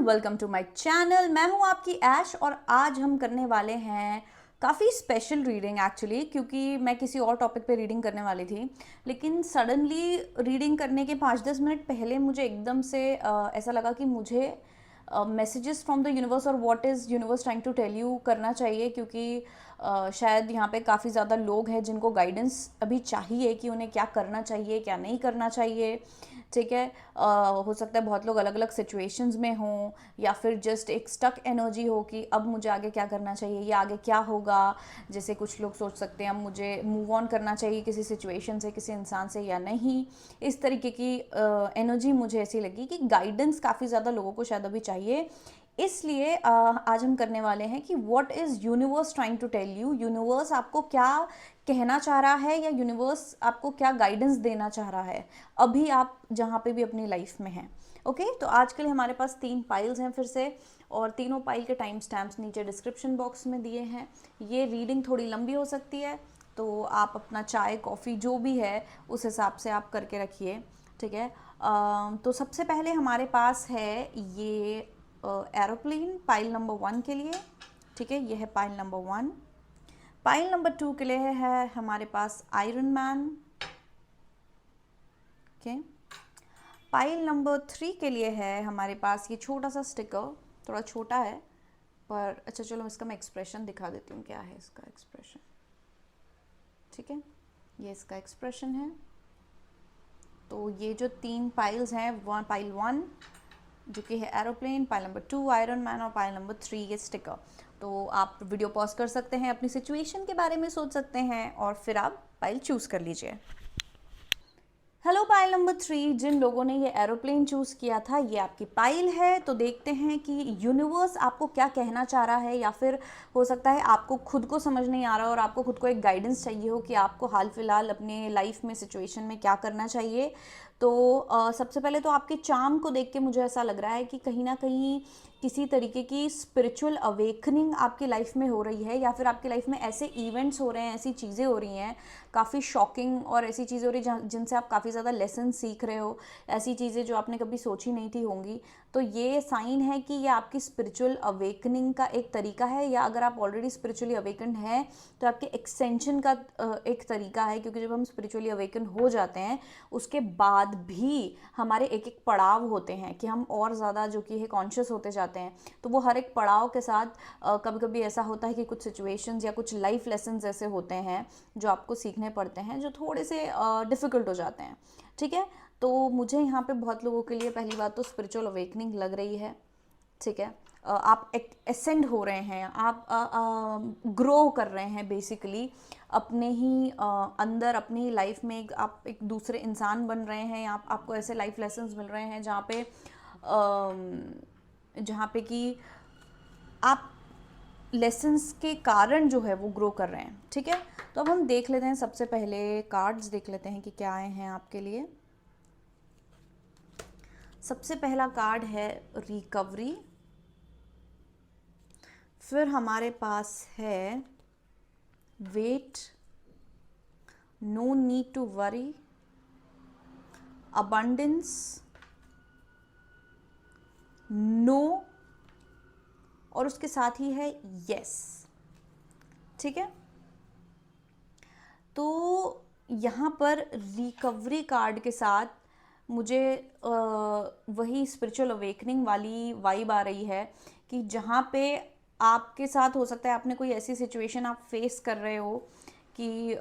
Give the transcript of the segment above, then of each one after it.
Welcome to my channel. मैं हूं आपकी ऐश और आज हम करने वाले हैं काफ़ी स्पेशल रीडिंग एक्चुअली, क्योंकि मैं किसी और टॉपिक पे रीडिंग करने वाली थी, लेकिन सडनली रीडिंग करने के 5-10 मिनट पहले मुझे एकदम से ऐसा लगा कि मुझे मैसेजेस फ्रॉम द यूनिवर्स और what is universe trying to tell you करना चाहिए, क्योंकि शायद यहाँ पे काफ़ी ज़्यादा लोग हैं जिनको गाइडेंस अभी चाहिए कि उन्हें क्या करना चाहिए क्या नहीं करना चाहिए। ठीक है, हो सकता है बहुत लोग अलग अलग सिचुएशंस में हों, या फिर जस्ट एक स्टक एनर्जी हो कि अब मुझे आगे क्या करना चाहिए या आगे क्या होगा। जैसे कुछ लोग सोच सकते हैं अब मुझे मूव ऑन करना चाहिए किसी सिचुएशन से, किसी इंसान से या नहीं। इस तरीके की एनर्जी मुझे ऐसी लगी कि गाइडेंस काफ़ी ज़्यादा लोगों को शायद अभी चाहिए। इसलिए आज हम करने वाले हैं कि what is universe trying to tell you. Universe आपको क्या कहना चाह रहा है या यूनिवर्स आपको क्या गाइडेंस देना चाह रहा है अभी आप जहाँ पे भी अपनी लाइफ में हैं। ओके, तो आज के लिए हमारे पास 3 पाइल्स हैं फिर से, और तीनों पाइल के टाइम स्टैम्प्स नीचे डिस्क्रिप्शन बॉक्स में दिए हैं। ये रीडिंग थोड़ी लंबी हो सकती है, तो आप अपना चाय कॉफ़ी जो भी है उस हिसाब से आप करके रखिए। ठीक है, तो सबसे पहले हमारे पास है ये एरोप्लेन पाइल नंबर 1 के लिए। ठीक है, ये है पाइल नंबर 1। पाइल नंबर 2 के लिए है हमारे पास iron man. Okay, pile number 3 के लिए है हमारे पास ये छोटा सा स्टिकर, थोड़ा छोटा है पर अच्छा चलो इसका मैं एक्सप्रेशन दिखा देती हूँ, क्या है इसका एक्सप्रेशन। ठीक है, ये इसका एक्सप्रेशन है। तो ये जो 3 पाइल्स हैं, पाइल 1 जो कि है aeroplane, pile number 2 iron man और पाइल नंबर 3 ये स्टिकर। तो आप वीडियो पॉज कर सकते हैं, अपनी सिचुएशन के बारे में सोच सकते हैं और फिर आप पाइल चूज़ कर लीजिए। हेलो पाइल नंबर 3, जिन लोगों ने ये एरोप्लेन चूज़ किया था ये आपकी पाइल है। तो देखते हैं कि यूनिवर्स आपको क्या कहना चाह रहा है, या फिर हो सकता है आपको खुद को समझ नहीं आ रहा और आपको खुद को एक गाइडेंस चाहिए हो कि आपको हाल फिलहाल अपने लाइफ में सिचुएशन में क्या करना चाहिए। तो सबसे पहले तो आपके चार्म को देख के मुझे ऐसा लग रहा है कि कहीं ना कहीं किसी तरीके की स्पिरिचुअल अवेकनिंग आपकी लाइफ में हो रही है, या फिर आपकी लाइफ में ऐसे इवेंट्स हो रहे हैं, ऐसी चीज़ें हो रही हैं काफ़ी शॉकिंग, और ऐसी चीज़ें हो रही हैं जिनसे आप काफ़ी ज़्यादा लेसन सीख रहे हो, ऐसी चीज़ें जो आपने कभी सोची नहीं थी होंगी। तो ये साइन है कि ये आपकी स्पिरिचुअल अवेकनिंग का एक तरीका है, या अगर आप ऑलरेडी स्पिरिचुअली अवेकन हैं तो आपके एक्सटेंशन का एक तरीका है, क्योंकि जब हम स्पिरिचुअली अवेकन हो जाते हैं उसके बाद भी हमारे एक एक पड़ाव होते हैं कि हम और ज़्यादा जो कि है कॉन्शियस होते जाते हैं। तो वो हर एक पड़ाव के साथ कभी कभी ऐसा होता है कि कुछ सिचुएशंस या कुछ लाइफ लेसन्स ऐसे होते हैं जो आपको सीखने पड़ते हैं, जो थोड़े से डिफ़िकल्ट हो जाते हैं। ठीक है, तो मुझे यहाँ पे बहुत लोगों के लिए पहली बात तो स्पिरिचुअल अवेकनिंग लग रही है। ठीक है, आप एसेंड हो रहे हैं, आप ग्रो कर रहे हैं बेसिकली अपने ही अंदर, अपनी लाइफ में आप एक दूसरे इंसान बन रहे हैं, या आपको ऐसे लाइफ लेसन्स मिल रहे हैं जहाँ पे कि आप लेसन्स के कारण जो है वो ग्रो कर रहे हैं। ठीक है, तो अब हम देख लेते हैं, सबसे पहले कार्ड्स देख लेते हैं कि क्या आए हैं आपके लिए। सबसे पहला कार्ड है रिकवरी, फिर हमारे पास है wait, no need to worry, abundance, no, और उसके साथ ही है यस। ठीक है, तो यहाँ पर रिकवरी कार्ड के साथ मुझे वही स्पिरिचुअल अवेकनिंग वाली वाइब आ रही है कि जहाँ पे आपके साथ हो सकता है आपने कोई ऐसी सिचुएशन आप फेस कर रहे हो कि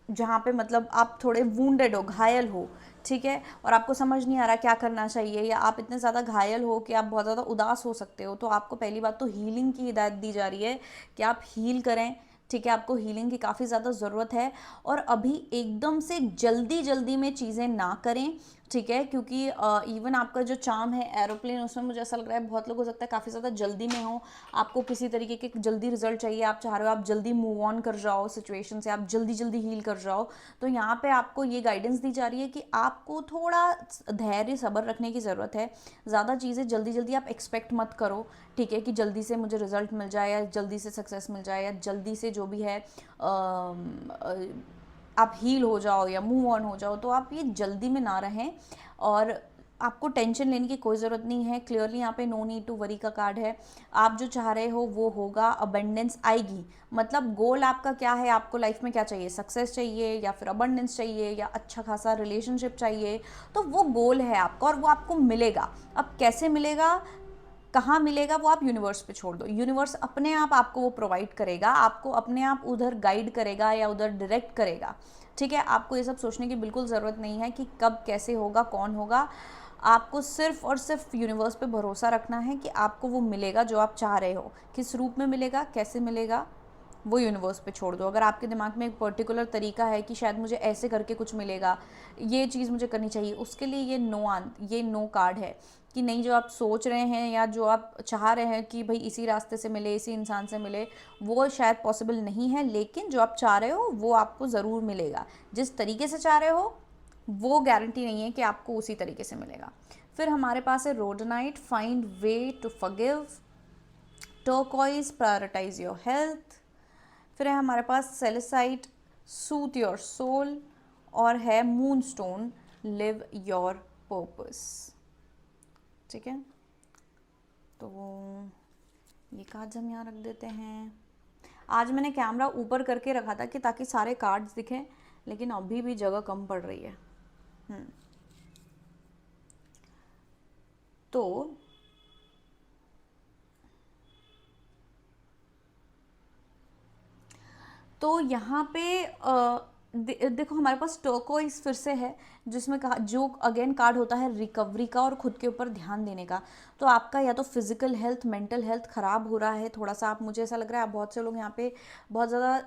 जहाँ पे मतलब आप थोड़े वूंडेड हो, घायल हो। ठीक है, और आपको समझ नहीं आ रहा क्या करना चाहिए, या आप इतने ज़्यादा घायल हो कि आप बहुत ज़्यादा उदास हो सकते हो। तो आपको पहली बात तो हीलिंग की हिदायत दी जा रही है कि आप हील करें। ठीक है, आपको हीलिंग की काफ़ी ज़्यादा ज़रूरत है, और अभी एकदम से जल्दी जल्दी में चीज़ें ना करें। ठीक है, क्योंकि इवन आपका जो चार्म है एरोप्लेन, उसमें मुझे ऐसा लग रहा है बहुत लोग हो सकता है काफ़ी ज़्यादा जल्दी में हो, आपको किसी तरीके के जल्दी रिजल्ट चाहिए, आप चाह रहे हो आप जल्दी मूव ऑन कर जाओ सिचुएशन से, आप जल्दी जल्दी हील कर जाओ। तो यहाँ पे आपको ये गाइडेंस दी जा रही है कि आपको थोड़ा धैर्य सब्र रखने की ज़रूरत है। ज़्यादा चीज़ें जल्दी जल्दी आप एक्सपेक्ट मत करो। ठीक है, कि जल्दी से मुझे रिजल्ट मिल जाए, या जल्दी से सक्सेस मिल जाए, या जल्दी से जो भी है आप हील हो जाओ या मूव ऑन हो जाओ। तो आप ये जल्दी में ना रहें, और आपको टेंशन लेने की कोई ज़रूरत नहीं है। क्लियरली यहाँ पे नो नीड टू वरी का कार्ड है। आप जो चाह रहे हो वो होगा, अबंडेंस आएगी। मतलब गोल आपका क्या है, आपको लाइफ में क्या चाहिए, सक्सेस चाहिए या फिर अबंडेंस चाहिए या अच्छा खासा रिलेशनशिप चाहिए, तो वो गोल है आपका और वो आपको मिलेगा। अब कैसे मिलेगा, कहाँ मिलेगा, वो आप यूनिवर्स पे छोड़ दो। यूनिवर्स अपने आप आपको वो प्रोवाइड करेगा, आपको अपने आप उधर गाइड करेगा या उधर डायरेक्ट करेगा। ठीक है, आपको ये सब सोचने की बिल्कुल ज़रूरत नहीं है कि कब कैसे होगा, कौन होगा। आपको सिर्फ और सिर्फ यूनिवर्स पे भरोसा रखना है कि आपको वो मिलेगा जो आप चाह रहे हो। किस रूप में मिलेगा, कैसे मिलेगा, वो यूनिवर्स पे छोड़ दो। अगर आपके दिमाग में एक पर्टिकुलर तरीका है कि शायद मुझे ऐसे करके कुछ मिलेगा, ये चीज़ मुझे करनी चाहिए, उसके लिए ये नो कार्ड है कि नहीं, जो आप सोच रहे हैं या जो आप चाह रहे हैं कि भाई इसी रास्ते से मिले, इसी इंसान से मिले, वो शायद पॉसिबल नहीं है। लेकिन जो आप चाह रहे हो वो आपको ज़रूर मिलेगा। जिस तरीके से चाह रहे हो वो गारंटी नहीं है कि आपको उसी तरीके से मिलेगा। फिर हमारे पास है rhodonite, find way to forgive, turquoise, prioritize your health. फिर है हमारे पास सेलेसाइट, सूथ योर सोल, और है मूनस्टोन, लिव योर पर्पस। ठीक है, तो ये कार्ड्स हम यहाँ रख देते हैं। आज मैंने कैमरा ऊपर करके रखा था कि ताकि सारे कार्ड्स दिखें, लेकिन अभी भी जगह कम पड़ रही है। तो यहाँ पे देखो हमारे पास टर्कोइज फिर से है, जिसमें कहा जो अगेन कार्ड होता है रिकवरी का और खुद के ऊपर ध्यान देने का। तो आपका या तो फिजिकल हेल्थ, मेंटल हेल्थ ख़राब हो रहा है थोड़ा सा, आप, मुझे ऐसा लग रहा है आप बहुत से लोग यहाँ पे बहुत ज़्यादा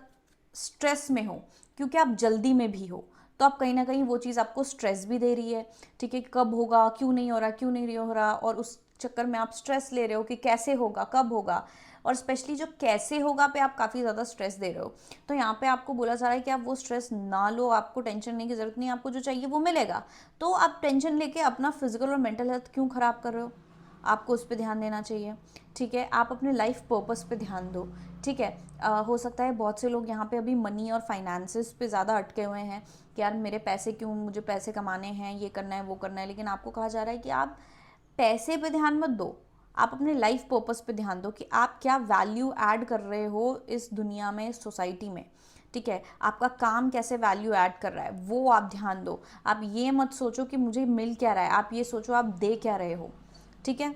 स्ट्रेस में हो, क्योंकि आप जल्दी में भी हो। तो आप कहीं ना कहीं वो चीज़ आपको स्ट्रेस भी दे रही है। ठीक है, कब होगा, क्यों नहीं हो रहा, क्यों नहीं हो रहा, और उस चक्कर में आप स्ट्रेस ले रहे हो कि कैसे होगा, कब होगा, और स्पेशली जो कैसे होगा पे आप काफ़ी ज़्यादा स्ट्रेस दे रहे हो। तो यहाँ पे आपको बोला जा रहा है कि आप वो स्ट्रेस ना लो, आपको टेंशन लेने की ज़रूरत नहीं, आपको जो चाहिए वो मिलेगा। तो आप टेंशन लेके अपना फिजिकल और मेंटल हेल्थ क्यों ख़राब कर रहे हो, आपको उस पर ध्यान देना चाहिए। ठीक है, आप अपने लाइफ पर्पस पे ध्यान दो। ठीक है, हो सकता है बहुत से लोग यहाँ पे अभी मनी और फाइनेंसेस पे ज़्यादा अटके हुए हैं कि यार मेरे पैसे क्यों, मुझे पैसे कमाने हैं, ये करना है, वो करना है। लेकिन आपको कहा जा रहा है कि आप पैसे पे ध्यान मत दो, आप अपने लाइफ पर्पस पे ध्यान दो कि आप क्या वैल्यू ऐड कर रहे हो इस दुनिया में, इस सोसाइटी में। ठीक है, आपका काम कैसे वैल्यू ऐड कर रहा है वो आप ध्यान दो। आप ये मत सोचो कि मुझे मिल क्या रहा है, आप ये सोचो आप दे क्या रहे हो। ठीक है,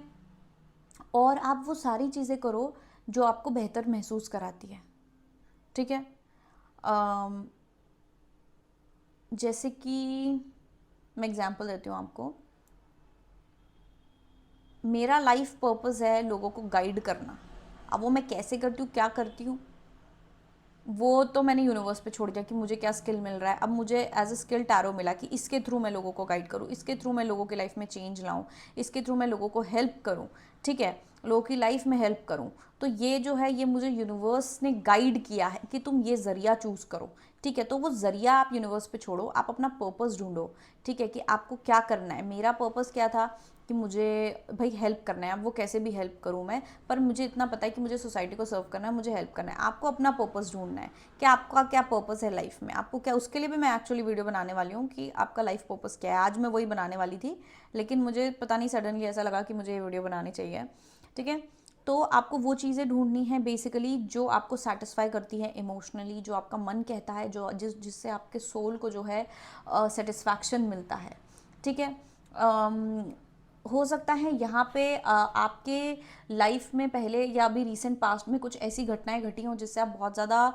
और आप वो सारी चीज़ें करो जो आपको बेहतर महसूस कराती है। ठीक है, जैसे कि मैं एग्जांपल देती हूँ आपको, मेरा लाइफ पर्पस है लोगों को गाइड करना। अब वो मैं कैसे करती हूँ, क्या करती हूँ, वो तो मैंने यूनिवर्स पे छोड़ दिया कि मुझे क्या स्किल मिल रहा है। अब मुझे एज अ स्किल टैरो मिला कि इसके थ्रू मैं लोगों को गाइड करूँ, इसके थ्रू मैं लोगों की लाइफ में चेंज लाऊं, इसके थ्रू मैं लोगों को हेल्प करूँ। ठीक है, लोगों की लाइफ में हेल्प करूँ। तो ये जो है, ये मुझे यूनिवर्स ने गाइड किया है कि तुम ये ज़रिया चूज़ करो। ठीक है, तो वो ज़रिया आप यूनिवर्स पे छोड़ो, आप अपना पर्पस ढूंढो। ठीक है, कि आपको क्या करना है। मेरा पर्पस क्या था कि मुझे भाई हेल्प करना है, अब वो कैसे भी हेल्प करूँ मैं, पर मुझे इतना पता है कि मुझे सोसाइटी को सर्व करना है, मुझे हेल्प करना है। आपको अपना पर्पस ढूंढना है कि आपका क्या पर्पस है लाइफ में, आपको क्या, उसके लिए भी मैं एक्चुअली वीडियो बनाने वाली हूँ कि आपका लाइफ पर्पस क्या है। आज मैं वही बनाने वाली थी, लेकिन मुझे पता नहीं सडनली ऐसा लगा कि मुझे ये वीडियो बनानी चाहिए। ठीक है, तो आपको वो चीज़ें ढूंढनी है बेसिकली जो आपको सेटिस्फाई करती है इमोशनली, जो आपका मन कहता है, जो जिससे आपके सोल को जो है सेटिस्फैक्शन मिलता है। ठीक है, हो सकता है यहाँ पे आपके लाइफ में पहले या अभी रिसेंट पास्ट में कुछ ऐसी घटनाएं घटी हों जिससे आप बहुत ज़्यादा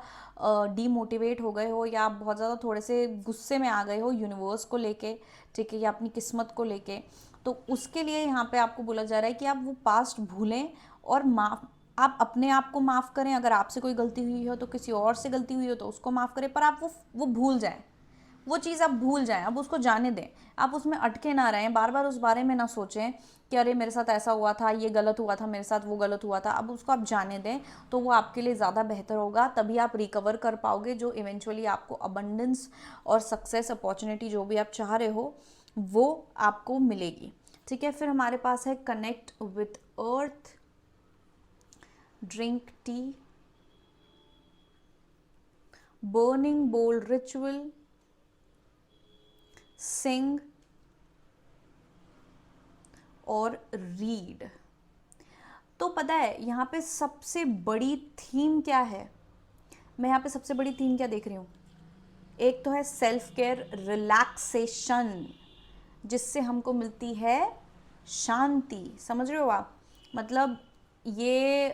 डीमोटिवेट हो गए हो, या आप बहुत ज़्यादा थोड़े से गुस्से में आ गए हो यूनिवर्स को लेके। ठीक है, या अपनी किस्मत को लेके। तो उसके लिए यहाँ पे आपको बोला जा रहा है कि आप वो पास्ट भूलें और आप अपने आप को माफ़ करें। अगर आपसे कोई गलती हुई हो तो किसी और से गलती हुई हो तो उसको माफ़ करें, पर आप वो भूल जाएं, वो चीज़ आप भूल जाएं, अब उसको जाने दें। आप उसमें अटके ना रहें, बार बार उस बारे में ना सोचें कि अरे मेरे साथ ऐसा हुआ था, ये गलत हुआ था मेरे साथ, वो गलत हुआ था। अब उसको आप जाने दें, तो वो आपके लिए ज़्यादा बेहतर होगा। तभी आप रिकवर कर पाओगे, जो इवेंचुअली आपको अबंडेंस और सक्सेस, अपॉर्चुनिटी जो भी आप चाह रहे हो वो आपको मिलेगी। ठीक है, फिर हमारे पास है connect with earth, drink tea, burning बोल रिचुअल, सिंग, और रीड। तो पता है यहाँ पे सबसे बड़ी थीम क्या है? मैं यहाँ पे सबसे बड़ी थीम क्या देख रही हूँ? एक तो है सेल्फ केयर, रिलैक्सेशन, जिससे हमको मिलती है शांति। समझ रहे हो आप? मतलब ये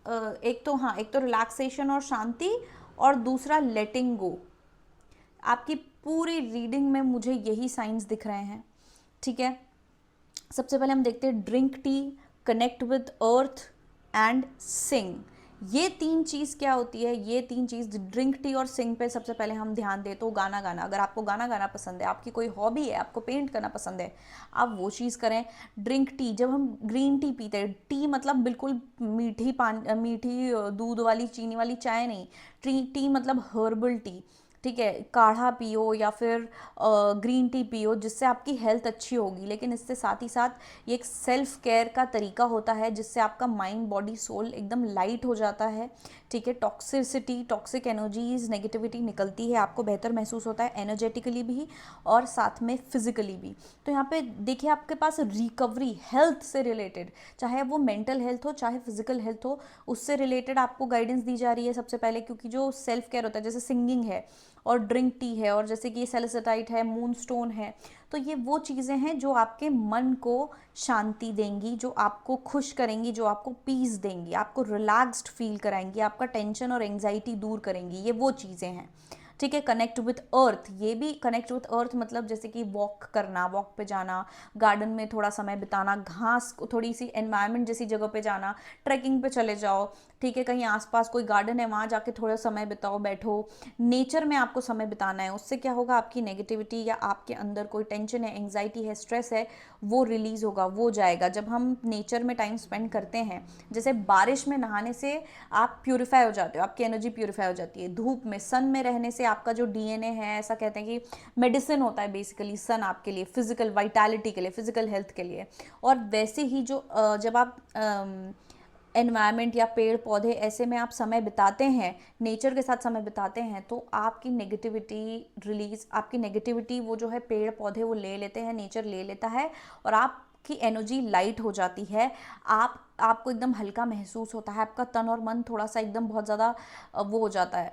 एक तो हाँ, एक तो रिलैक्सेशन और शांति, और दूसरा लेटिंग गो। आपकी पूरी रीडिंग में मुझे यही साइंस दिख रहे हैं। ठीक है, सबसे पहले हम देखते हैं drink tea, connect with earth and सिंग। ये तीन चीज़ क्या होती है? ये तीन चीज़ ड्रिंक टी और सिंग पे सबसे पहले हम ध्यान दें तो गाना गाना। अगर आपको गाना गाना पसंद है, आपकी कोई हॉबी है, आपको पेंट करना पसंद है, आप वो चीज़ करें। ड्रिंक टी, जब हम ग्रीन टी पीते हैं, टी मतलब बिल्कुल मीठी दूध वाली चीनी वाली चाय नहीं, टी मतलब हर्बल टी। ठीक है, काढ़ा पियो या फिर ग्रीन टी पियो, जिससे आपकी हेल्थ अच्छी होगी। लेकिन इससे साथ ही साथ ये एक सेल्फ केयर का तरीका होता है, जिससे आपका माइंड बॉडी सोल एकदम लाइट हो जाता है। ठीक है, टॉक्सिसिटी, टॉक्सिक एनर्जीज, नेगेटिविटी निकलती है, आपको बेहतर महसूस होता है एनर्जेटिकली भी और साथ में फिजिकली भी। तो यहाँ पे देखिए, आपके पास रिकवरी, हेल्थ से रिलेटेड, चाहे वो मेंटल हेल्थ हो चाहे फिजिकल हेल्थ हो, उससे रिलेटेड आपको गाइडेंस दी जा रही है सबसे पहले। क्योंकि जो सेल्फ केयर होता है, जैसे सिंगिंग है और ड्रिंक टी है, और जैसे कि सेलेसिटाइट है, मून स्टोन है, तो ये वो चीज़ें हैं जो आपके मन को शांति देंगी, जो आपको खुश करेंगी, जो आपको पीस देंगी, आपको रिलैक्स्ड फील कराएंगी, आपका टेंशन और एंजाइटी दूर करेंगी। ये वो चीज़ें हैं। ठीक है, कनेक्ट विथ अर्थ, ये भी कनेक्ट विथ अर्थ मतलब जैसे कि वॉक करना, वॉक पे जाना, गार्डन में थोड़ा समय बिताना, घास को थोड़ी सी एनवायरनमेंट जैसी जगह पे जाना, ट्रैकिंग पे चले जाओ। ठीक है, कहीं आसपास कोई गार्डन है, वहाँ जाके थोड़ा समय बिताओ, बैठो, नेचर में आपको समय बिताना है। उससे क्या होगा, आपकी नेगेटिविटी या आपके अंदर कोई टेंशन है, एंग्जाइटी है, स्ट्रेस है, वो रिलीज़ होगा, वो जाएगा जब हम नेचर में टाइम स्पेंड करते हैं। जैसे बारिश में नहाने से आप प्यूरिफाई हो जाते हो, आपकी एनर्जी प्यूरिफाई हो जाती है। धूप में, सन में रहने से आपका जो डीएनए है, ऐसा कहते हैं कि मेडिसिन होता है बेसिकली सन आपके लिए, फिजिकल वाइटैलिटी के लिए, फिजिकल हेल्थ के लिए। और वैसे ही जो जब आप एनवायरनमेंट या पेड़ पौधे ऐसे में आप समय बिताते हैं, नेचर के साथ समय बिताते हैं, तो आपकी नेगेटिविटी रिलीज, आपकी नेगेटिविटी वो जो है पेड़ पौधे वो ले लेते हैं, नेचर ले लेता है, और आपकी एनर्जी लाइट हो जाती है। आपको एकदम हल्का महसूस होता है, आपका तन और मन थोड़ा सा एकदम बहुत ज़्यादा वो हो जाता है,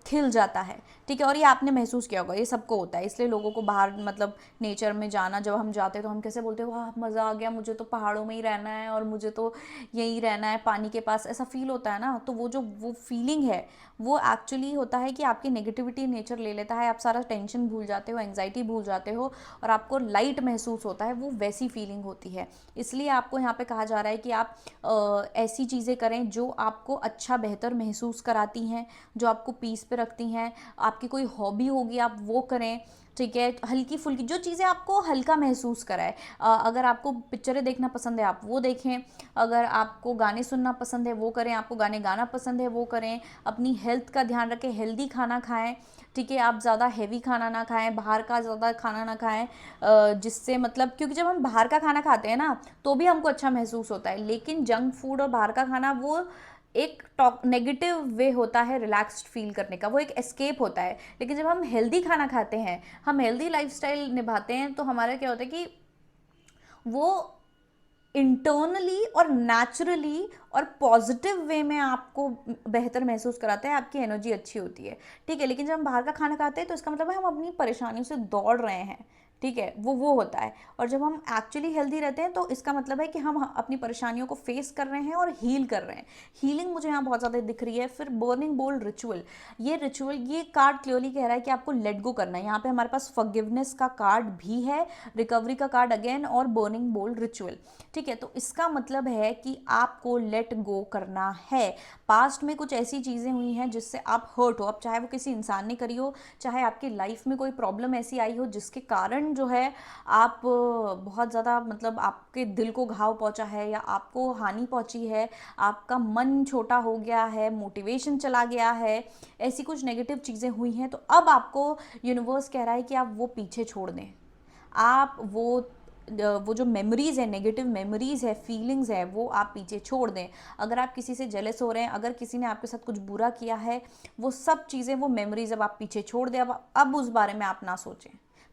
खिल जाता है। ठीक है, और ये आपने महसूस किया होगा, ये सबको होता है। इसलिए लोगों को बाहर मतलब नेचर में जाना, जब हम जाते हैं तो हम कैसे बोलते हैं, वाह मज़ा आ गया, मुझे तो पहाड़ों में ही रहना है और मुझे तो यहीं रहना है पानी के पास, ऐसा फील होता है ना। तो वो फीलिंग है, वो एक्चुअली होता है कि आपकी नेगेटिविटी नेचर ले लेता है, आप सारा टेंशन भूल जाते हो, एंग्जाइटी भूल जाते हो, और आपको लाइट महसूस होता है, वो वैसी फीलिंग होती है। इसलिए आपको यहाँ पे कहा जा रहा है कि आप ऐसी चीज़ें करें जो आपको अच्छा बेहतर महसूस कराती हैं, जो आपको पीस पे रखती हैं। आपकी कोई हॉबी होगी, आप वो करें। ठीक है, हल्की फुल्की जो चीज़ें आपको हल्का महसूस कराए। अगर आपको पिक्चरें देखना पसंद है, आप वो देखें। अगर आपको गाने सुनना पसंद है, वो करें। आपको गाने गाना पसंद है, वो करें। अपनी हेल्थ का ध्यान रखें, हेल्दी खाना खाएं। ठीक है, आप ज़्यादा हैवी खाना ना खाएं, बाहर का ज़्यादा खाना ना खाएं, जिससे मतलब, क्योंकि जब हम बाहर का खाना खाते हैं ना, तो भी हमको अच्छा महसूस होता है। लेकिन जंक फूड और बाहर का खाना वो एक नेगेटिव वे होता है रिलैक्स्ड फील करने का, वो एक एस्केप होता है। लेकिन जब हम हेल्दी खाना खाते हैं, हम हेल्दी लाइफस्टाइल निभाते हैं, तो हमारा क्या होता है कि वो इंटरनली और नेचुरली और पॉजिटिव वे में आपको बेहतर महसूस कराता है, आपकी एनर्जी अच्छी होती है। ठीक है, लेकिन जब हम बाहर का खाना खाते हैं तो इसका मतलब है हम अपनी परेशानियों से दौड़ रहे हैं। ठीक है, वो होता है। और जब हम एक्चुअली हेल्दी रहते हैं तो इसका मतलब है कि हम अपनी परेशानियों को फेस कर रहे हैं और हील कर रहे हैं। हीलिंग मुझे यहाँ बहुत ज़्यादा दिख रही है। फिर बर्निंग बोल रिचुअल, ये कार्ड क्लियरली कह रहा है कि आपको लेट गो करना है। यहाँ पे हमारे पास फॉरगिवनेस का कार्ड भी है, रिकवरी का कार्ड अगेन, और बर्निंग बोल रिचुअल। ठीक है, तो इसका मतलब है कि आपको लेट गो करना है। पास्ट में कुछ ऐसी चीज़ें हुई हैं जिससे आप हर्ट हो, अब चाहे वो किसी इंसान ने करी हो, चाहे आपकी लाइफ में कोई प्रॉब्लम ऐसी आई हो जिसके कारण जो है आप बहुत ज़्यादा मतलब आपके दिल को घाव पहुंचा है या आपको हानि पहुंची है, आपका मन छोटा हो गया है, मोटिवेशन चला गया है, ऐसी कुछ नेगेटिव चीज़ें हुई हैं, तो अब आपको यूनिवर्स कह रहा है कि आप वो पीछे छोड़ दें। आप वो जो मेमोरीज़ है, नेगेटिव मेमोरीज़ है, फीलिंग्स है, वो आप पीछे छोड़ दें। अगर आप किसी से जेलस हो रहे हैं, अगर किसी ने आपके साथ कुछ बुरा किया है, वो सब चीज़ें, वो मेमोरीज़ अब आप पीछे छोड़ दें। अब उस बारे में आप ना सोचें।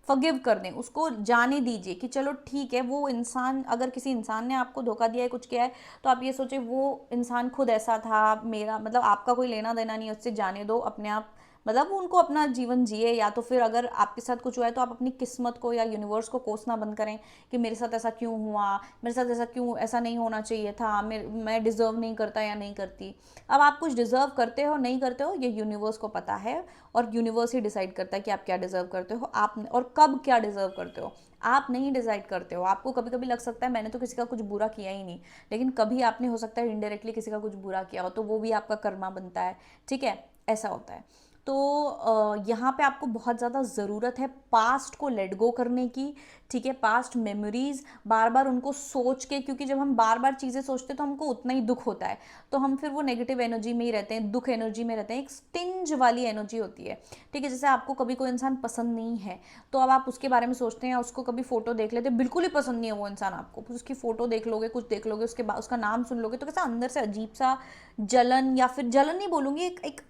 फॉरगिव कर दें, उसको जाने दीजिए कि चलो ठीक है, वो इंसान, अगर किसी इंसान ने आपको धोखा दिया है, कुछ किया है, तो आप ये सोचे वो इंसान खुद ऐसा था, मेरा मतलब आपका कोई लेना देना नहीं है उससे, जाने दो अपने आप, मतलब उनको अपना जीवन जिए। या तो फिर अगर आपके साथ कुछ हुआ है तो आप अपनी किस्मत को या यूनिवर्स को कोसना बंद करें कि मेरे साथ ऐसा क्यों हुआ, मेरे साथ ऐसा क्यों, ऐसा नहीं होना चाहिए था, मैं डिज़र्व नहीं करता या नहीं करती। अब आप कुछ डिज़र्व करते हो नहीं करते हो ये यूनिवर्स को पता है, और यूनिवर्स ही डिसाइड करता है कि आप क्या डिज़र्व करते हो, आप और कब क्या डिज़र्व करते हो। आप नहीं डिसाइड करते हो। आपको कभी कभी लग सकता है मैंने तो किसी का कुछ बुरा किया ही नहीं, लेकिन कभी आपने हो सकता है इनडायरेक्टली किसी का कुछ बुरा किया हो, तो वो भी आपका कर्मा बनता है। ठीक है, ऐसा होता है। तो यहाँ पे आपको बहुत ज़्यादा ज़रूरत है पास्ट को लेट गो करने की। ठीक है, पास्ट मेमोरीज बार बार उनको सोच के, क्योंकि जब हम बार बार चीज़ें सोचते हैं तो हमको उतना ही दुख होता है, तो हम फिर वो नेगेटिव एनर्जी में ही रहते हैं, दुख एनर्जी में रहते हैं, एक स्टिंज वाली एनर्जी होती है। ठीक है, जैसे आपको कभी कोई इंसान पसंद नहीं है तो अब आप उसके बारे में सोचते हैं, उसको कभी फोटो देख लेते, बिल्कुल ही पसंद नहीं है वो इंसान आपको, फिर उसकी फोटो देख लोगे, कुछ देख लोगे, उसके बाद उसका नाम सुन लोगे, तो कैसा अंदर से अजीब सा जलन, या फिर जलन नहीं बोलूँगी, एक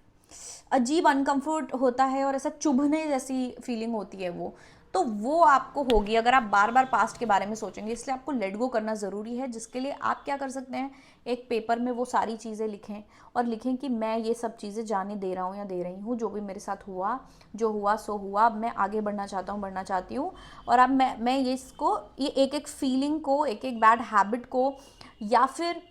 अजीब अनकंफर्ट होता है, और ऐसा चुभने जैसी फीलिंग होती है तो वो आपको होगी अगर आप बार बार पास्ट के बारे में सोचेंगे। इसलिए आपको लेट गो करना ज़रूरी है, जिसके लिए आप क्या कर सकते हैं, एक पेपर में वो सारी चीज़ें लिखें, और लिखें कि मैं ये सब चीज़ें जाने दे रहा हूँ या दे रही हूँ, जो भी मेरे साथ हुआ, जो हुआ सो हुआ, अब मैं आगे बढ़ना चाहता हूँ, बढ़ना चाहती हूँ, और अब मैं ये इसको, ये एक एक फीलिंग को, एक एक बैड हैबिट को, या फिर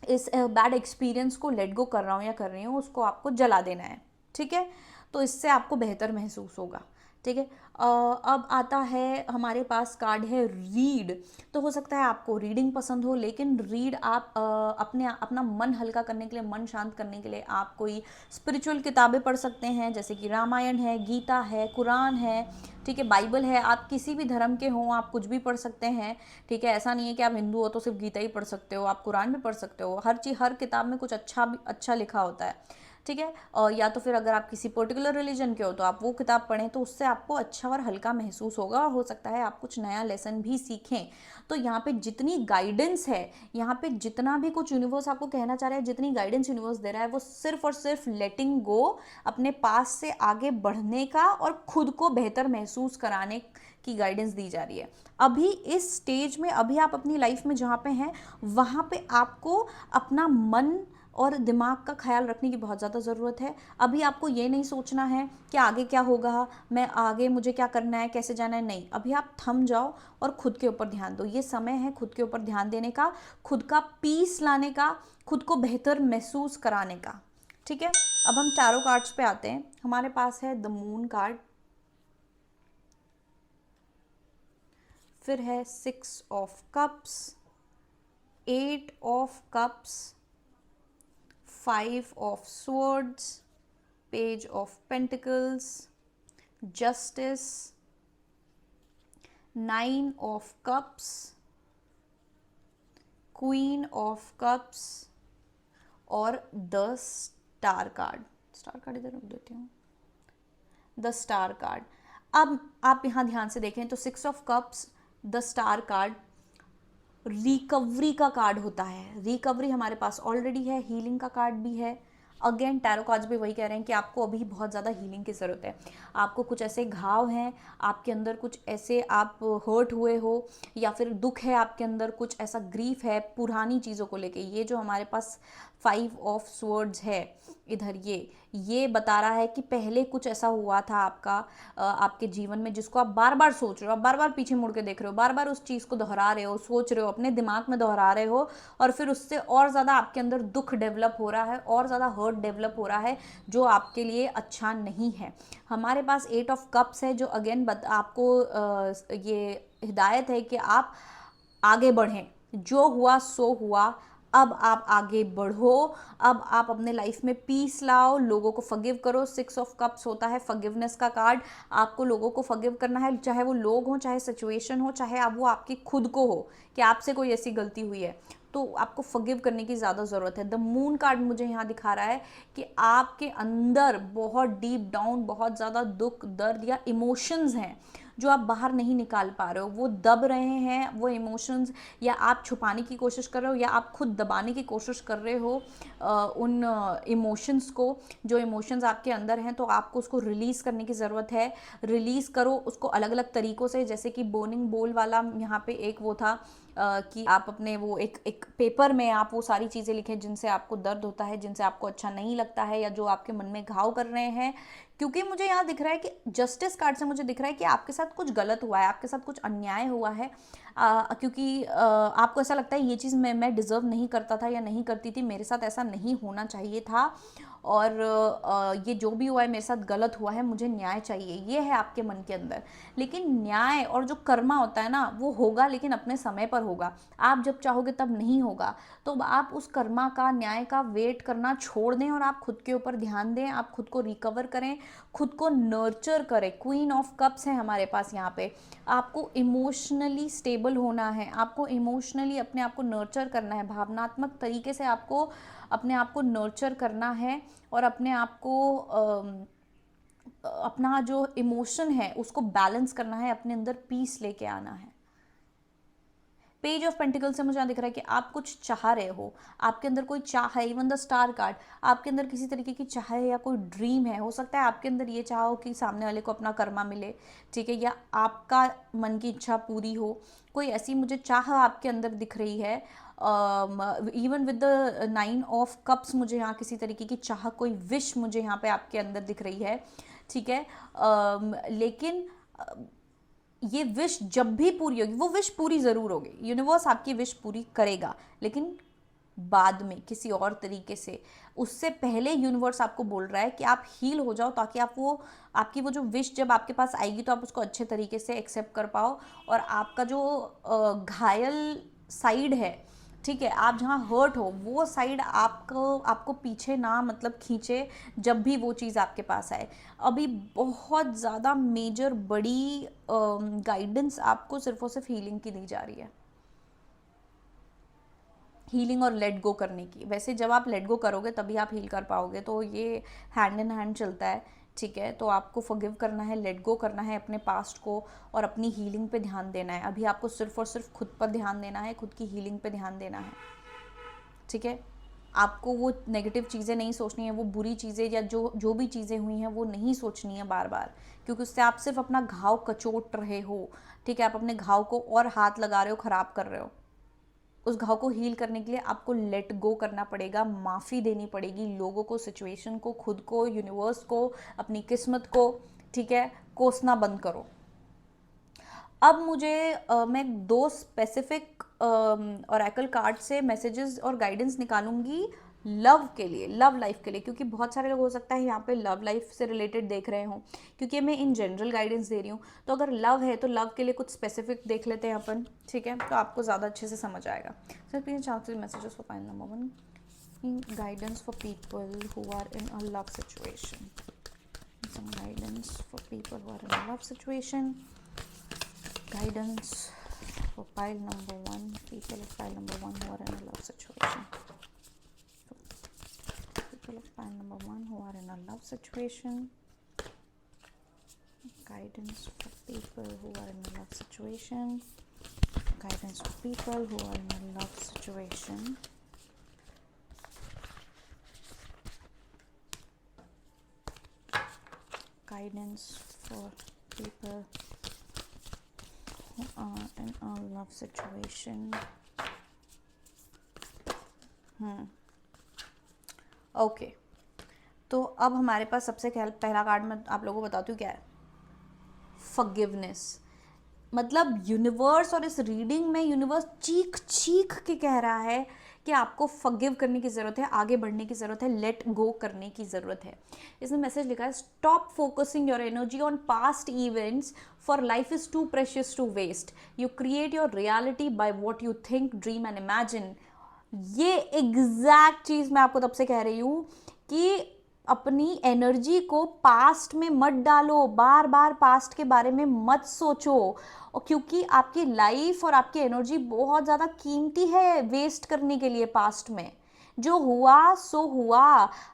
इस बैड एक्सपीरियंस को लेट गो कर रहा हूँ या कर रही हूँ, उसको आपको जला देना है। ठीक है, तो इससे आपको बेहतर महसूस होगा। ठीक है, अब आता है हमारे पास कार्ड है रीड। तो हो सकता है आपको रीडिंग पसंद हो, लेकिन रीड आप अपना मन हल्का करने के लिए, मन शांत करने के लिए आप कोई स्पिरिचुअल किताबें पढ़ सकते हैं, जैसे कि रामायण है, गीता है, कुरान है, ठीक है, बाइबल है। आप किसी भी धर्म के हों, आप कुछ भी पढ़ सकते हैं। ठीक है, ऐसा नहीं है कि आप हिंदू हो तो सिर्फ गीता ही पढ़ सकते हो, आप कुरान भी पढ़ सकते हो। हर किताब में कुछ अच्छा लिखा होता है। ठीक है, और या तो फिर अगर आप किसी पर्टिकुलर रिलीजन के हो तो आप वो किताब पढ़ें, तो उससे आपको अच्छा और हल्का महसूस होगा, और हो सकता है आप कुछ नया लेसन भी सीखें। तो यहाँ पे जितनी गाइडेंस है, यहाँ पे जितना भी कुछ यूनिवर्स आपको कहना चाह रहा है, जितनी गाइडेंस यूनिवर्स दे रहा है, वो सिर्फ और सिर्फ लेटिंग गो, अपने पास से आगे बढ़ने का और खुद को बेहतर महसूस कराने की गाइडेंस दी जा रही है। अभी इस स्टेज में, अभी आप अपनी लाइफ में जहाँ पे हैं, वहाँ पे आपको अपना मन और दिमाग का ख्याल रखने की बहुत ज़्यादा ज़रूरत है। अभी आपको ये नहीं सोचना है कि आगे क्या होगा, मैं आगे मुझे क्या करना है, कैसे जाना है, नहीं। अभी आप थम जाओ और खुद के ऊपर ध्यान दो। ये समय है खुद के ऊपर ध्यान देने का, खुद का पीस लाने का, खुद को बेहतर महसूस कराने का। ठीक है, अब हम टैरो कार्ड्स पे आते हैं। हमारे पास है द मून कार्ड, फिर है 6 of cups, 8 of cups, 5 of swords, page of pentacles, justice, 9 of cups, queen of cups, और the star card. Star card इधर रख देती हूँ, द स्टार कार्ड। अब आप यहाँ ध्यान से देखें तो 6 of cups, the star card, recovery का कार्ड होता है। रिकवरी हमारे पास ऑलरेडी है, हीलिंग का कार्ड भी है। अगेन टैरो कार्ड्स भी वही कह रहे हैं कि आपको अभी बहुत ज़्यादा हीलिंग की ज़रूरत है। आपको कुछ ऐसे घाव हैं आपके अंदर, कुछ ऐसे आप हर्ट हुए हो, या फिर दुख है आपके अंदर, कुछ ऐसा ग्रीफ है पुरानी चीज़ों को लेके। ये जो हमारे पास 5 ऑफ स्वर्ड्स है इधर, ये बता रहा है कि पहले कुछ ऐसा हुआ था आपके जीवन में, जिसको आप बार बार सोच रहे हो, आप बार बार पीछे मुड़ के देख रहे हो, बार बार उस चीज़ को दोहरा रहे हो, सोच रहे हो, अपने दिमाग में दोहरा रहे हो, और फिर उससे और ज़्यादा आपके अंदर दुख डेवलप हो रहा है, और ज़्यादा हर्ट डेवलप हो रहा है, जो आपके लिए अच्छा नहीं है। हमारे पास 8 ऑफ कप्स है, जो अगेन आपको ये हिदायत है कि आप आगे बढ़ें। जो हुआ सो हुआ, अब आप आगे बढ़ो, अब आप अपने लाइफ में पीस लाओ, लोगों को फॉरगिव करो। 6 ऑफ कप्स होता है फॉरगिवनेस का कार्ड। आपको लोगों को फॉरगिव करना है, चाहे वो लोग हों, चाहे सिचुएशन हो, चाहे आप वो आपकी खुद को हो कि आपसे कोई ऐसी गलती हुई है, तो आपको फॉरगिव करने की ज़्यादा ज़रूरत है। द मून कार्ड मुझे यहाँ दिखा रहा है कि आपके अंदर बहुत डीप डाउन बहुत ज़्यादा दुख, दर्द या इमोशंस हैं जो आप बाहर नहीं निकाल पा रहे हो, वो दब रहे हैं वो इमोशंस, या आप छुपाने की कोशिश कर रहे हो, या आप खुद दबाने की कोशिश कर रहे हो उन इमोशंस को, जो इमोशंस आपके अंदर हैं, तो आपको उसको रिलीज़ करने की ज़रूरत है। रिलीज़ करो उसको अलग अलग तरीक़ों से, जैसे कि बोनिंग बोल वाला यहाँ पे एक वो था कि आप अपने वो एक पेपर में आप वो सारी चीज़ें लिखें जिनसे आपको दर्द होता है, जिनसे आपको अच्छा नहीं लगता है, या जो आपके मन में घाव कर रहे हैं। क्योंकि मुझे यहाँ दिख रहा है कि जस्टिस कार्ड से मुझे दिख रहा है कि आपके साथ कुछ गलत हुआ है, आपके साथ कुछ अन्याय हुआ है, क्योंकि आपको ऐसा लगता है ये चीज़ मैं डिज़र्व नहीं करता था या नहीं करती थी, मेरे साथ ऐसा नहीं होना चाहिए था, और ये जो भी हुआ है मेरे साथ गलत हुआ है, मुझे न्याय चाहिए, ये है आपके मन के अंदर। लेकिन न्याय और जो कर्मा होता है ना, वो होगा लेकिन अपने समय पर होगा, आप जब चाहोगे तब नहीं होगा। तो आप उस कर्मा का, न्याय का वेट करना छोड़ दें और आप खुद के ऊपर ध्यान दें, आप खुद को रिकवर करें, खुद को नर्चर करें। क्वीन ऑफ कप्स है हमारे पास यहाँ पे। आपको इमोशनली स्टेबल होना है, आपको इमोशनली अपने आप को नर्चर करना है, भावनात्मक तरीके से आपको अपने आप को नर्चर करना है, और अपने आप को अपना जो इमोशन है उसको बैलेंस करना है, अपने अंदर पीस लेके आना है। पेज ऑफ पेंटिकल से मुझे यहाँ दिख रहा है कि आप कुछ चाह रहे हो, आपके अंदर कोई चाह है। इवन द स्टार कार्ड, आपके अंदर किसी तरीके की चाह है या कोई ड्रीम है। हो सकता है आपके अंदर ये चाह हो कि सामने वाले को अपना कर्मा मिले, ठीक है, या आपका मन की इच्छा पूरी हो, कोई ऐसी मुझे चाह आपके अंदर दिख रही है। Even with the 9 of cups मुझे यहाँ किसी तरीके की चाह, कोई विश मुझे यहाँ पे आपके अंदर दिख रही है, ठीक है। लेकिन ये विश जब भी पूरी होगी, वो विश पूरी ज़रूर होगी, यूनिवर्स आपकी विश पूरी करेगा, लेकिन बाद में किसी और तरीके से। उससे पहले यूनिवर्स आपको बोल रहा है कि आप हील हो जाओ, ताकि आप वो आपकी वो जो विश जब आपके पास आएगी तो आप उसको अच्छे तरीके से एक्सेप्ट कर पाओ, और आपका जो घायल साइड है, ठीक है, आप जहाँ हर्ट हो, वो साइड आपको पीछे ना मतलब खींचे जब भी वो चीज़ आपके पास आए। अभी बहुत ज़्यादा मेजर बड़ी गाइडेंस आपको सिर्फ और सिर्फ हीलिंग की दी जा रही है, हीलिंग और लेट गो करने की। वैसे जब आप लेट गो करोगे तभी आप हील कर पाओगे, तो ये हैंड इन हैंड चलता है, ठीक है। तो आपको फॉरगिव करना है, लेट गो करना है अपने पास्ट को, और अपनी हीलिंग पे ध्यान देना है। अभी आपको सिर्फ और सिर्फ खुद पर ध्यान देना है, खुद की हीलिंग पे ध्यान देना है, ठीक है। आपको वो नेगेटिव चीज़ें नहीं सोचनी है, वो बुरी चीज़ें या जो भी चीज़ें हुई हैं वो नहीं सोचनी है बार बार, क्योंकि उससे आप सिर्फ अपना घाव कचोट रहे हो, ठीक है। आप अपने घाव को और हाथ लगा रहे हो, ख़राब कर रहे हो। उस घाव को हील करने के लिए आपको लेट गो करना पड़ेगा, माफ़ी देनी पड़ेगी लोगों को, सिचुएशन को, खुद को, यूनिवर्स को, अपनी किस्मत को, ठीक है। कोसना बंद करो। अब मुझे मैं 2 स्पेसिफिक ऑरेकल कार्ड से मैसेजेस और गाइडेंस निकालूंगी लव के लिए, लव लाइफ के लिए, क्योंकि बहुत सारे लोग हो सकता है यहाँ पे लव लाइफ से रिलेटेड देख रहे हों, क्योंकि मैं इन जनरल गाइडेंस दे रही हूँ। तो अगर लव है तो लव के लिए कुछ स्पेसिफिक देख लेते हैं अपन, ठीक है, तो आपको ज़्यादा अच्छे से समझ आएगा। Sir please chance messages for pile number 1, guidance for people who are in a love situation, some guidance for people who are in a love situation, guidance for pile number 1, people of pile number 1 who are in a love situation, people of pile number 1 who are in a love situation, guidance for people who are in a love situation, guidance for people who are in a love situation, guidance for people who are in a love situation. Okay, तो अब हमारे पास सबसे पहला card मैं आप लोगों को बताती हूँ क्या है। फॉरगिवनेस। मतलब यूनिवर्स, और इस रीडिंग में यूनिवर्स चीख चीख के कह रहा है कि आपको फॉरगिव करने की ज़रूरत है, आगे बढ़ने की ज़रूरत है, लेट गो करने की ज़रूरत है। इसमें मैसेज लिखा है, stop focusing your energy on past events, for life is too precious to waste, you create your reality by what you think, dream and imagine. ये एग्जैक्ट चीज़ मैं आपको तब से कह रही हूँ कि अपनी एनर्जी को पास्ट में मत डालो, बार बार पास्ट के बारे में मत सोचो, और क्योंकि आपकी लाइफ और आपकी एनर्जी बहुत ज़्यादा कीमती है वेस्ट करने के लिए पास्ट में। जो हुआ सो हुआ।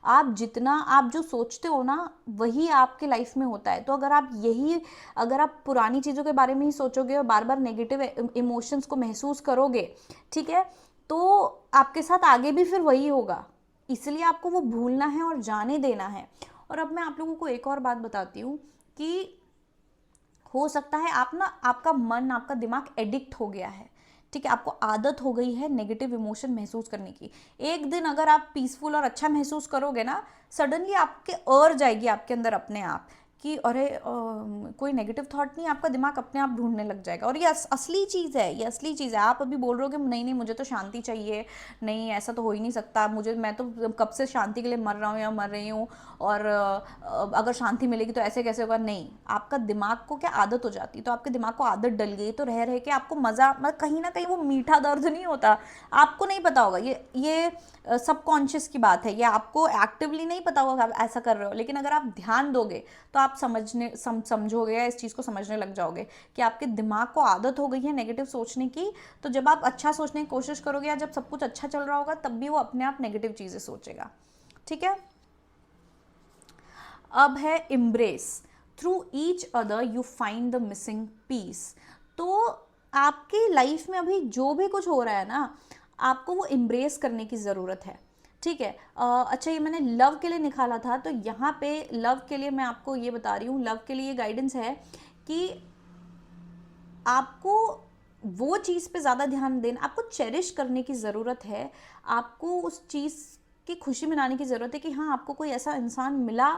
आप जितना आप जो सोचते हो ना वही आपके लाइफ में होता है। तो अगर आप पुरानी चीज़ों के बारे में ही सोचोगे और बार बार नेगेटिव इमोशंस को महसूस करोगे, ठीक है, तो आपके साथ आगे भी फिर वही होगा। इसलिए आपको वो भूलना है और जाने देना है। और अब मैं आप लोगों को एक और बात बताती हूँ कि हो सकता है आपका मन, आपका दिमाग एडिक्ट हो गया है, ठीक है, आपको आदत हो गई है नेगेटिव इमोशन महसूस करने की। एक दिन अगर आप पीसफुल और अच्छा महसूस करोगे ना, सडनली आपके और जाएगी आपके अंदर अपने आप कि अरे कोई नेगेटिव थॉट नहीं, आपका दिमाग अपने आप ढूंढने लग जाएगा। और ये असली चीज़ है, ये असली चीज़ है। आप अभी बोल रहे हो कि नहीं नहीं मुझे तो शांति चाहिए, नहीं ऐसा तो हो ही नहीं सकता, मैं तो कब से शांति के लिए मर रहा हूँ या मर रही हूँ, और अगर शांति मिलेगी तो ऐसे कैसे होगा। नहीं, आपका दिमाग को क्या आदत हो जाती, तो आपके दिमाग को आदत डल गई, तो रह रहे के आपको मज़ा, मतलब कहीं ना कहीं वो मीठा दर्द नहीं होता, आपको नहीं पता होगा। ये सबकॉन्शियस की बात है, ये आपको एक्टिवली नहीं पता होगा आप ऐसा कर रहे हो, लेकिन अगर आप ध्यान दोगे तो आप समझोगे या इस चीज़ को समझने लग जाओगे कि आपके दिमाग को आदत हो गई है नेगेटिव सोचने की। तो जब आप अच्छा सोचने की कोशिश करोगे या जब सब कुछ अच्छा चल रहा होगा, तब भी वो अपने आप नेगेटिव चीज़ें सोचेगा, ठीक है। अब है embrace. Through each other you find the missing piece. तो आपकी लाइफ में अभी जो भी कुछ हो रहा है ना, आपको वो इम्ब्रेस करने की ज़रूरत है, ठीक है। अच्छा, ये मैंने लव के लिए निकाला था, तो यहाँ पे लव के लिए मैं आपको ये बता रही हूँ, लव के लिए गाइडेंस है कि आपको वो चीज़ पे ज़्यादा ध्यान देना, आपको चेरिश करने की ज़रूरत है, आपको उस चीज़ की खुशी मनाने की ज़रूरत है कि हाँ आपको कोई ऐसा इंसान मिला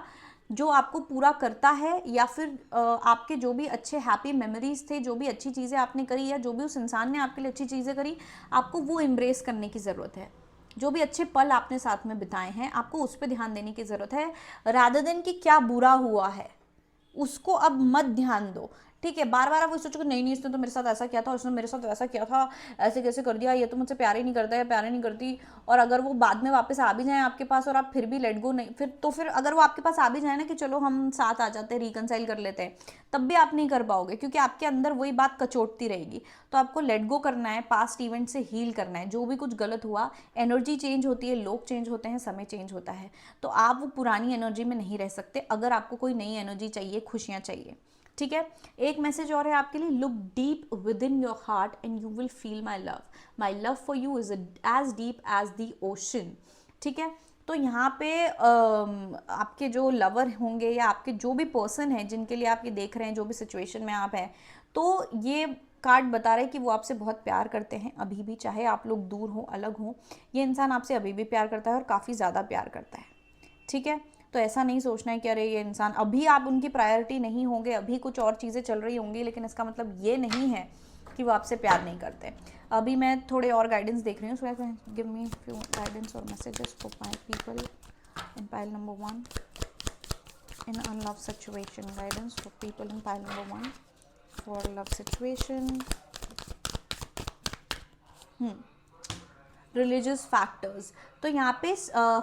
जो आपको पूरा करता है, या फिर आपके जो भी अच्छे हैप्पी मेमोरीज थे, जो भी अच्छी चीज़ें आपने करी या जो भी उस इंसान ने आपके लिए अच्छी चीज़ें करी, आपको वो एम्ब्रेस करने की ज़रूरत है। जो भी अच्छे पल आपने साथ में बिताए हैं, आपको उस पर ध्यान देने की ज़रूरत है, रादर देन कि क्या बुरा हुआ है उसको अब मत ध्यान दो, ठीक है। बार बार आप वो सोचो कि नहीं नहीं इसने तो मेरे साथ ऐसा किया था, उसने मेरे साथ वैसा किया था, ऐसे कैसे कर दिया, ये तो मुझसे प्यार ही नहीं करता या प्यार ही नहीं करती। और अगर वो बाद में वापस आ भी जाए आपके पास और आप फिर भी लेट गो नहीं, फिर अगर वो आपके पास आ भी जाए ना कि चलो हम साथ आ जाते हैं, रिकनसाइल कर लेते हैं, तब भी आप नहीं कर पाओगे, क्योंकि आपके अंदर वही बात कचोटती रहेगी। तो आपको लेट गो करना है, पास्ट इवेंट से हील करना है। जो भी कुछ गलत हुआ, एनर्जी चेंज होती है, लोग चेंज होते हैं, समय चेंज होता है, तो आप वो पुरानी एनर्जी में नहीं रह सकते। अगर आपको कोई नई एनर्जी चाहिए, खुशियाँ चाहिए, ठीक है। एक मैसेज और है आपके लिए, look deep within your heart and you will feel my love for you is as deep as the ocean, ठीक है। तो यहाँ पे आपके जो लवर होंगे या आपके जो भी पर्सन है जिनके लिए आप ये देख रहे हैं, जो भी सिचुएशन में आप हैं, तो ये कार्ड बता रहा है कि वो आपसे बहुत प्यार करते हैं अभी भी, चाहे आप लोग दूर हो, अलग हो, ये इंसान आपसे अभी भी प्यार करता है और काफ़ी ज़्यादा प्यार करता है, ठीक है। तो ऐसा नहीं सोचना है कि अरे ये इंसान, अभी आप उनकी प्रायोरिटी नहीं होंगे, अभी कुछ और चीज़ें चल रही होंगी, लेकिन इसका मतलब ये नहीं है कि वो आपसे प्यार नहीं करते। अभी मैं थोड़े और गाइडेंस देख रही हूँ, so give me few guidance और messages for my people in pile number 1 in a love situation. Guidance for people in pile number 1 for love situation. Religious factors. तो यहाँ पे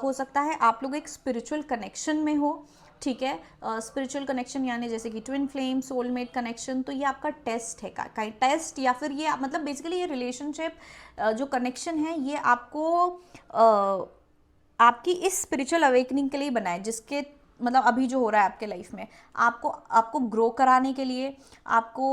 हो सकता है आप लोग एक स्पिरिचुअल कनेक्शन में हो, ठीक है। स्पिरिचुअल कनेक्शन यानी जैसे कि ट्विन फ्लेम, सोलमेट कनेक्शन, तो ये आपका टेस्ट है का टेस्ट, या फिर ये मतलब बेसिकली ये रिलेशनशिप जो कनेक्शन है ये आपको आपकी इस स्पिरिचुअल अवेकनिंग के लिए बनाए, जिसके मतलब अभी जो हो रहा है आपके लाइफ में, आपको ग्रो कराने के लिए, आपको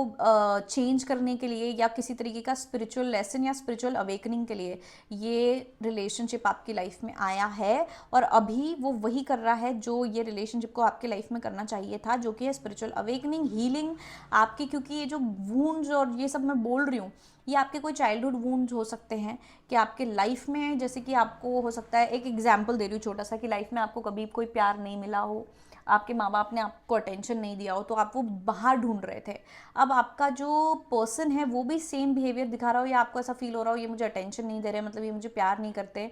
चेंज करने के लिए, या किसी तरीके का स्पिरिचुअल लेसन या स्पिरिचुअल अवेकनिंग के लिए ये रिलेशनशिप आपकी लाइफ में आया है। और अभी वो वही कर रहा है जो ये रिलेशनशिप को आपके लाइफ में करना चाहिए था, जो कि है स्पिरिचुअल अवेकनिंग, हीलिंग आपकी। क्योंकि ये जो वूंड्स और ये सब मैं बोल रही हूँ, ये आपके कोई चाइल्डहुड वूंड्स हो सकते हैं कि आपके लाइफ में, जैसे कि आपको हो सकता है, एक एग्जाम्पल दे रही हूँ छोटा सा, कि लाइफ में आपको कभी कोई प्यार नहीं मिला हो, आपके माँ बाप ने आपको अटेंशन नहीं दिया हो, तो आप वो बाहर ढूंढ रहे थे। अब आपका जो पर्सन है वो भी सेम बिहेवियर दिखा रहा हो, या आपको ऐसा फील हो रहा हो ये मुझे अटेंशन नहीं दे रहे, मतलब ये मुझे प्यार नहीं करते,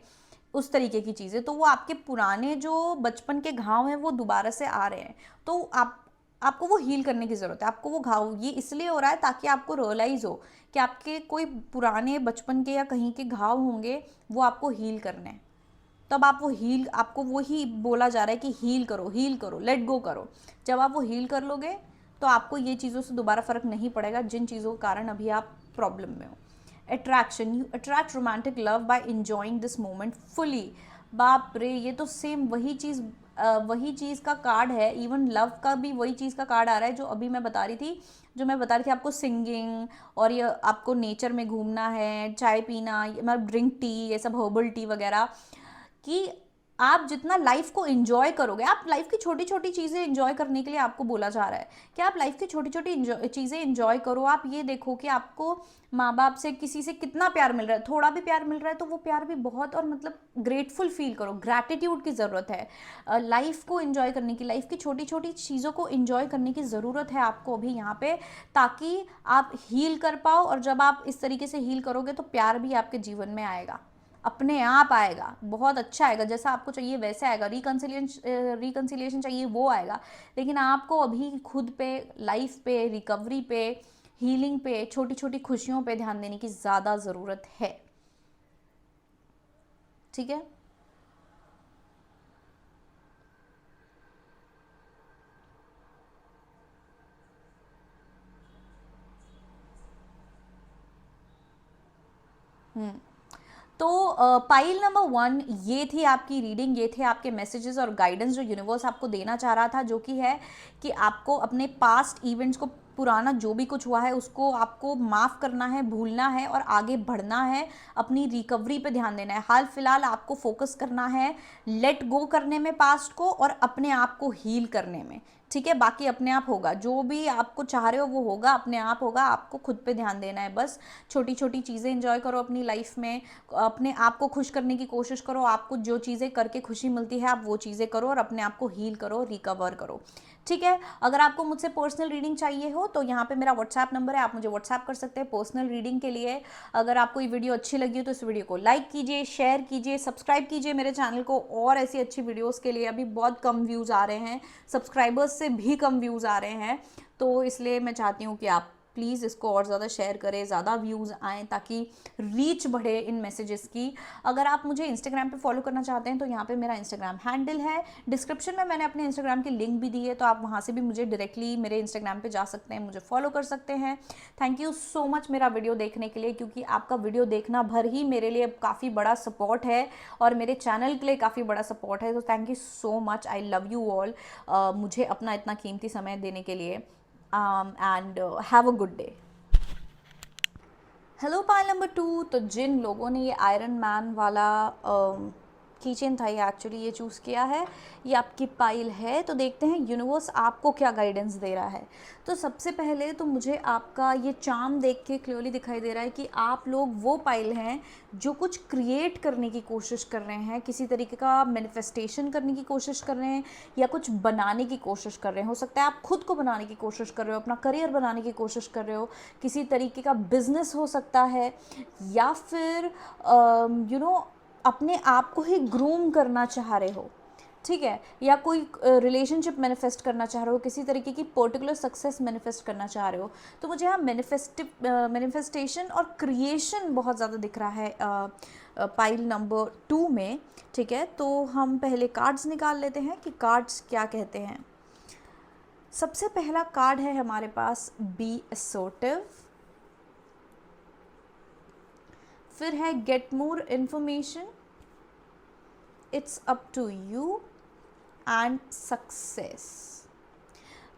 उस तरीके की चीज़ें, तो वो आपके पुराने जो बचपन के घाव हैं वो दोबारा से आ रहे हैं। तो आपको वो हील करने की ज़रूरत है। आपको वो घाव ये इसलिए हो रहा है ताकि आपको रियलाइज़ हो कि आपके कोई पुराने बचपन के या कहीं के घाव होंगे, वो आपको हील करने हैं। तब आप वो हील, आपको वो ही बोला जा रहा है कि हील करो, लेट गो करो। जब आप वो हील कर लोगे तो आपको ये चीज़ों से दोबारा फ़र्क नहीं पड़ेगा जिन चीज़ों के कारण अभी आप प्रॉब्लम में हो। Attraction, you attract romantic love by enjoying this moment fully. बाप रे, ये तो सेम वही चीज़ का कार्ड है। इवन लव का भी वही चीज़ का कार्ड आ रहा है जो अभी मैं बता रही थी, आपको सिंगिंग, और ये आपको नेचर में घूमना है, चाय पीना, मतलब ड्रिंक टी, ये सब हर्बल टी वगैरह, कि आप जितना लाइफ को एंजॉय करोगे, आप लाइफ की छोटी छोटी चीज़ें एंजॉय करने के लिए आपको बोला जा रहा है कि आप लाइफ की छोटी छोटी चीज़ें एंजॉय करो। आप ये देखो कि आपको माँ बाप से, किसी से कितना प्यार मिल रहा है, थोड़ा भी प्यार मिल रहा है तो वो प्यार भी बहुत, और मतलब ग्रेटफुल फील करो, ग्रैटिट्यूड की ज़रूरत है लाइफ को एंजॉय करने की, लाइफ की छोटी छोटी चीज़ों को एंजॉय करने की ज़रूरत है आपको अभी यहाँ पे, ताकि आप हील कर पाओ। और जब आप इस तरीके से हील करोगे तो प्यार भी आपके जीवन में आएगा, अपने आप आएगा, बहुत अच्छा आएगा, जैसा आपको चाहिए वैसे आएगा। रिकन्सिलिएशन चाहिए वो आएगा, लेकिन आपको अभी खुद पे, लाइफ पे, रिकवरी पे, हीलिंग पे, छोटी छोटी खुशियों पे ध्यान देने की ज़्यादा ज़रूरत है। ठीक है, तो पाइल नंबर 1, ये थी आपकी रीडिंग, ये थे आपके मैसेजेस और गाइडेंस जो यूनिवर्स आपको देना चाह रहा था, जो कि है कि आपको अपने पास्ट इवेंट्स को, पुराना जो भी कुछ हुआ है उसको आपको माफ़ करना है, भूलना है और आगे बढ़ना है, अपनी रिकवरी पे ध्यान देना है। हाल फिलहाल आपको फोकस करना है लेट गो करने में पास्ट को, और अपने आप को हील करने में। ठीक है, बाकी अपने आप होगा, जो भी आपको चाह रहे हो वो होगा, अपने आप होगा, आपको खुद पे ध्यान देना है बस। छोटी छोटी चीज़ें एंजॉय करो अपनी लाइफ में, अपने आप को खुश करने की कोशिश करो, आपको जो चीज़ें करके खुशी मिलती है आप वो चीज़ें करो, और अपने आप को हील करो, रिकवर करो। ठीक है, अगर आपको मुझसे पर्सनल रीडिंग चाहिए हो तो यहाँ पे मेरा व्हाट्सएप नंबर है, आप मुझे व्हाट्सएप कर सकते हैं पर्सनल रीडिंग के लिए। अगर आपको ये वीडियो अच्छी लगी हो तो इस वीडियो को लाइक कीजिए, शेयर कीजिए, सब्सक्राइब कीजिए मेरे चैनल को, और ऐसी अच्छी वीडियोज़ के लिए। अभी बहुत कम व्यूज़ आ रहे हैं, सब्सक्राइबर्स से भी कम व्यूज़ आ रहे हैं, तो इसलिए मैं चाहती हूँ कि आप प्लीज़ इसको और ज़्यादा शेयर करें, ज़्यादा व्यूज़ आएँ, ताकि रीच बढ़े इन मैसेजेस की। अगर आप मुझे इंस्टाग्राम पे फॉलो करना चाहते हैं तो यहाँ पे मेरा इंस्टाग्राम हैंडल है, डिस्क्रिप्शन में मैंने अपने इंस्टाग्राम की लिंक भी दी है, तो आप वहाँ से भी मुझे डायरेक्टली मेरे इंस्टाग्राम पे जा सकते हैं, मुझे फॉलो कर सकते हैं। थैंक यू सो मच मेरा वीडियो देखने के लिए, क्योंकि आपका वीडियो देखना भर ही मेरे लिए काफ़ी बड़ा सपोर्ट है, और मेरे चैनल के लिए काफ़ी बड़ा सपोर्ट है। तो thank you so much, I love you all, मुझे अपना इतना कीमती समय देने के लिए। And have a good day. Hello pile number 2, तो जिन लोगों ने ये आयरन मैन वाला कीचेन था, ये एक्चुअली ये चूज़ किया है, ये आपकी पाइल है। तो देखते हैं यूनिवर्स आपको क्या गाइडेंस दे रहा है। तो सबसे पहले तो मुझे आपका ये चार्म देख के क्लियरली दिखाई दे रहा है कि आप लोग वो पाइल हैं जो कुछ क्रिएट करने की कोशिश कर रहे हैं, किसी तरीके का मैनिफेस्टेशन करने की कोशिश कर रहे हैं, या कुछ बनाने की कोशिश कर रहे हैं। हो सकता है आप खुद को बनाने की कोशिश कर रहे हो, अपना करियर बनाने की कोशिश कर रहे हो, किसी तरीके का बिजनेस हो सकता है, या फिर अपने आप को ही ग्रूम करना चाह रहे हो। ठीक है, या कोई रिलेशनशिप मैनिफेस्ट करना चाह रहे हो, किसी तरीके की पर्टिकुलर सक्सेस मैनिफेस्ट करना चाह रहे हो। तो मुझे यहाँ मैनिफेस्टेशन और क्रिएशन बहुत ज़्यादा दिख रहा है पाइल नंबर 2 में। ठीक है, तो हम पहले कार्ड्स निकाल लेते हैं कि कार्ड्स क्या कहते हैं। सबसे पहला कार्ड है हमारे पास बी असर्टिव, फिर है get more information, it's up to you, and success.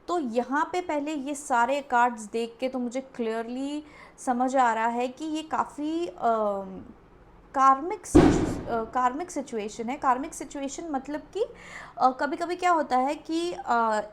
तो यहाँ पे पहले ये सारे कार्ड्स देख के तो मुझे क्लियरली समझ आ रहा है कि ये काफ़ी कार्मिक सिचुएशन है। कार्मिक सिचुएशन मतलब कि कभी कभी क्या होता है कि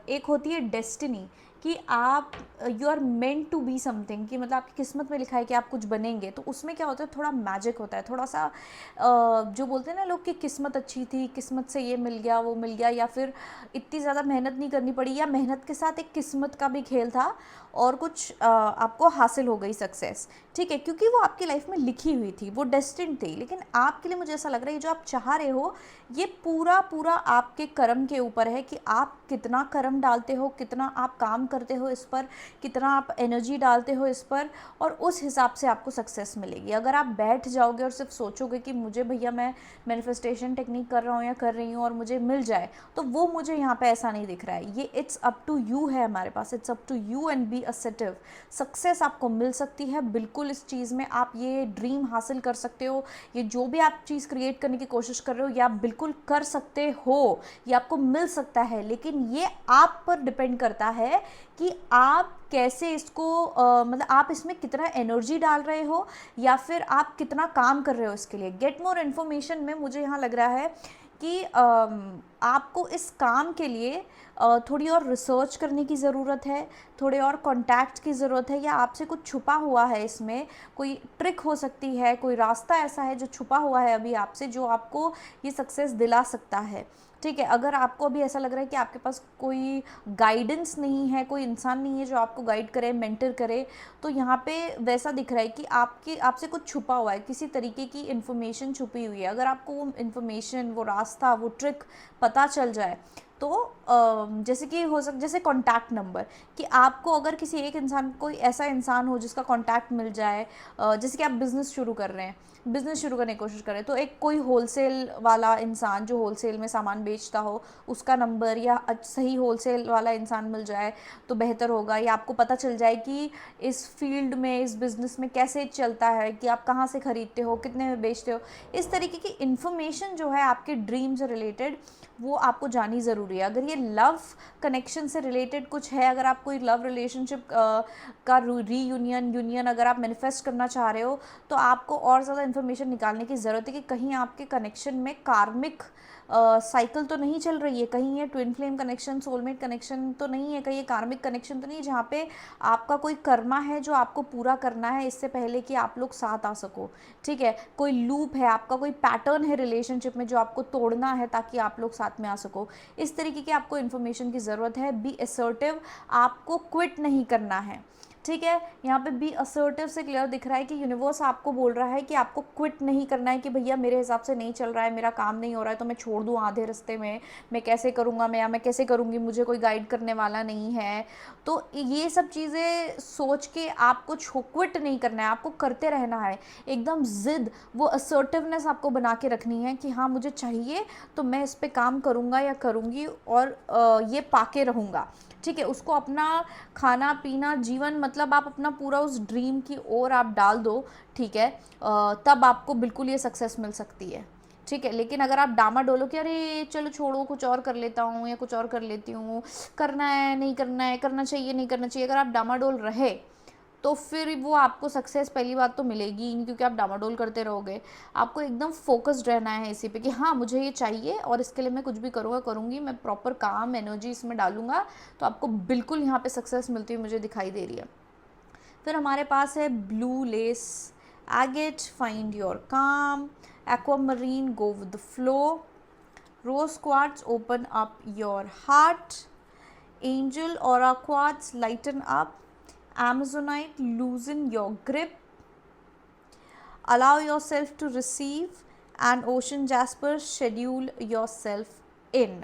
एक होती है डेस्टिनी, कि आप you are meant to be something, कि मतलब आपकी किस्मत में लिखा है कि आप कुछ बनेंगे। तो उसमें क्या होता है, थोड़ा मैजिक होता है, थोड़ा सा जो बोलते हैं ना लोग कि किस्मत अच्छी थी, किस्मत से ये मिल गया वो मिल गया, या फिर इतनी ज़्यादा मेहनत नहीं करनी पड़ी, या मेहनत के साथ एक किस्मत का भी खेल था और कुछ आपको हासिल हो गई सक्सेस। ठीक है, क्योंकि वो आपकी लाइफ में लिखी हुई थी, वो डेस्टिन्ड थी। लेकिन आपके लिए मुझे ऐसा लग रहा है जो आप चाह रहे हो ये पूरा पूरा आपके कर्म के ऊपर है, कि आप कितना कर्म डालते हो, कितना आप काम करते हो इस पर, कितना आप एनर्जी डालते हो इस पर, और उस हिसाब से आपको सक्सेस मिलेगी। अगर आप बैठ जाओगे और सिर्फ सोचोगे कि मुझे भैया मैं मैनिफेस्टेशन टेक्निक कर रहा हूँ या कर रही हूँ और मुझे मिल जाए, तो वो मुझे यहाँ पे ऐसा नहीं दिख रहा है। ये इट्स अप टू यू है हमारे पास, it's up to you and be assertive. Success आपको मिल सकती है बिल्कुल इस चीज़ में, आप ये ड्रीम हासिल कर सकते हो, ये जो भी आप चीज़ क्रिएट करने की कोशिश कर रहे हो ये आप बिल्कुल कर सकते हो, ये आपको मिल सकता है। लेकिन ये आप पर डिपेंड करता है कि आप कैसे इसको मतलब आप इसमें कितना एनर्जी डाल रहे हो या फिर आप कितना काम कर रहे हो इसके लिए। गेट मोर इन्फॉर्मेशन में मुझे यहाँ लग रहा है कि आपको इस काम के लिए थोड़ी और रिसर्च करने की ज़रूरत है, थोड़े और कॉन्टैक्ट की ज़रूरत है, या आपसे कुछ छुपा हुआ है, इसमें कोई ट्रिक हो सकती है, कोई रास्ता ऐसा है जो छुपा हुआ है अभी आपसे, जो आपको ये सक्सेस दिला सकता है। ठीक है, अगर आपको अभी ऐसा लग रहा है कि आपके पास कोई गाइडेंस नहीं है, कोई इंसान नहीं है जो आपको गाइड करे, मेंटर करे, तो यहाँ पे वैसा दिख रहा है कि आपसे कुछ छुपा हुआ है, किसी तरीके की इन्फॉर्मेशन छुपी हुई है। अगर आपको वो इन्फॉर्मेशन, वो रास्ता, वो ट्रिक पता चल जाए, तो जैसे कि जैसे कॉन्टैक्ट नंबर, कि आपको अगर किसी एक इंसान, कोई ऐसा इंसान हो जिसका कॉन्टैक्ट मिल जाए, जैसे कि आप बिज़नेस शुरू कर रहे हैं, बिज़नेस शुरू करने की कोशिश करें, तो एक कोई होलसेल वाला इंसान जो होलसेल में सामान बेचता हो, उसका नंबर, या सही होलसेल वाला इंसान मिल जाए तो बेहतर होगा। या आपको पता चल जाए कि इस फील्ड में, इस बिज़नेस में कैसे चलता है, कि आप कहाँ से ख़रीदते हो, कितने में बेचते हो, इस तरीके की इन्फॉर्मेशन जो है आपके ड्रीम से रिलेटेड, वो आपको जानी ज़रूरी है। अगर ये लव कनेक्शन से रिलेटेड कुछ है, अगर आप कोई लव रिलेशनशिप का यूनियन अगर आप मैनिफेस्ट करना चाह रहे हो, तो आपको और ज़्यादा इन्फॉर्मेशन निकालने की ज़रूरत है कि कहीं आपके कनेक्शन में कार्मिक साइकिल तो नहीं चल रही है, कहीं ये twin flame connection, soulmate connection तो नहीं है, कहीं ये कार्मिक कनेक्शन तो नहीं है जहाँ पे आपका कोई कर्मा है जो आपको पूरा करना है इससे पहले कि आप लोग साथ आ सको। ठीक है, कोई लूप है, आपका कोई पैटर्न है रिलेशनशिप में जो आपको तोड़ना है ताकि आप लोग साथ में आ सको। इस तरीके की आपको इन्फॉर्मेशन की ज़रूरत है। बी असर्टिव, आपको क्विट नहीं करना है। ठीक है, यहाँ पे बी असर्टिव से क्लियर दिख रहा है कि यूनिवर्स आपको बोल रहा है कि आपको क्विट नहीं करना है, कि भैया मेरे हिसाब से नहीं चल रहा है, मेरा काम नहीं हो रहा है तो मैं छोड़ दूँ आधे रास्ते में, मैं कैसे करूँगा, मैं कैसे करूँगी, मुझे कोई गाइड करने वाला नहीं है। तो ये सब चीज़ें सोच के आपको क्विट नहीं करना है, आपको करते रहना है एकदम ज़िद, वो असर्टिवनेस आपको बना के रखनी है कि हाँ मुझे चाहिए तो मैं इस पर काम करूँगा या करूँगी और ये पाके रहूँगा। ठीक है, उसको अपना खाना पीना जीवन, मतलब आप अपना पूरा उस ड्रीम की ओर आप डाल दो। ठीक है, तब आपको बिल्कुल ये सक्सेस मिल सकती है। ठीक है, लेकिन अगर आप डामाडोलो कि अरे चलो छोड़ो कुछ और कर लेता हूँ या कुछ और कर लेती हूँ, करना है नहीं करना है, करना चाहिए नहीं करना चाहिए, अगर आप डामाडोल रहे तो फिर वो आपको सक्सेस पहली बात तो मिलेगी ही नहीं, क्योंकि आप डामाडोल करते रहोगे। आपको एकदम फोकस्ड रहना है इसी पे कि हाँ मुझे ये चाहिए और इसके लिए मैं कुछ भी करूँगा करूँगी, मैं प्रॉपर काम एनर्जी इसमें डालूंगा, तो आपको बिल्कुल यहाँ पे सक्सेस मिलती हुई मुझे दिखाई दे रही है। फिर हमारे पास है blue lace agate, find your calm, aquamarine, go with the flow, rose quartz, open up your heart, angel aura quartz, lighten up, Amazonite, loosen your grip, allow yourself to receive, and ocean jasper, schedule yourself in।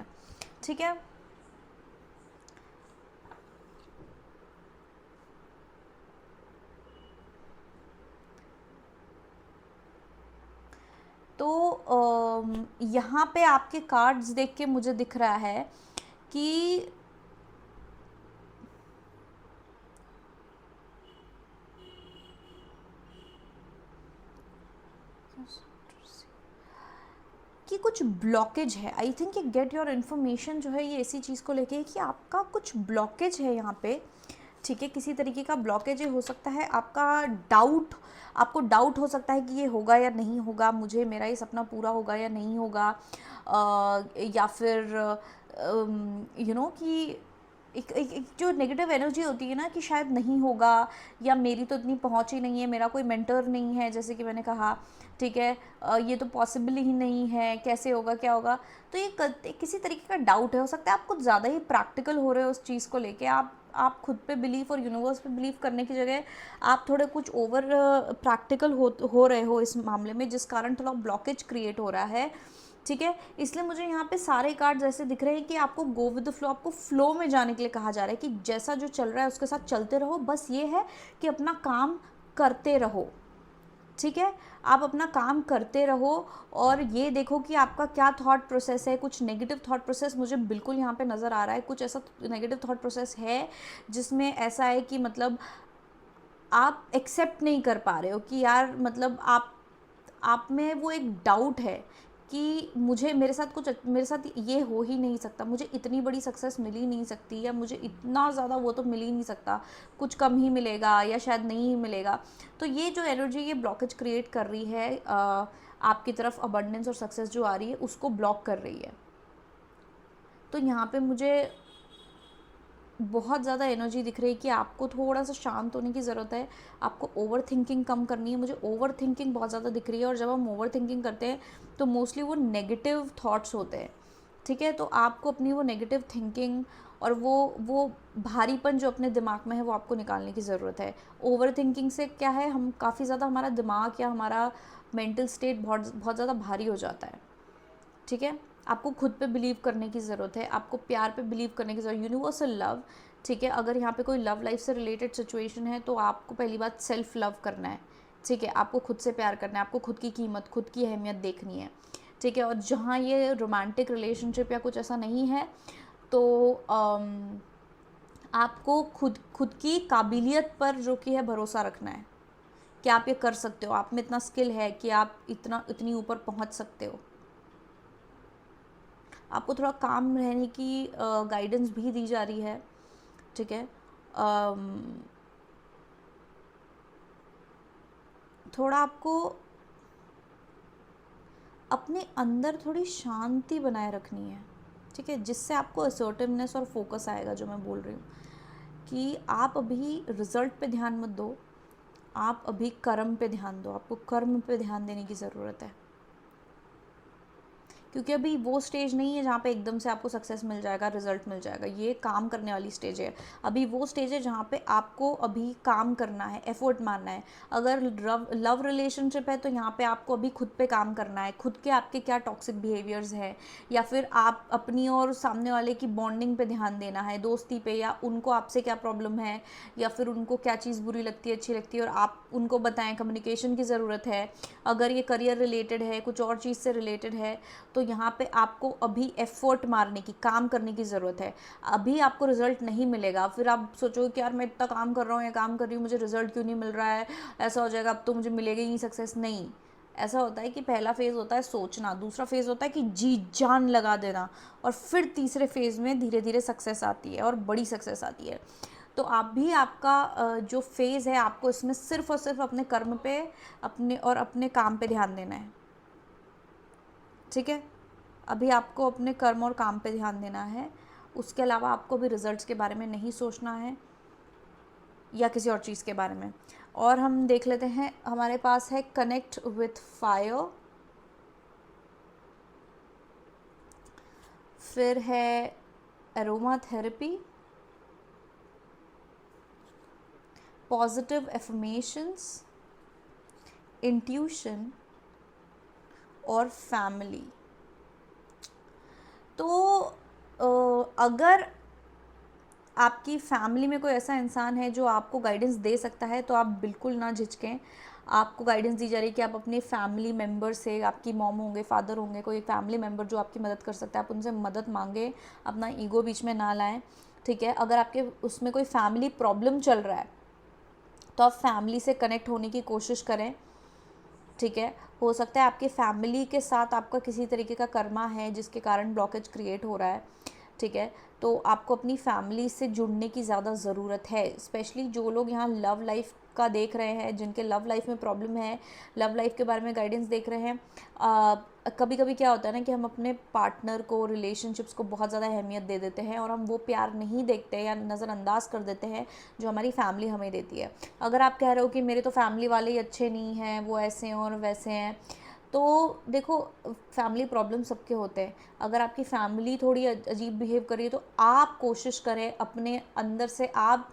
ठीक है, तो यहाँ पे आपके cards देख के मुझे दिख रहा है कि कुछ ब्लॉकेज है। आई थिंक ये गेट योर इन्फॉर्मेशन जो है ये ऐसी चीज़ को लेके कि आपका कुछ ब्लॉकेज है यहाँ पे। ठीक है, किसी तरीके का ब्लॉकेज हो सकता है, आपको डाउट हो सकता है कि ये होगा या नहीं होगा, मुझे मेरा ये सपना पूरा होगा या नहीं होगा, या फिर कि एक जो नेगेटिव एनर्जी होती है ना कि शायद नहीं होगा, या मेरी तो इतनी पहुंच ही नहीं है, मेरा कोई मेंटर नहीं है, जैसे कि मैंने कहा। ठीक है, ये तो पॉसिबल ही नहीं है, कैसे होगा, क्या होगा। तो ये किसी तरीके का डाउट है। हो सकता है आप कुछ ज़्यादा ही प्रैक्टिकल हो रहे हो उस चीज़ को लेके, आप खुद पे बिलीव और यूनिवर्स पे बिलीव करने की जगह आप थोड़े कुछ ओवर प्रैक्टिकल हो रहे हो इस मामले में, जिस कारण थोड़ा ब्लॉकेज क्रिएट हो रहा है। ठीक है। इसलिए मुझे यहाँ पे सारे कार्ड्स ऐसे दिख रहे हैं कि आपको गो विद द फ्लो, आपको फ्लो में जाने के लिए कहा जा रहा है कि जैसा जो चल रहा है उसके साथ चलते रहो, बस ये है कि अपना काम करते रहो। ठीक है, आप अपना काम करते रहो और ये देखो कि आपका क्या थॉट प्रोसेस है। कुछ नेगेटिव थॉट प्रोसेस मुझे बिल्कुल यहाँ पे नज़र आ रहा है, कुछ ऐसा नेगेटिव थॉट प्रोसेस है जिसमें ऐसा है कि मतलब आप एक्सेप्ट नहीं कर पा रहे हो कि यार मतलब आप में वो एक डाउट है कि मुझे मेरे साथ ये हो ही नहीं सकता, मुझे इतनी बड़ी सक्सेस मिल ही नहीं सकती, या मुझे इतना ज़्यादा वो तो मिल ही नहीं सकता, कुछ कम ही मिलेगा या शायद नहीं ही मिलेगा। तो ये जो एनर्जी ये ब्लॉकेज क्रिएट कर रही है आपकी तरफ, अबंडेंस और सक्सेस जो आ रही है उसको ब्लॉक कर रही है। तो यहाँ पे मुझे बहुत ज़्यादा एनर्जी दिख रही है कि आपको थोड़ा सा शांत होने की ज़रूरत है, आपको ओवर थिंकिंग कम करनी है। मुझे ओवर थिंकिंग बहुत ज़्यादा दिख रही है, और जब हम ओवर थिंकिंग करते हैं तो मोस्टली वो नेगेटिव थॉट्स होते हैं। ठीक है, तो आपको अपनी वो नेगेटिव थिंकिंग और वो भारीपन जो अपने दिमाग में है वो आपको निकालने की ज़रूरत है। ओवर थिंकिंग से क्या है, हम काफ़ी ज़्यादा हमारा दिमाग या हमारा मेंटल स्टेट बहुत बहुत ज़्यादा भारी हो जाता है। ठीक है, आपको खुद पे बिलीव करने की ज़रूरत है, आपको प्यार पे बिलीव करने की ज़रूरत, यूनिवर्सल लव। ठीक है, अगर यहाँ पे कोई लव लाइफ से रिलेटेड सिचुएशन है तो आपको पहली बात सेल्फ लव करना है। ठीक है, आपको खुद से प्यार करना है, आपको खुद की कीमत, खुद की अहमियत देखनी है। ठीक है, और जहाँ ये रोमांटिक रिलेशनशिप या कुछ ऐसा नहीं है तो आपको खुद की काबिलियत पर जो कि है भरोसा रखना है कि आप ये कर सकते हो, आप में इतना स्किल है कि आप इतनी ऊपर पहुँच सकते हो। आपको थोड़ा काम रहने की गाइडेंस भी दी जा रही है। ठीक है, थोड़ा आपको अपने अंदर थोड़ी शांति बनाए रखनी है। ठीक है, जिससे आपको असर्टिवनेस और फोकस आएगा, जो मैं बोल रही हूँ कि आप अभी रिज़ल्ट पे ध्यान मत दो, आप अभी कर्म पे ध्यान दो। आपको कर्म पे ध्यान देने की ज़रूरत है, क्योंकि अभी वो स्टेज नहीं है जहाँ पे एकदम से आपको सक्सेस मिल जाएगा, रिजल्ट मिल जाएगा। ये काम करने वाली स्टेज है। अभी वो स्टेज है जहाँ पे आपको अभी काम करना है, एफर्ट मारना है। अगर लव रिलेशनशिप है तो यहाँ पे आपको अभी खुद पे काम करना है, खुद के आपके क्या टॉक्सिक बिहेवियर्स है, या फिर आप अपनी और सामने वाले की बॉन्डिंग पे ध्यान देना है, दोस्ती पे, या उनको आपसे क्या प्रॉब्लम है, या फिर उनको क्या चीज़ बुरी लगती है, अच्छी लगती है, और आप उनको बताएं। कम्युनिकेशन की ज़रूरत है। अगर ये करियर रिलेटेड है, कुछ और चीज़ से रिलेटेड है, तो यहाँ पे आपको अभी एफर्ट मारने की, काम करने की ज़रूरत है। अभी आपको रिज़ल्ट नहीं मिलेगा, फिर आप सोचोगे कि यार मैं इतना काम कर रहा हूँ या काम कर रही हूँ, मुझे रिज़ल्ट क्यों नहीं मिल रहा है, ऐसा हो जाएगा, अब तो मुझे मिलेगा ही नहीं सक्सेस। नहीं, ऐसा होता है कि पहला फेज़ होता है सोचना, दूसरा फेज़ होता है कि जी जान लगा देना, और फिर तीसरे फेज़ में धीरे धीरे सक्सेस आती है और बड़ी सक्सेस आती है। तो आप भी, आपका जो फेज़ है, आपको इसमें सिर्फ़ और सिर्फ अपने कर्म पे, अपने काम पे ध्यान देना है। ठीक है, अभी आपको अपने कर्म और काम पे ध्यान देना है। उसके अलावा आपको भी रिजल्ट्स के बारे में नहीं सोचना है या किसी और चीज़ के बारे में। और हम देख लेते हैं, हमारे पास है कनेक्ट विथ फायर, फिर है aroma therapy, positive affirmations, intuition और फैमिली। तो अगर आपकी फैमिली में कोई ऐसा इंसान है जो आपको गाइडेंस दे सकता है तो आप बिल्कुल ना झिझकें। आपको गाइडेंस दी जा रही है कि आप अपने फैमिली मेम्बर से, आपकी मॉम होंगे, फादर होंगे, कोई फैमिली मेम्बर जो आपकी मदद कर सकता है, आप उनसे मदद मांगें, अपना ईगो बीच में ना लाएं। ठीक है, अगर आपके उसमें कोई फैमिली प्रॉब्लम चल रहा है तो आप फैमिली से कनेक्ट होने की कोशिश करें। ठीक है, हो सकता है आपके फैमिली के साथ आपका किसी तरीके का कर्मा है जिसके कारण ब्लॉकेज क्रिएट हो रहा है। ठीक है, तो आपको अपनी फैमिली से जुड़ने की ज़्यादा ज़रूरत है। स्पेशली जो लोग यहाँ लव लाइफ का देख रहे हैं, जिनके लव लाइफ में प्रॉब्लम है, लव लाइफ के बारे में गाइडेंस देख रहे हैं। कभी कभी क्या होता है ना कि हम अपने पार्टनर को, रिलेशनशिप्स को बहुत ज़्यादा अहमियत दे देते हैं और हम वो प्यार नहीं देखते या नज़रअंदाज कर देते हैं जो हमारी फैमिली हमें देती है। अगर आप कह रहे हो कि मेरे तो फैमिली वाले ही अच्छे नहीं हैं, वो ऐसे हैं और वैसे हैं, तो देखो, फैमिली प्रॉब्लम सबके होते हैं। अगर आपकी फैमिली थोड़ी अजीब बिहेव कर रही है तो आप कोशिश करें अपने अंदर से, आप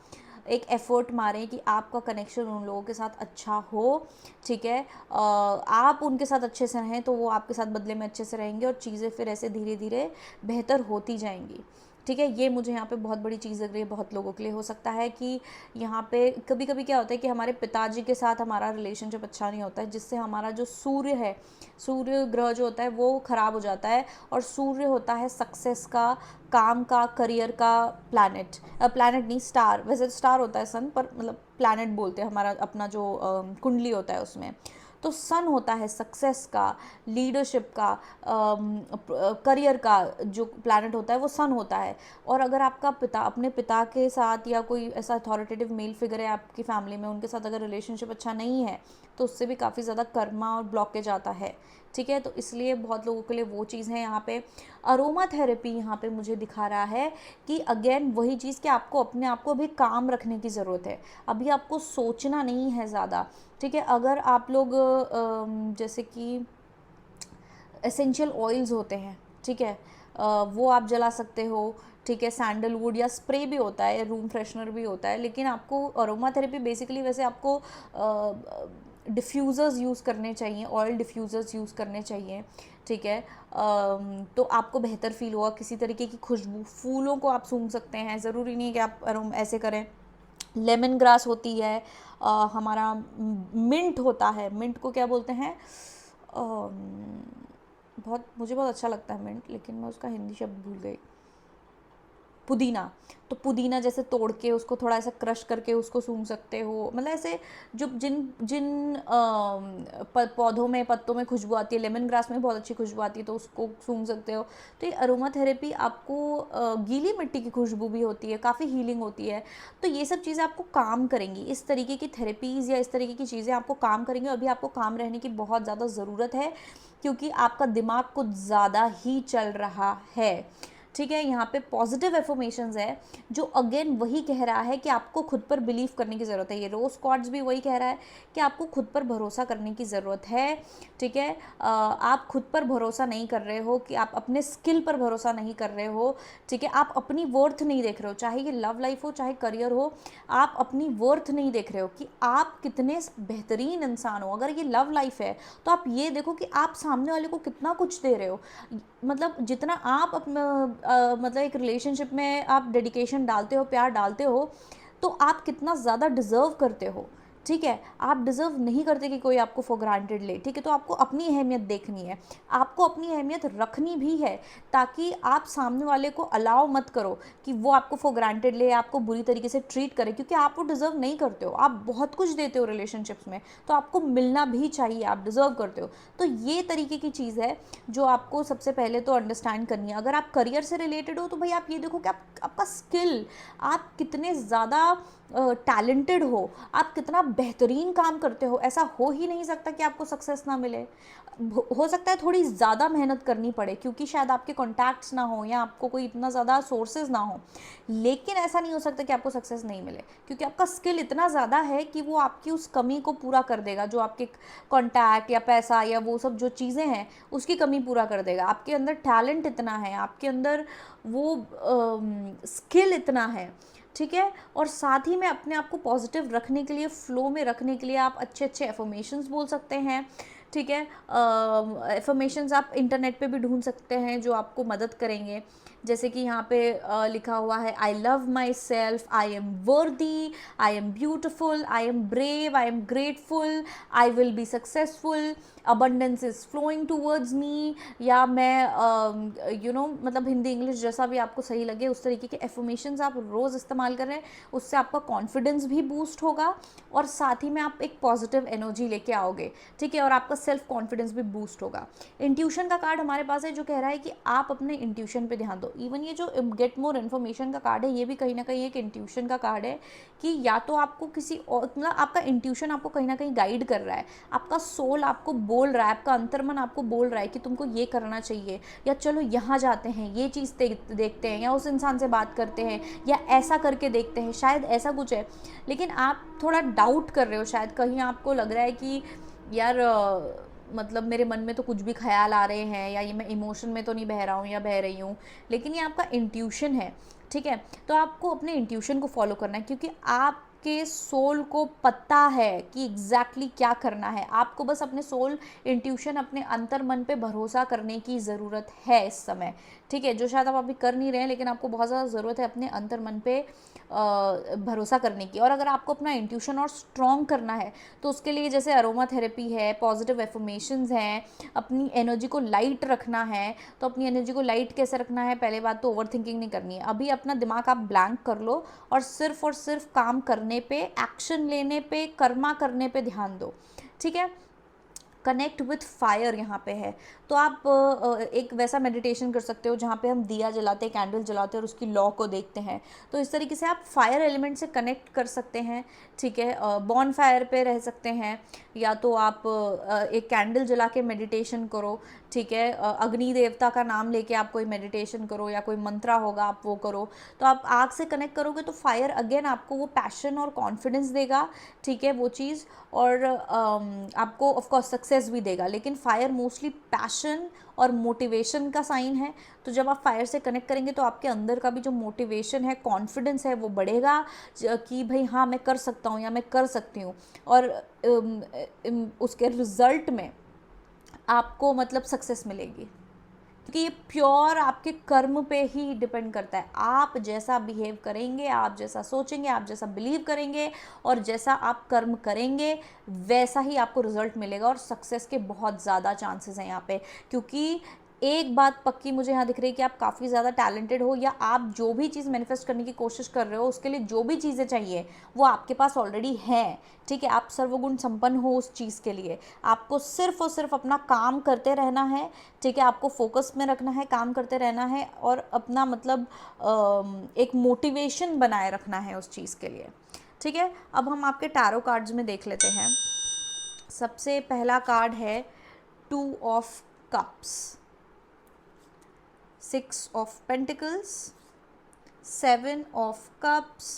एक एफ़र्ट मारें कि आपका कनेक्शन उन लोगों के साथ अच्छा हो, ठीक है। आप उनके साथ अच्छे से रहें तो वो आपके साथ बदले में अच्छे से रहेंगे और चीज़ें फिर ऐसे धीरे धीरे बेहतर होती जाएंगी, ठीक है। ये मुझे यहाँ पे बहुत बड़ी चीज़ लग रही है। बहुत लोगों के लिए हो सकता है कि यहाँ पे कभी कभी क्या होता है कि हमारे पिताजी के साथ हमारा रिलेशनशिप अच्छा नहीं होता है, जिससे हमारा जो सूर्य है, सूर्य ग्रह जो होता है वो ख़राब हो जाता है। और सूर्य होता है सक्सेस का, काम का, करियर का प्लैनेट, प्लैनेट नहीं स्टार, वैसे स्टार होता है सन, पर मतलब प्लैनेट बोलते हैं हमारा अपना जो कुंडली होता है उसमें। तो सन होता है सक्सेस का, लीडरशिप का, करियर का, जो प्लैनेट होता है वो सन होता है। और अगर आपका पिता अपने पिता के साथ या कोई ऐसा अथॉरिटेटिव मेल फिगर है आपकी फैमिली में, उनके साथ अगर रिलेशनशिप अच्छा नहीं है तो उससे भी काफ़ी ज़्यादा कर्मा और ब्लॉकेज आता है, ठीक है। तो इसलिए बहुत लोगों के लिए वो चीज़ है। यहाँ पे अरोमा थेरेपी यहाँ पे मुझे दिखा रहा है कि अगेन वही चीज़ कि आपको अपने आप को अभी काम रखने की ज़रूरत है, अभी आपको सोचना नहीं है ज़्यादा, ठीक है। अगर आप लोग जैसे कि एसेंशियल ऑयल्स होते हैं, ठीक है, वो आप जला सकते हो, ठीक है। सैंडलवुड या स्प्रे भी होता है, रूम फ्रेशनर भी होता है, लेकिन आपको अरोमा थेरेपी बेसिकली वैसे आपको डिफ्यूज़र्स यूज़ करने चाहिए, ऑयल डिफ्यूज़र्स यूज़ करने चाहिए, ठीक है। तो आपको बेहतर फील होगा। किसी तरीके की खुशबू, फूलों को आप सूंघ सकते हैं, ज़रूरी नहीं है कि आप ऐसे करें। लेमन ग्रास होती है, हमारा मिंट होता है, मिंट को क्या बोलते हैं, बहुत मुझे बहुत अच्छा लगता है मिंट, लेकिन मैं उसका हिंदी शब्द भूल गई। पुदीना, तो पुदीना जैसे तोड़ के उसको थोड़ा ऐसा क्रश करके उसको सूंघ सकते हो। मतलब ऐसे जो जिन जिन पौधों में, पत्तों में खुशबू आती है, लेमन ग्रास में बहुत अच्छी खुशबू आती है तो उसको सूंघ सकते हो। तो ये अरोमा थेरेपी आपको गीली मिट्टी की खुशबू भी होती है, काफ़ी हीलिंग होती है। तो ये सब चीज़ें आपको काम करेंगी, इस तरीके की थेरेपीज़ या इस तरीके की चीज़ें आपको काम करेंगी। अभी आपको काम रहने की बहुत ज़्यादा ज़रूरत है क्योंकि आपका दिमाग कुछ ज़्यादा ही चल रहा है, ठीक है। यहाँ पे पॉजिटिव एफर्मेशंस है जो अगेन वही कह रहा है कि आपको खुद पर बिलीव करने की ज़रूरत है। ये रोज क्वार्ट्ज भी वही कह रहा है कि आपको खुद पर भरोसा करने की ज़रूरत है, ठीक है। आप खुद पर भरोसा नहीं कर रहे हो, कि आप अपने स्किल पर भरोसा नहीं कर रहे हो, ठीक है। आप अपनी वर्थ नहीं देख रहे हो, चाहे ये लव लाइफ हो चाहे करियर हो, आप अपनी वर्थ नहीं देख रहे हो कि आप कितने बेहतरीन इंसान हो। अगर ये लव लाइफ है तो आप ये देखो कि आप सामने वाले को कितना कुछ दे रहे हो। मतलब जितना आप मतलब एक रिलेशनशिप में आप डेडिकेशन डालते हो, प्यार डालते हो, तो आप कितना ज़्यादा डिज़र्व करते हो, ठीक है। आप डिज़र्व नहीं करते कि कोई आपको फॉर ग्रांटेड ले, ठीक है। तो आपको अपनी अहमियत देखनी है, आपको अपनी अहमियत रखनी भी है, ताकि आप सामने वाले को अलाउ मत करो कि वो आपको फॉर ग्रांटेड ले, आपको बुरी तरीके से ट्रीट करे, क्योंकि आप वो डिज़र्व नहीं करते हो। आप बहुत कुछ देते हो रिलेशनशिप्स में, तो आपको मिलना भी चाहिए, आप डिज़र्व करते हो। तो ये तरीके की चीज़ है जो आपको सबसे पहले तो अंडरस्टैंड करनी है। अगर आप करियर से रिलेटेड हो तो भाई आप ये देखो कि आपका स्किल, आप कितने ज़्यादा टैलेंटेड हो, आप कितना बेहतरीन काम करते हो। ऐसा हो ही नहीं सकता कि आपको सक्सेस ना मिले। हो सकता है थोड़ी ज़्यादा मेहनत करनी पड़े क्योंकि शायद आपके कॉन्टैक्ट्स ना हो या आपको कोई इतना ज़्यादा सोर्सेज ना हो, लेकिन ऐसा नहीं हो सकता कि आपको सक्सेस नहीं मिले, क्योंकि आपका स्किल इतना ज़्यादा है कि वो आपकी उस कमी को पूरा कर देगा। जो आपके कॉन्टैक्ट या पैसा या वो सब जो चीज़ें हैं उसकी कमी पूरा कर देगा। आपके अंदर टैलेंट इतना है, आपके अंदर वो स्किल इतना है, ठीक है। और साथ ही में अपने आप को पॉजिटिव रखने के लिए, फ्लो में रखने के लिए आप अच्छे अच्छे एफर्मेशंस बोल सकते हैं, ठीक है। एफर्मेशंस आप इंटरनेट पे भी ढूंढ सकते हैं जो आपको मदद करेंगे। जैसे कि यहाँ पे लिखा हुआ है, I love myself, I am worthy, I am beautiful, I am brave, I am grateful, I will be successful, abundance is flowing towards me. या मैं मतलब हिंदी इंग्लिश जैसा भी आपको सही लगे उस तरीके के एफर्मेशंस आप रोज़ इस्तेमाल कर रहे हैं, उससे आपका कॉन्फिडेंस भी बूस्ट होगा और साथ ही में आप एक पॉजिटिव एनर्जी लेके आओगे, ठीक है। और आपका सेल्फ कॉन्फिडेंस भी बूस्ट होगा। इंट्यूशन का कार्ड हमारे पास है जो कह रहा है कि आप अपने इंट्यूशन पे ध्यान दो। इवन ये जो गेट मोर इन्फॉर्मेशन का कार्ड है ये भी कहीं ना कहीं एक इंट्यूशन का कार्ड है कि या तो आपको किसी और, मतलब आपका इंट्यूशन आपको कहीं ना कहीं गाइड कर रहा है, आपका सोल आपको बोल रहा है, आपका अंतर्मन आपको बोल रहा है कि तुमको ये करना चाहिए, या चलो यहाँ जाते हैं, ये चीज़ देखते हैं, या उस इंसान से बात करते हैं, या ऐसा करके देखते हैं, शायद ऐसा कुछ है। लेकिन आप थोड़ा डाउट कर रहे हो, शायद कहीं आपको लग रहा है कि यार मतलब मेरे मन में तो कुछ भी ख्याल आ रहे हैं, या ये मैं इमोशन में तो नहीं बह रहा हूँ या बह रही हूँ, लेकिन ये आपका इंट्यूशन है, ठीक है। तो आपको अपने इंट्यूशन को फॉलो करना है, क्योंकि आपके सोल को पता है कि एग्जैक्टली क्या करना है। आपको बस अपने सोल इंट्यूशन, अपने अंतर मन पे भरोसा करने की ज़रूरत है इस समय, ठीक है। जो शायद आप अभी कर नहीं रहे हैं, लेकिन आपको बहुत ज़्यादा ज़रूरत है अपने अंतर मन पे भरोसा करने की। और अगर आपको अपना इंट्यूशन और स्ट्रॉन्ग करना है तो उसके लिए जैसे अरोमा थेरेपी है, पॉजिटिव एफर्मेशंस हैं, अपनी एनर्जी को लाइट रखना है। तो अपनी एनर्जी को लाइट कैसे रखना है? पहले बात तो ओवर थिंकिंग नहीं करनी है। अभी अपना दिमाग आप ब्लैंक कर लो और सिर्फ काम करने पे, एक्शन लेने पे, कर्मा करने पे ध्यान दो, ठीक है। कनेक्ट विथ फायर यहाँ पे है। तो आप एक वैसा मेडिटेशन कर सकते हो जहाँ पे हम दिया जलाते हैं, कैंडल जलाते हैं और उसकी लॉ को देखते हैं। तो इस तरीके से आप फायर एलिमेंट से कनेक्ट कर सकते हैं, ठीक है। बॉन फायर पे रह सकते हैं, या तो आप एक कैंडल जला के मेडिटेशन करो, ठीक है। अग्नि देवता का नाम लेके आप कोई मेडिटेशन करो, या कोई मंत्रा होगा आप वो करो। तो आप आग से कनेक्ट करोगे तो फायर अगेन आपको वो पैशन और कॉन्फिडेंस देगा, ठीक है, वो चीज़। और आपको ऑफकोर्स सक्सेस भी देगा, लेकिन फायर मोस्टली पैशन और मोटिवेशन का साइन है। तो जब आप फायर से कनेक्ट करेंगे तो आपके अंदर का भी जो मोटिवेशन है, कॉन्फिडेंस है, वो बढ़ेगा कि भाई हाँ मैं कर सकता हूँ या मैं कर सकती हूँ। और उसके रिजल्ट में आपको मतलब सक्सेस मिलेगी, क्योंकि ये प्योर आपके कर्म पे ही डिपेंड करता है। आप जैसा बिहेव करेंगे, आप जैसा सोचेंगे, आप जैसा बिलीव करेंगे और जैसा आप कर्म करेंगे, वैसा ही आपको रिजल्ट मिलेगा। और सक्सेस के बहुत ज़्यादा चांसेस हैं यहाँ पे, क्योंकि एक बात पक्की मुझे यहाँ दिख रही है कि आप काफ़ी ज़्यादा टैलेंटेड हो, या आप जो भी चीज़ मैनिफेस्ट करने की कोशिश कर रहे हो उसके लिए जो भी चीज़ें चाहिए वो आपके पास ऑलरेडी हैं, ठीक है। आप सर्वगुण संपन्न हो उस चीज़ के लिए। आपको सिर्फ और सिर्फ अपना काम करते रहना है, ठीक है। आपको फोकस में रखना है, काम करते रहना है और अपना मतलब एक मोटिवेशन बनाए रखना है उस चीज़ के लिए, ठीक है। अब हम आपके टैरो कार्ड्स में देख लेते हैं। सबसे पहला कार्ड है 2 of cups, 6 of Pentacles, 7 of Cups,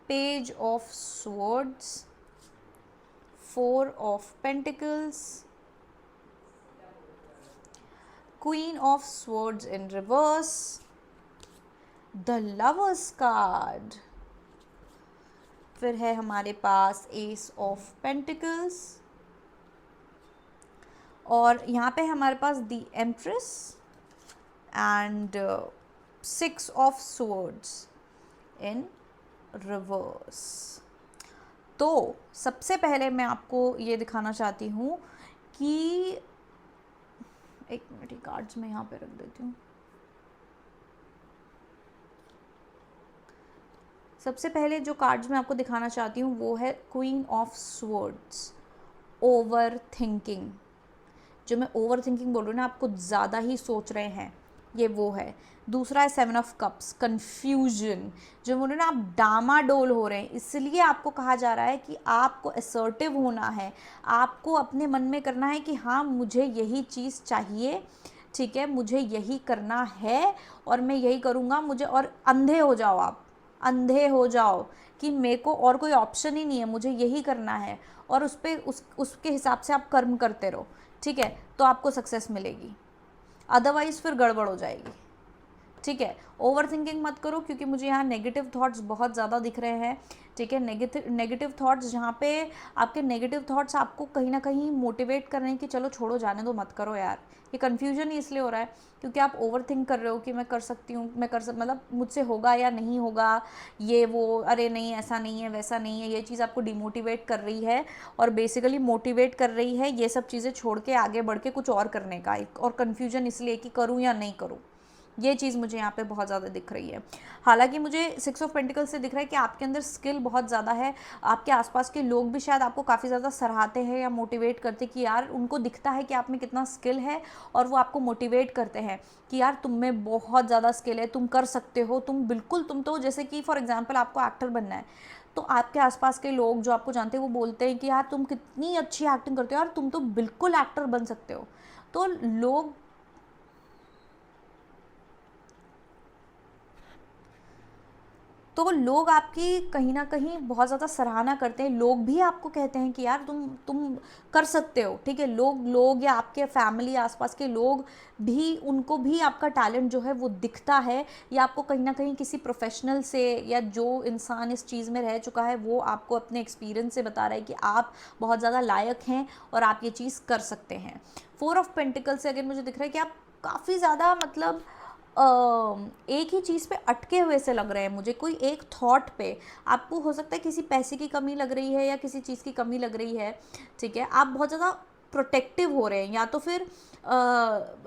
Page of Swords, 4 of Pentacles, Queen of Swords in reverse, the Lovers card, फिर है हमारे पास Ace of Pentacles, और यहाँ पे हमारे पास The Empress and 6 of Swords in reverse। तो सबसे पहले मैं आपको ये दिखाना चाहती हूँ कि एक मिनट, ये कार्ड्स मैं यहाँ पे रख देती हूँ। सबसे पहले जो कार्ड्स मैं आपको दिखाना चाहती हूँ वो है queen of swords, over thinking. जो मैं ओवर थिंकिंग बोल रही हूँ ना, आपको ज़्यादा ही सोच रहे हैं, ये वो है। दूसरा है 7 ऑफ कप्स, कन्फ्यूजन। जो बोल रहे हैं ना, आप डामाडोल हो रहे हैं, इसलिए आपको कहा जा रहा है कि आपको असर्टिव होना है। आपको अपने मन में करना है कि हाँ मुझे यही चीज़ चाहिए, ठीक है, मुझे यही करना है और मैं यही करूँगा। मुझे, और अंधे हो जाओ, आप अंधे हो जाओ कि मेरे को और कोई ऑप्शन ही नहीं है, मुझे यही करना है। और उसके हिसाब से आप कर्म करते रहो, ठीक है, तो आपको सक्सेस मिलेगी। अदरवाइज़ फिर गड़बड़ हो जाएगी, ठीक है। ओवर थिंकिंग मत करो, क्योंकि मुझे यहाँ नेगेटिव थॉट्स बहुत ज़्यादा दिख रहे हैं, ठीक है। नेगेटिव थॉट्स, जहाँ पे आपके नेगेटिव थॉट्स आपको कहीं ना कहीं मोटिवेट कर रहे हैं कि चलो छोड़ो, जाने दो, मत करो यार। ये कन्फ्यूजन ही इसलिए हो रहा है क्योंकि आप ओवर थिंक कर रहे हो कि मैं कर सकती हूँ, मतलब मुझसे होगा या नहीं होगा, ये वो, अरे नहीं ऐसा नहीं है, वैसा नहीं है। ये चीज़ आपको डिमोटिवेट कर रही है और बेसिकली मोटिवेट कर रही है ये सब चीज़ें छोड़ के आगे बढ़ के कुछ और करने का। और कन्फ्यूजन इसलिए कि करूँ या नहीं करूँ, ये चीज़ मुझे यहाँ पे बहुत ज़्यादा दिख रही है। हालांकि मुझे 6 ऑफ पेंटिकल्स से दिख रहा है कि आपके अंदर स्किल बहुत ज़्यादा है। आपके आसपास के लोग भी शायद आपको काफ़ी ज़्यादा सराहते हैं या मोटिवेट करते कि यार, उनको दिखता है कि आप में कितना स्किल है और वो आपको मोटिवेट करते हैं कि यार तुम में बहुत ज़्यादा स्किल है, तुम कर सकते हो, तुम बिल्कुल, तुम तो जैसे कि फॉर एग्जाम्पल आपको एक्टर बनना है तो आपके आसपास के लोग जो आपको जानते हैं वो बोलते हैं कि यार तुम कितनी अच्छी एक्टिंग करते हो, यार तुम तो बिल्कुल एक्टर बन सकते हो। तो लोग तो लोग आपकी कहीं ना कहीं बहुत ज़्यादा सराहना करते हैं, लोग भी आपको कहते हैं कि यार तुम कर सकते हो, ठीक है। लोग या आपके फैमिली आसपास के लोग भी, उनको भी आपका टैलेंट जो है वो दिखता है, या आपको कहीं ना कहीं किसी प्रोफेशनल से या जो इंसान इस चीज़ में रह चुका है वो आपको अपने एक्सपीरियंस से बता रहा है कि आप बहुत ज़्यादा लायक हैं और आप ये चीज़ कर सकते हैं। 4 ऑफ पेंटिकल से अगर मुझे दिख रहा है कि आप काफ़ी ज़्यादा मतलब एक ही चीज़ पे अटके हुए से लग रहे हैं मुझे, कोई एक थॉट पे। आपको हो सकता है किसी पैसे की कमी लग रही है या किसी चीज़ की कमी लग रही है, ठीक है। आप बहुत ज़्यादा प्रोटेक्टिव हो रहे हैं, या तो फिर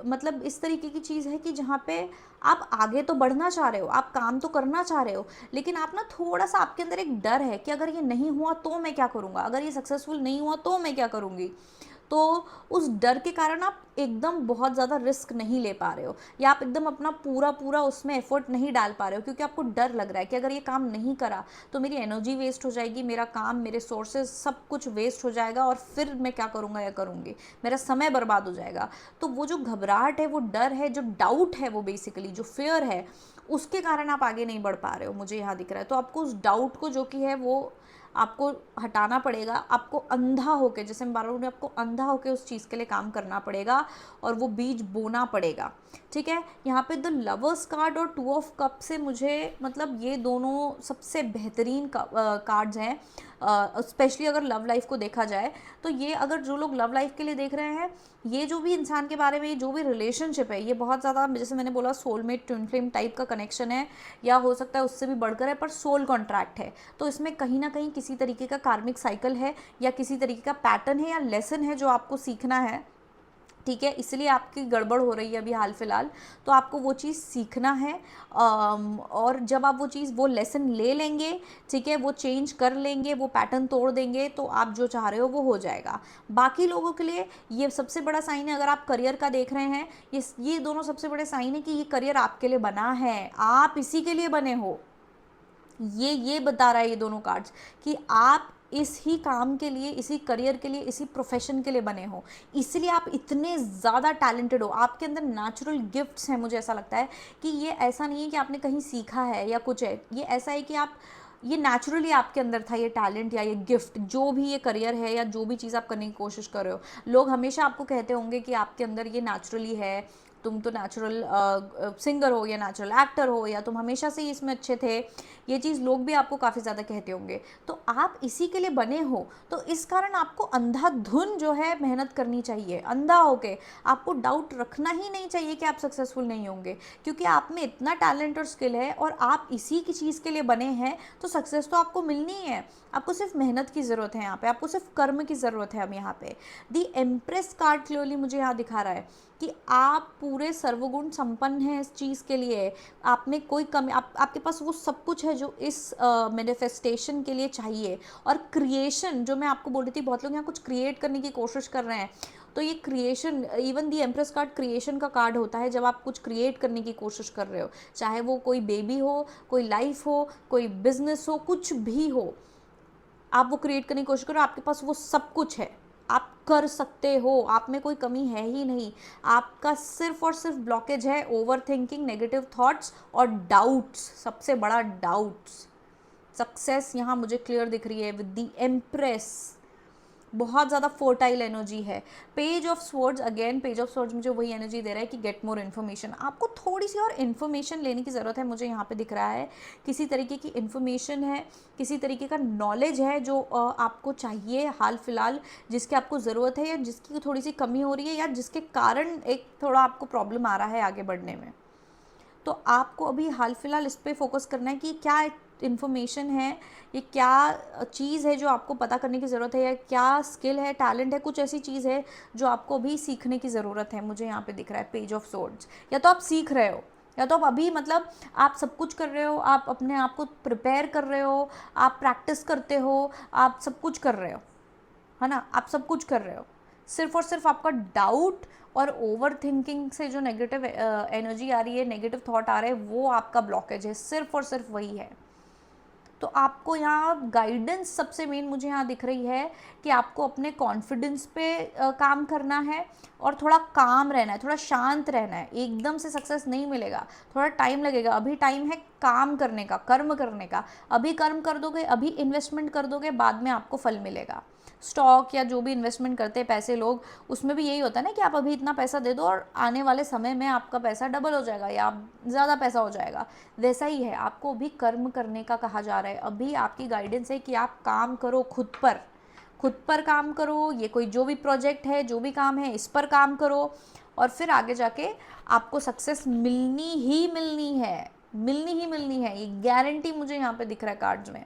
मतलब इस तरीके की चीज़ है कि जहाँ पे आप आगे तो बढ़ना चाह रहे हो, आप काम तो करना चाह रहे हो, लेकिन आप ना थोड़ा सा आपके अंदर एक डर है कि अगर ये नहीं हुआ तो मैं क्या करूँगा, अगर ये सक्सेसफुल नहीं हुआ तो मैं क्या करूँगी। तो उस डर के कारण आप एकदम बहुत ज़्यादा रिस्क नहीं ले पा रहे हो, या आप एकदम अपना पूरा पूरा उसमें एफर्ट नहीं डाल पा रहे हो, क्योंकि आपको डर लग रहा है कि अगर ये काम नहीं करा तो मेरी एनर्जी वेस्ट हो जाएगी, मेरा काम, मेरे सोर्सेज सब कुछ वेस्ट हो जाएगा, और फिर मैं क्या करूँगा या करूँगी, मेरा समय बर्बाद हो जाएगा। तो वो जो घबराहट है, वो डर है, जो डाउट है, वो बेसिकली जो फियर है, उसके कारण आप आगे नहीं बढ़ पा रहे हो, मुझे यहाँ दिख रहा है। तो आपको उस डाउट को जो कि है वो आपको हटाना पड़ेगा, आपको अंधा होके, जैसे मैं बार बार, आपको अंधा होके उस चीज़ के लिए काम करना पड़ेगा और वो बीज बोना पड़ेगा, ठीक है। यहाँ पे द लवर्स कार्ड और 2 ऑफ कप से मुझे मतलब ये दोनों सबसे बेहतरीन कार्ड्स हैं, स्पेशली अगर लव लाइफ को देखा जाए तो। ये अगर जो लोग लव लाइफ के लिए देख रहे हैं, ये जो भी इंसान के बारे में, जो भी रिलेशनशिप है, ये बहुत ज़्यादा, जैसे मैंने बोला, सोलमेट ट्विन फ्लेम टाइप का कनेक्शन है, या हो सकता है उससे भी बढ़कर है, पर सोल कॉन्ट्रैक्ट है। तो इसमें कहीं ना कहीं किसी तरीके का कार्मिक साइकिल है, या किसी तरीके का पैटर्न है, या लेसन है जो आपको सीखना है, ठीक है। इसलिए आपकी गड़बड़ हो रही है अभी हाल फिलहाल, तो आपको वो चीज़ सीखना है। और जब आप वो चीज़, वो लेसन ले लेंगे, ठीक है, वो चेंज कर लेंगे, वो पैटर्न तोड़ देंगे, तो आप जो चाह रहे हो वो हो जाएगा। बाकी लोगों के लिए ये सबसे बड़ा साइन है, अगर आप करियर का देख रहे हैं, ये दोनों सबसे बड़े साइन है कि ये करियर आपके लिए बना है, आप इसी के लिए बने हो। ये बता रहा है ये दोनों कार्ड्स कि आप इस ही काम के लिए, इसी करियर के लिए, इसी प्रोफेशन के लिए बने हो, इसलिए आप इतने ज़्यादा टैलेंटेड हो। आपके अंदर नेचुरल गिफ्ट्स हैं, मुझे ऐसा लगता है कि ये ऐसा नहीं है कि आपने कहीं सीखा है या कुछ है, ये ऐसा है कि आप, ये नेचुरली आपके अंदर था, ये टैलेंट या ये गिफ्ट, जो भी ये करियर है या जो भी चीज़ आप करने की कोशिश कर रहे हो। लोग हमेशा आपको कहते होंगे कि आपके अंदर ये नेचुरली है, तुम तो नेचुरल सिंगर हो या नेचुरल एक्टर हो, या तुम हमेशा से ही इसमें अच्छे थे। ये चीज़ लोग भी आपको काफ़ी ज़्यादा कहते होंगे। तो आप इसी के लिए बने हो, तो इस कारण आपको अंधाधुन जो है मेहनत करनी चाहिए, अंधा होके। आपको डाउट रखना ही नहीं चाहिए कि आप सक्सेसफुल नहीं होंगे, क्योंकि आप में इतना टैलेंट और स्किल है और आप इसी की चीज़ के लिए बने हैं, तो सक्सेस तो आपको मिलनी ही है। आपको सिर्फ मेहनत की ज़रूरत है यहाँ पे, आपको सिर्फ कर्म की ज़रूरत है। अब यहाँ पे दी एम्प्रेस कार्ड क्लियरली मुझे यहाँ दिखा रहा है कि आप पूरे सर्वगुण संपन्न हैं इस चीज़ के लिए। आप में कोई कमी, आपके पास वो सब कुछ है जो इस मैनिफेस्टेशन के लिए चाहिए। और क्रिएशन, जो मैं आपको बोल रही थी, बहुत लोग यहाँ कुछ क्रिएट करने की कोशिश कर रहे हैं, तो ये creation, even the empress card creation का कार्ड होता है। जब आप कुछ क्रिएट करने की कोशिश कर रहे हो, चाहे वो कोई बेबी हो, कोई लाइफ हो, कोई बिजनेस हो, कुछ भी हो, आप वो क्रिएट करने की कोशिश करो, आपके पास वो सब कुछ है, आप कर सकते हो, आप में कोई कमी है ही नहीं। आपका सिर्फ और सिर्फ ब्लॉकेज है ओवर थिंकिंग, नेगेटिव थॉट्स और डाउट्स, सबसे बड़ा डाउट्स। सक्सेस यहाँ मुझे क्लियर दिख रही है विद द एम्प्रेस, बहुत ज़्यादा फोर्टाइल एनर्जी है। Page of swords, again page of swords मुझे वही एनर्जी दे रहा है कि गेट मोर इन्फॉर्मेशन। आपको थोड़ी सी और इन्फॉर्मेशन लेने की ज़रूरत है, मुझे यहाँ पे दिख रहा है। किसी तरीके की इन्फॉर्मेशन है, किसी तरीके का नॉलेज है जो आपको चाहिए हाल फिलहाल, जिसकी आपको ज़रूरत है, या जिसकी थोड़ी सी कमी हो रही है, या जिसके कारण एक थोड़ा आपको प्रॉब्लम आ रहा है आगे बढ़ने में। तो आपको अभी हाल फिलहाल इस पर फोकस करना है कि क्या इन्फॉर्मेशन है, ये क्या चीज़ है जो आपको पता करने की ज़रूरत है, या क्या स्किल है, टैलेंट है, कुछ ऐसी चीज़ है जो आपको अभी सीखने की ज़रूरत है। मुझे यहाँ पे दिख रहा है पेज ऑफ स्वॉर्ड्स। या तो आप सीख रहे हो, या तो आप अभी मतलब आप सब कुछ कर रहे हो, आप अपने आप को प्रिपेयर कर रहे हो, आप प्रैक्टिस करते हो, आप सब कुछ कर रहे हो, है ना, आप सब कुछ कर रहे हो। सिर्फ और सिर्फ आपका डाउट और ओवर थिंकिंग से जो नेगेटिव एनर्जी आ रही है, नेगेटिव थॉट आ रहे हैं, वो आपका ब्लॉकेज है, सिर्फ और सिर्फ वही है। तो आपको यहाँ गाइडेंस सबसे मेन मुझे यहाँ दिख रही है कि आपको अपने कॉन्फिडेंस पे काम करना है, और थोड़ा काम रहना है, थोड़ा शांत रहना है। एकदम से सक्सेस नहीं मिलेगा, थोड़ा टाइम लगेगा। अभी टाइम है काम करने का, कर्म करने का। अभी कर्म कर दोगे, अभी इन्वेस्टमेंट कर दोगे, बाद में आपको फल मिलेगा। स्टॉक या जो भी इन्वेस्टमेंट करते हैं पैसे लोग, उसमें भी यही होता है ना कि आप अभी इतना पैसा दे दो और आने वाले समय में आपका पैसा डबल हो जाएगा या ज़्यादा पैसा हो जाएगा। वैसा ही है, आपको अभी कर्म करने का कहा जा रहा है। अभी आपकी गाइडेंस है कि आप काम करो, खुद पर काम करो। ये कोई जो भी प्रोजेक्ट है, जो भी काम है, इस पर काम करो और फिर आगे जाके आपको सक्सेस मिलनी ही मिलनी है, मिलनी ही मिलनी है। ये गारंटी मुझे यहाँ पे दिख रहा है कार्ड्स में।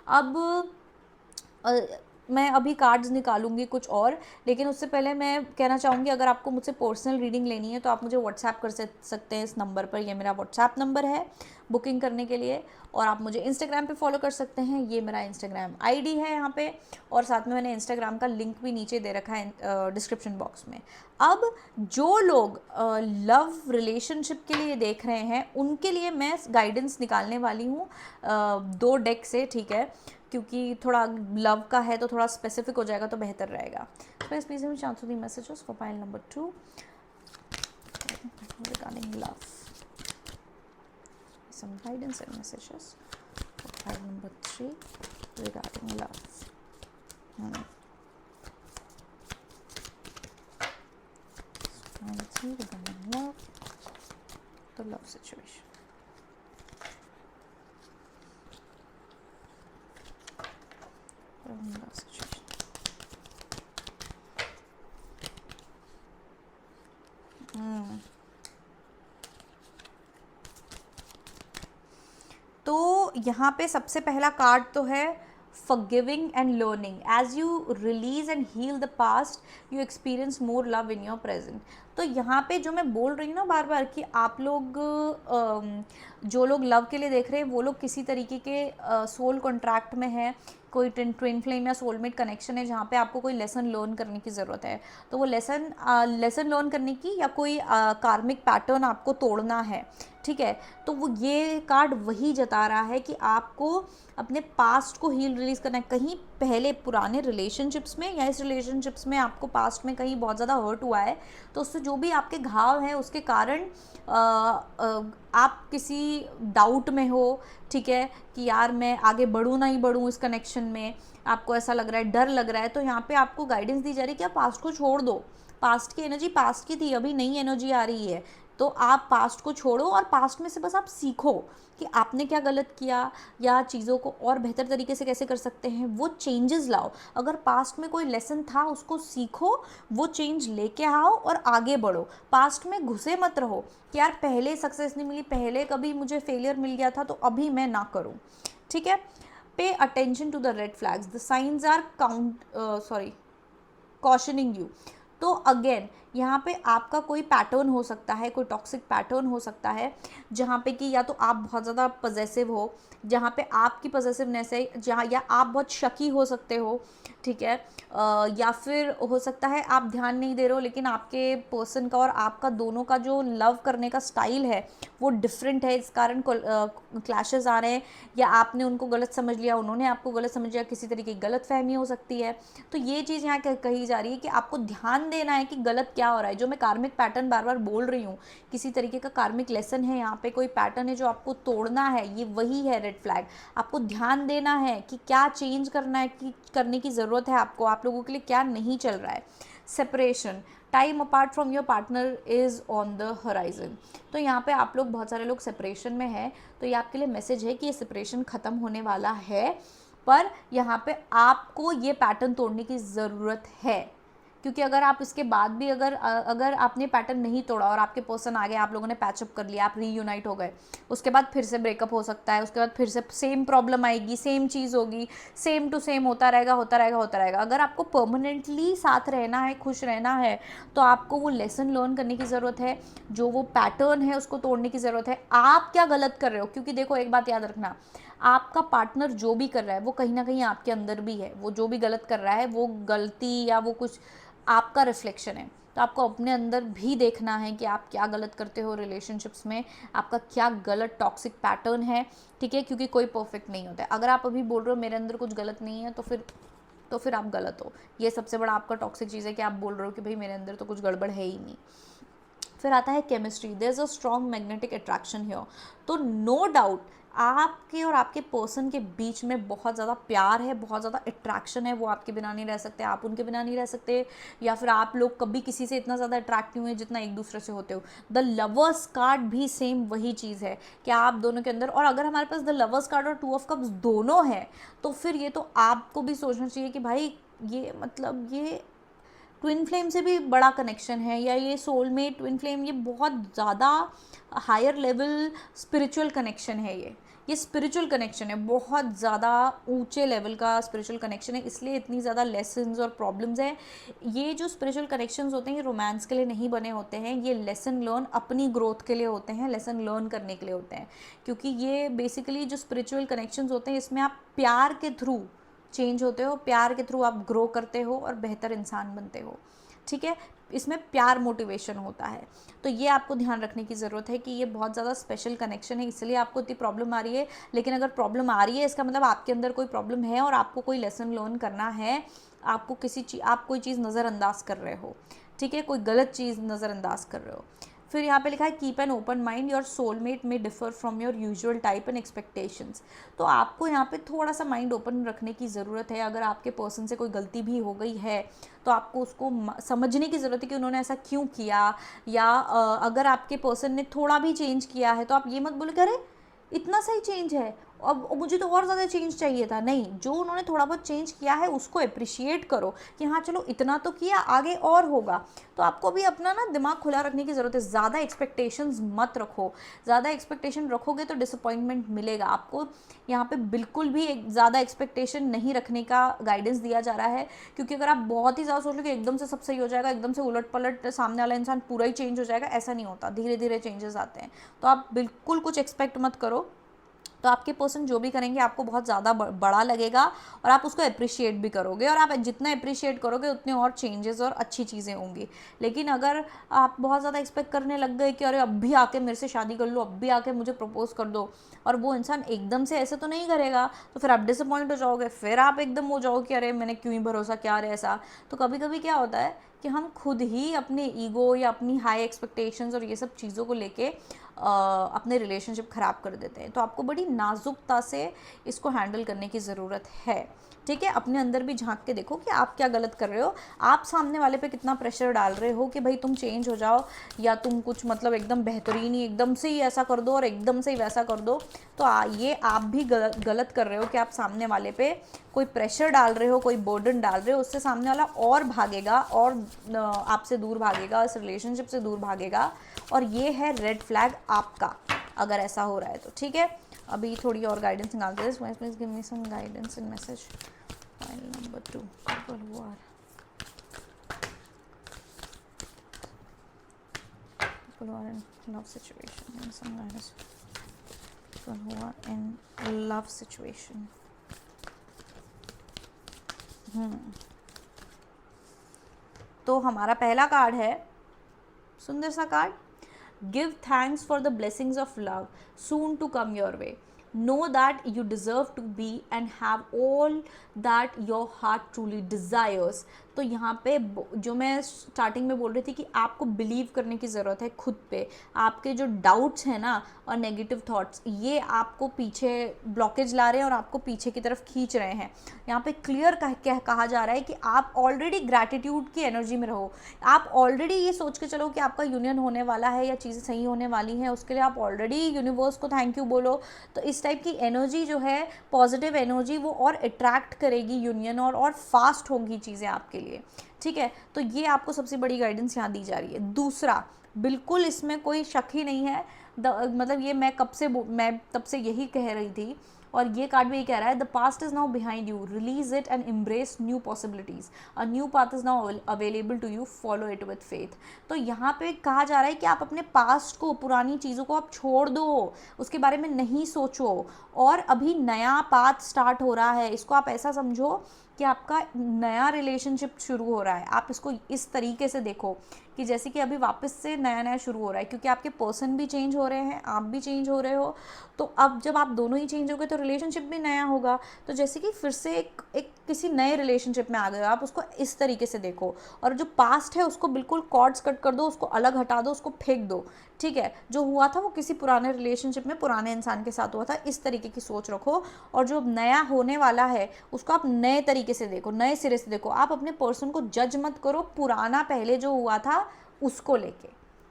अब मैं अभी कार्ड्स निकालूंगी कुछ और, लेकिन उससे पहले मैं कहना चाहूँगी अगर आपको मुझसे पर्सनल रीडिंग लेनी है तो आप मुझे व्हाट्सएप कर सकते हैं इस नंबर पर। ये मेरा व्हाट्सएप नंबर है बुकिंग करने के लिए। और आप मुझे इंस्टाग्राम पे फॉलो कर सकते हैं, ये मेरा इंस्टाग्राम आईडी है यहाँ पे। और साथ में मैंने इंस्टाग्राम का लिंक भी नीचे दे रखा है डिस्क्रिप्शन बॉक्स में। अब जो लोग लव रिलेशनशिप के लिए देख रहे हैं उनके लिए मैं गाइडेंस निकालने वाली हूँ 2 डेक से, ठीक है, क्योंकि थोड़ा लव का है तो थोड़ा स्पेसिफिक हो जाएगा तो बेहतर रहेगा। Please please me chance the messages for pile number 2 regarding love. Some guidance and messages for pile number 3 regarding love. Pile 3 regarding love, the love situation. Love situation. तो यहाँ पे सबसे पहला कार्ड तो है forgiving and learning. As you release and heal the past, you experience more love in your present. तो यहाँ पे जो मैं बोल रही हूँ ना बार बार कि आप लोग जो लोग लव के लिए देख रहे हैं वो लोग किसी तरीके के सोल कॉन्ट्रैक्ट में है, कोई ट्विन फ्लेम या सोलमेट कनेक्शन है जहाँ पे आपको कोई लेसन लर्न करने की ज़रूरत है। तो वो लेसन लर्न करने की या कोई कार्मिक पैटर्न आपको तोड़ना है, ठीक है। तो वो ये कार्ड वही जता रहा है कि आपको अपने पास्ट को हील रिलीज करना है। कहीं पहले पुराने रिलेशनशिप्स में या इस रिलेशनशिप्स में आपको पास्ट में कहीं बहुत ज़्यादा हर्ट हुआ है, तो उससे जो भी आपके घाव हैं उसके कारण आप किसी डाउट में हो, ठीक है, कि यार मैं आगे बढ़ूँ नहीं बढ़ूँ इस कनेक्शन में, आपको ऐसा लग रहा है, डर लग रहा है। तो यहाँ पे आपको गाइडेंस दी जा रही है कि आप पास्ट को छोड़ दो। पास्ट की एनर्जी पास्ट की थी, अभी नई एनर्जी आ रही है, तो आप पास्ट को छोड़ो और पास्ट में से बस आप सीखो कि आपने क्या गलत किया या चीज़ों को और बेहतर तरीके से कैसे कर सकते हैं, वो चेंजेस लाओ। अगर पास्ट में कोई लेसन था उसको सीखो, वो चेंज लेके आओ और आगे बढ़ो। पास्ट में घुसे मत रहो कि यार पहले सक्सेस नहीं मिली, पहले कभी मुझे फेलियर मिल गया था तो अभी मैं ना करूँ, ठीक है। Pay attention to the red flags, the signs are cautioning you. तो अगेन यहाँ पे आपका कोई पैटर्न हो सकता है, कोई टॉक्सिक पैटर्न हो सकता है जहाँ पे कि या तो आप बहुत ज़्यादा पजेसिव हो, जहाँ पे आपकी पजेसिवनेस है, जहाँ या आप बहुत शकी हो सकते हो, ठीक है, या फिर हो सकता है आप ध्यान नहीं दे रहे हो लेकिन आपके पर्सन का और आपका दोनों का जो लव करने का स्टाइल है वो डिफरेंट है, इस कारण क्लैशेस आ रहे हैं, या आपने उनको गलत समझ लिया, उन्होंने आपको गलत समझ लिया, किसी तरीके की गलत फहमी हो सकती है। तो ये चीज़ यहाँ कही जा रही है कि आपको ध्यान देना है कि गलत क्या हो रहा है। जो मैं कार्मिक पैटर्न बार बार बोल रही हूँ, किसी तरीके का कार्मिक लेसन है, यहाँ पे कोई पैटर्न है जो आपको तोड़ना है, ये वही है रेड फ्लैग। आपको ध्यान देना है कि क्या चेंज करना है, कि करने की ज़रूरत है आपको, आप लोगों के लिए क्या नहीं चल रहा है। Separation, time apart from your partner is on the horizon. तो यहाँ पे आप लोग, बहुत सारे लोग सेपरेशन में हैं, तो ये आपके लिए मैसेज है कि ये सेपरेशन ख़त्म होने वाला है, पर यहाँ पे आपको ये पैटर्न तोड़ने की ज़रूरत है। क्योंकि अगर आप इसके बाद भी अगर आपने पैटर्न नहीं तोड़ा और आपके पर्सन आ गए, आप लोगों ने पैचअप कर लिया, आप रीयूनाइट हो गए, उसके बाद फिर से ब्रेकअप हो सकता है, उसके बाद फिर से सेम प्रॉब्लम आएगी, सेम चीज़ होगी, सेम टू सेम होता रहेगा होता रहेगा होता रहेगा। अगर आपको परमानेंटली साथ रहना है, खुश रहना है, तो आपको वो लेसन लर्न करने की ज़रूरत है, जो वो पैटर्न है उसको तोड़ने की ज़रूरत है। आप क्या गलत कर रहे हो, क्योंकि देखो एक बात याद रखना, आपका पार्टनर जो भी कर रहा है वो कहीं ना कहीं आपके अंदर भी है। वो जो भी गलत कर रहा है वो गलती या वो कुछ आपका रिफ्लेक्शन है। तो आपको अपने अंदर भी देखना है कि आप क्या गलत करते हो रिलेशनशिप्स में, आपका क्या गलत टॉक्सिक पैटर्न है, ठीक है, क्योंकि कोई परफेक्ट नहीं होता है। अगर आप अभी बोल रहे हो मेरे अंदर कुछ गलत नहीं है, तो फिर आप गलत हो। ये सबसे बड़ा आपका टॉक्सिक चीज़ है कि आप बोल रहे हो कि भाई मेरे अंदर तो कुछ गड़बड़ है ही नहीं। फिर आता है chemistry, there is a strong magnetic attraction here. तो नो डाउट आपके और आपके पर्सन के बीच में बहुत ज़्यादा प्यार है, बहुत ज़्यादा अट्रैक्शन है, वो आपके बिना नहीं रह सकते, आप उनके बिना नहीं रह सकते, या फिर आप लोग कभी किसी से इतना ज़्यादा अट्रैक्ट नहीं हुए जितना एक दूसरे से होते हो। द लवर्स कार्ड भी सेम वही चीज़ है कि आप दोनों के अंदर, और अगर हमारे पास द लवर्स कार्ड और 2 ऑफ कप्स दोनों है तो फिर ये तो आपको भी सोचना चाहिए कि भाई ये मतलब ये ट्विन फ्लेम से भी बड़ा कनेक्शन है, या ये सोलमेट ट्विन फ्लेम, ये बहुत ज़्यादा हायर लेवल स्पिरिचुअल कनेक्शन है। ये स्पिरिचुअल कनेक्शन है, बहुत ज़्यादा ऊंचे लेवल का स्पिरिचुअल कनेक्शन है, इसलिए इतनी ज़्यादा लेसन्स और प्रॉब्लम्स हैं। ये जो स्पिरिचुअल कनेक्शंस होते हैं ये रोमांस के लिए नहीं बने होते हैं, ये लेसन लर्न अपनी ग्रोथ के लिए होते हैं, लेसन लर्न करने के लिए होते हैं। क्योंकि ये बेसिकली जो स्पिरिचुअल कनेक्शंस होते हैं इसमें आप प्यार के थ्रू चेंज होते हो, प्यार के थ्रू आप ग्रो करते हो और बेहतर इंसान बनते हो। ठीक है, इसमें प्यार मोटिवेशन होता है। तो ये आपको ध्यान रखने की ज़रूरत है कि ये बहुत ज़्यादा स्पेशल कनेक्शन है, इसलिए आपको इतनी प्रॉब्लम आ रही है। लेकिन अगर प्रॉब्लम आ रही है इसका मतलब आपके अंदर कोई प्रॉब्लम है और आपको कोई लेसन लर्न करना है, आपको आप कोई चीज़ नज़रअंदाज कर रहे हो। ठीक है, कोई गलत चीज़ नज़रअंदाज कर रहे हो। फिर यहाँ पे लिखा है keep an open mind, your soulmate may differ from your usual type and expectations. तो आपको यहाँ पे थोड़ा सा माइंड ओपन रखने की ज़रूरत है। अगर आपके पर्सन से कोई गलती भी हो गई है तो आपको उसको समझने की ज़रूरत है कि उन्होंने ऐसा क्यों किया, या अगर आपके पर्सन ने थोड़ा भी चेंज किया है तो आप ये मत बोले कि अरे इतना सही चेंज है, अब मुझे तो और ज़्यादा चेंज चाहिए था। नहीं, जो उन्होंने थोड़ा बहुत चेंज किया है उसको अप्रिशिएट करो कि हाँ चलो इतना तो किया, आगे और होगा। तो आपको भी अपना ना दिमाग खुला रखने की ज़रूरत है। ज़्यादा एक्सपेक्टेशंस मत रखो, ज़्यादा एक्सपेक्टेशन रखोगे तो डिसअपॉइंटमेंट मिलेगा आपको। यहाँ पे बिल्कुल भी ज़्यादा एक्सपेक्टेशन नहीं रखने का गाइडेंस दिया जा रहा है, क्योंकि अगर आप बहुत ही ज़्यादा सोच लो कि एकदम से सब सही हो जाएगा, एकदम से उलट पलट सामने वाला इंसान पूरा ही चेंज हो जाएगा, ऐसा नहीं होता, धीरे धीरे चेंजेस आते हैं। तो आप बिल्कुल कुछ एक्सपेक्ट मत करो। तो आपके पर्सन जो भी करेंगे आपको बहुत ज़्यादा बड़ा लगेगा और आप उसको अप्रिशिएट भी करोगे, और आप जितना अप्रिशिएट करोगे उतने और चेंजेस और अच्छी चीज़ें होंगी। लेकिन अगर आप बहुत ज़्यादा एक्सपेक्ट करने लग गए कि अरे अब भी आके मेरे से शादी कर लो, अब भी आके मुझे प्रपोज कर दो, और वो इंसान एकदम से ऐसे तो नहीं करेगा, तो फिर आप डिसअपॉइंट हो जाओगे, फिर आप एकदम हो जाओ कि अरे मैंने क्यों ही भरोसा किया, अरे ऐसा। तो कभी कभी क्या होता है कि हम खुद ही अपने ईगो या अपनी हाई एक्सपेक्टेशंस और ये सब चीज़ों को लेके अपने रिलेशनशिप ख़राब कर देते हैं। तो आपको बड़ी नाजुकता से इसको हैंडल करने की ज़रूरत है। ठीक है, अपने अंदर भी झांक के देखो कि आप क्या गलत कर रहे हो, आप सामने वाले पे कितना प्रेशर डाल रहे हो कि भाई तुम चेंज हो जाओ, या तुम कुछ मतलब एकदम बेहतरीन ही एकदम से ही ऐसा कर दो और एकदम से ही वैसा कर दो। तो ये आप भी गलत कर रहे हो कि आप सामने वाले पे कोई प्रेशर डाल रहे हो, कोई बर्डन डाल रहे हो, उससे सामने वाला और भागेगा और आपसे दूर भागेगा, इस रिलेशनशिप से दूर भागेगा, और ये है रेड फ्लैग आपका अगर ऐसा हो रहा है तो। ठीक है, अभी थोड़ी और गाइडेंस निकालते हैं। Please give me some guidance in message file number 2 people who are in love situation, and some guidance people who are in love situation. तो हमारा पहला कार्ड है, सुंदर सा card, give thanks for the blessings of love soon to come your way, know that you deserve to be and have all that your heart truly desires. तो यहाँ पे जो मैं स्टार्टिंग में बोल रही थी कि आपको बिलीव करने की ज़रूरत है खुद पे। आपके जो डाउट्स हैं ना और नेगेटिव थॉट्स, ये आपको पीछे ब्लॉकेज ला रहे हैं और आपको पीछे की तरफ खींच रहे हैं। यहाँ पे क्लियर कहा जा रहा है कि आप ऑलरेडी ग्रैटिट्यूड की एनर्जी में रहो। आप ऑलरेडी ये सोच के चलो कि आपका यूनियन होने वाला है या चीज़ें सही होने वाली हैं, उसके लिए आप ऑलरेडी यूनिवर्स को थैंक यू बोलो। तो इस टाइप की एनर्जी जो है, पॉजिटिव एनर्जी, वो और अट्रैक्ट करेगी यूनियन, और फास्ट होंगी चीज़ें आपके लिए। ठीक है, तो ये आपको सबसे बड़ी गाइडेंस यहाँ दी जा रही है। दूसरा, बिल्कुल इसमें कोई शक ही नहीं है, मतलब ये मैं तब से यही कह रही थी, और ये कार्ड भी ये कह रहा है, the past is now behind you, release it and embrace new possibilities, a new path is now available to you, follow it with faith. तो यहाँ पे कहा जा रहा है कि आप अपने पास्ट को, पुरानी चीज़ों को आप छोड़ दो, उसके बारे में नहीं सोचो, और अभी नया पाथ स्टार्ट हो रहा है। इसको आप ऐसा समझो कि आपका नया रिलेशनशिप शुरू हो रहा है। आप इसको इस तरीके से देखो कि जैसे कि अभी वापस से नया नया शुरू हो रहा है, क्योंकि आपके पर्सन भी चेंज हो रहे हैं, आप भी चेंज हो रहे हो। तो अब जब आप दोनों ही चेंज हो गए तो रिलेशनशिप भी नया होगा। तो जैसे कि फिर से एक किसी नए रिलेशनशिप में आ गए हो, आप उसको इस तरीके से देखो। और जो पास्ट है उसको बिल्कुल कॉर्ड्स कट कर दो, उसको अलग हटा दो, उसको फेंक दो। ठीक है, जो हुआ था वो किसी पुराने रिलेशनशिप में पुराने इंसान के साथ हुआ था, इस तरीके की सोच रखो। और जो नया होने वाला है उसको आप नए तरीके से देखो, नए सिरे से देखो। आप अपने पर्सन को जज मत करो पुराना पहले जो हुआ था उसको लेके,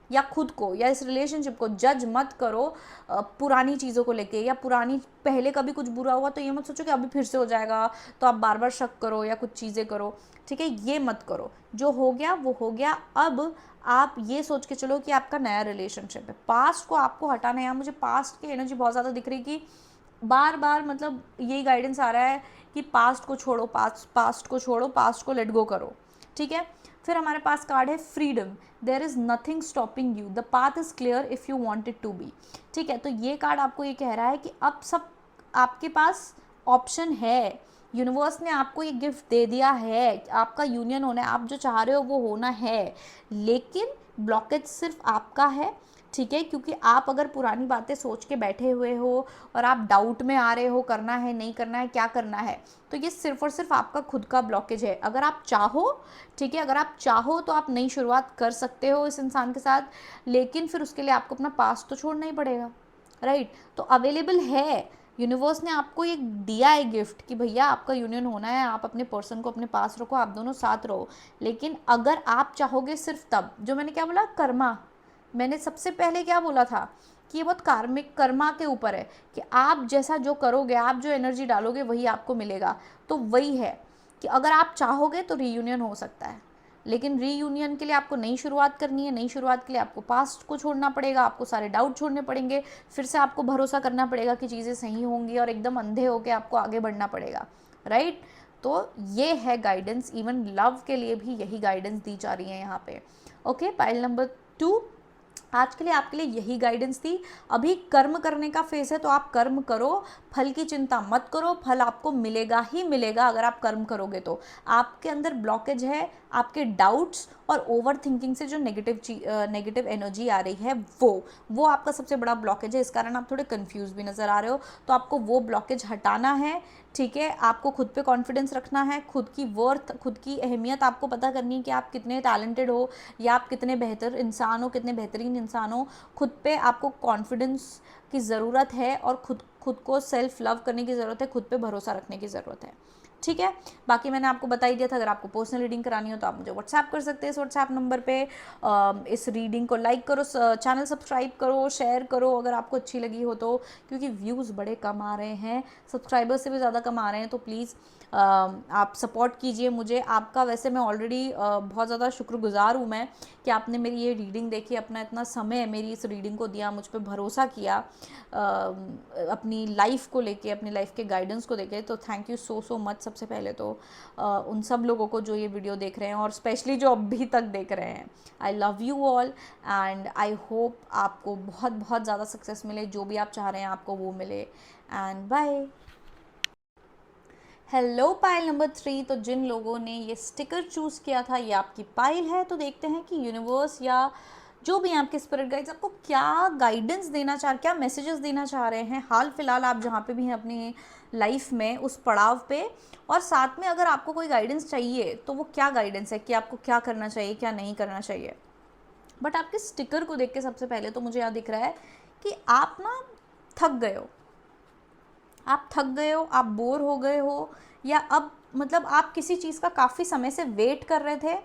या खुद को या इस रिलेशनशिप को जज मत करो पुरानी चीज़ों को लेके, या पुरानी पहले कभी कुछ बुरा हुआ तो ये मत सोचो कि अभी फिर से हो जाएगा तो आप बार बार शक करो या कुछ चीज़ें करो। ठीक है, ये मत करो। जो हो गया वो हो गया। अब आप ये सोच के चलो कि आपका नया रिलेशनशिप है। पास्ट को आपको हटाना है। मुझे पास्ट की एनर्जी बहुत ज़्यादा दिख रही कि बार बार मतलब यही गाइडेंस आ रहा है कि पास्ट को छोड़ो, पास्ट को छोड़ो, पास्ट को लेट गो करो। ठीक है, फिर हमारे पास कार्ड है freedom. There is nothing stopping you, the path is clear if you want it to be. ठीक है, तो ये कार्ड आपको ये कह रहा है कि अब सब आपके पास ऑप्शन है। यूनिवर्स ने आपको ये गिफ्ट दे दिया है, आपका यूनियन होना है, आप जो चाह रहे हो वो होना है, लेकिन ब्लॉकेज सिर्फ आपका है। ठीक है, क्योंकि आप अगर पुरानी बातें सोच के बैठे हुए हो और आप डाउट में आ रहे हो करना है नहीं करना है क्या करना है, तो ये सिर्फ और सिर्फ आपका खुद का ब्लॉकेज है। अगर आप चाहो, ठीक है, अगर आप चाहो तो आप नई शुरुआत कर सकते हो इस इंसान के साथ, लेकिन फिर उसके लिए आपको अपना पास्ट तो छोड़ना ही पड़ेगा। राइट, तो अवेलेबल है। यूनिवर्स ने आपको एक दिया है गिफ्ट कि भैया आपका यूनियन होना है, आप अपने पर्सन को अपने पास रखो, आप दोनों साथ रहो। लेकिन अगर आप चाहोगे सिर्फ तब, जो मैंने क्या बोला, कर्मा, मैंने सबसे पहले क्या बोला था कि ये बहुत कार्मिक कर्मा के ऊपर है कि आप जैसा जो करोगे, आप जो एनर्जी डालोगे वही आपको मिलेगा। तो वही है कि अगर आप चाहोगे तो रीयूनियन हो सकता है, लेकिन रीयूनियन के लिए आपको नई शुरुआत करनी है। नई शुरुआत के लिए आपको पास्ट को छोड़ना पड़ेगा, आपको सारे डाउट छोड़ने पड़ेंगे, फिर से आपको भरोसा करना पड़ेगा कि चीज़ें सही होंगी और एकदम अंधे होकर आपको आगे बढ़ना पड़ेगा। राइट, तो ये है गाइडेंस। इवन लव के लिए भी यही गाइडेंस दी जा रही है यहाँ पे। ओके, पाइल नंबर 2 आज के लिए आपके लिए यही गाइडेंस थी। अभी कर्म करने का फेस है तो आप कर्म करो, फल की चिंता मत करो, फल आपको मिलेगा ही मिलेगा अगर आप कर्म करोगे तो। आपके अंदर ब्लॉकेज है आपके डाउट्स और ओवर थिंकिंग से, जो नेगेटिव एनर्जी आ रही है वो आपका सबसे बड़ा ब्लॉकेज है। इस कारण आप थोड़े कंफ्यूज भी नज़र आ रहे हो, तो आपको वो ब्लॉकेज हटाना है। ठीक है, आपको खुद पे कॉन्फिडेंस रखना है, खुद की वर्थ, खुद की अहमियत आपको पता करनी है कि आप कितने टैलेंटेड हो या आप कितने बेहतर इंसान हो, कितने बेहतरीन इंसान हो। खुद पे आपको कॉन्फिडेंस की ज़रूरत है और खुद को सेल्फ लव करने की ज़रूरत है, खुद पे भरोसा रखने की ज़रूरत है। ठीक है, बाकी मैंने आपको बता ही दिया था। अगर आपको पर्सनल रीडिंग करानी हो तो आप मुझे व्हाट्सएप कर सकते हैं इस व्हाट्सएप नंबर पे। इस रीडिंग को लाइक करो, चैनल सब्सक्राइब करो, शेयर करो अगर आपको अच्छी लगी हो तो, क्योंकि व्यूज़ बड़े कम आ रहे हैं, सब्सक्राइबर्स से भी ज़्यादा कम आ रहे हैं। तो प्लीज़ आप सपोर्ट कीजिए मुझे। आपका वैसे मैं ऑलरेडी बहुत ज़्यादा शुक्रगुजार हूँ मैं कि आपने मेरी ये रीडिंग देखी, अपना इतना समय मेरी इस रीडिंग को दिया, मुझ पर भरोसा किया अपनी लाइफ को लेके, अपनी लाइफ के गाइडेंस को देके। तो थैंक यू सो मच। सबसे पहले तो उन सब लोगों को जो ये वीडियो देख रहे हैं और स्पेशली जो अभी तक देख रहे हैं, I love you all and I hope आपको बहुत बहुत ज़्यादा सक्सेस मिले, जो भी आप चाह रहे हैं आपको वो मिले। And bye. Hello pile number 3। तो जिन लोगों ने ये स्टिकर चूज़ किया था, ये आपकी पाइल है। तो देखते हैं कि यूनिवर्स या जो भी आपके स्पिरिट गाइड्स आपको क्या गाइडेंस देना चाह, क्या मैसेजेस देना चाह रहे हैं हाल फिलहाल आप जहाँ पे भी हैं अपनी लाइफ में, उस पड़ाव पे। और साथ में अगर आपको कोई गाइडेंस चाहिए तो वो क्या गाइडेंस है कि आपको क्या करना चाहिए, क्या नहीं करना चाहिए। बट आपके स्टिकर को देख के सबसे पहले तो मुझे यहाँ दिख रहा है कि आप ना थक गए हो, आप थक गए हो, आप बोर हो गए हो, या अब मतलब आप किसी चीज़ का काफ़ी समय से वेट कर रहे थे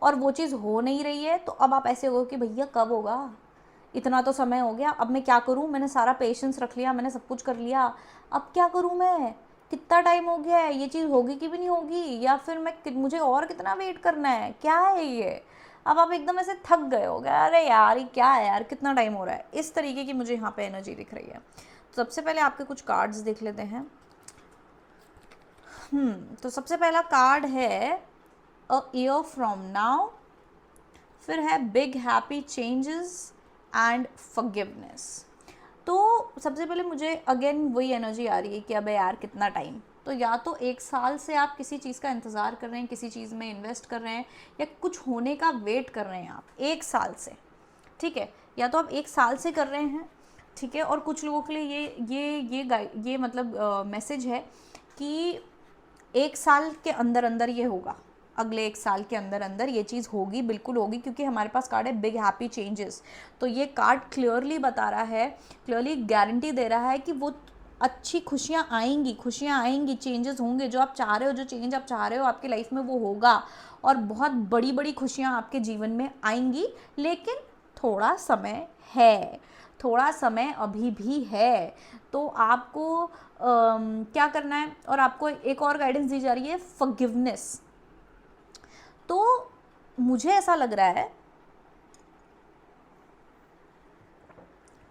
और वो चीज़ हो नहीं रही है। तो अब आप ऐसे हो कि भैया कब होगा, इतना तो समय हो गया, अब मैं क्या करूं, मैंने सारा पेशेंस रख लिया, मैंने सब कुछ कर लिया, अब क्या करूं मैं, कितना टाइम हो गया है, ये चीज़ होगी कि भी नहीं होगी, या फिर मुझे और कितना वेट करना है, क्या है ये। अब आप एकदम ऐसे थक गए हो गए, अरे यार ये क्या है यार, कितना टाइम हो रहा है, इस तरीके की मुझे यहाँ पे एनर्जी दिख रही है। तो सबसे पहले आपके कुछ कार्ड्स देख लेते हैं। तो सबसे पहला कार्ड है अ ईयर फ्रॉम नाउ, फिर है big happy changes and forgiveness. तो सबसे पहले मुझे अगेन वही एनर्जी आ रही है कि अबे यार कितना टाइम, तो या तो 1 साल से आप किसी चीज़ का इंतज़ार कर रहे हैं, किसी चीज़ में इन्वेस्ट कर रहे हैं, या कुछ होने का वेट कर रहे हैं आप 1 साल से, ठीक है, या तो आप 1 साल से कर रहे हैं, ठीक है। और कुछ लोगों के लिए ये मतलब मैसेज है कि 1 साल के अंदर अंदर ये होगा, अगले 1 साल के अंदर अंदर ये चीज़ होगी, बिल्कुल होगी, क्योंकि हमारे पास कार्ड है बिग हैप्पी चेंजेस। तो ये कार्ड क्लियरली बता रहा है, क्लियरली गारंटी दे रहा है कि वो अच्छी खुशियाँ आएंगी, चेंजेस होंगे, जो आप चाह रहे हो, जो चेंज आप चाह रहे हो आपकी लाइफ में वो होगा, और बहुत बड़ी बड़ी खुशियाँ आपके जीवन में आएंगी। लेकिन थोड़ा समय है, थोड़ा समय अभी भी है। तो आपको क्या करना है, और आपको एक और गाइडेंस दी जा रही है, फॉरगिवनेस। तो मुझे ऐसा लग रहा है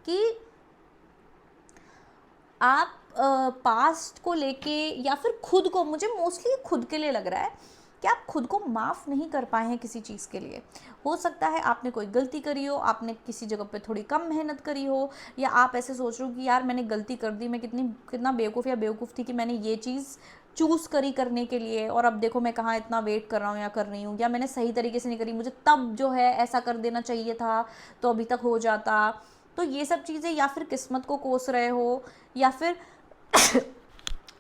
कि आप पास्ट को लेके या फिर खुद को, मुझे मोस्टली खुद के लिए लग रहा है कि आप खुद को माफ़ नहीं कर पाए हैं किसी चीज़ के लिए। हो सकता है आपने कोई गलती करी हो, आपने किसी जगह पे थोड़ी कम मेहनत करी हो, या आप ऐसे सोच रहे हो कि यार मैंने गलती कर दी, मैं कितना बेवकूफ़ थी कि मैंने ये चीज़ चूज़ करी करने के लिए, और अब देखो मैं कहाँ इतना वेट कर रहा हूँ या कर रही हूँ, या मैंने सही तरीके से नहीं करी, मुझे तब जो है ऐसा कर देना चाहिए था तो अभी तक हो जाता। तो ये सब चीज़ें, या फिर किस्मत को कोस रहे हो, या फिर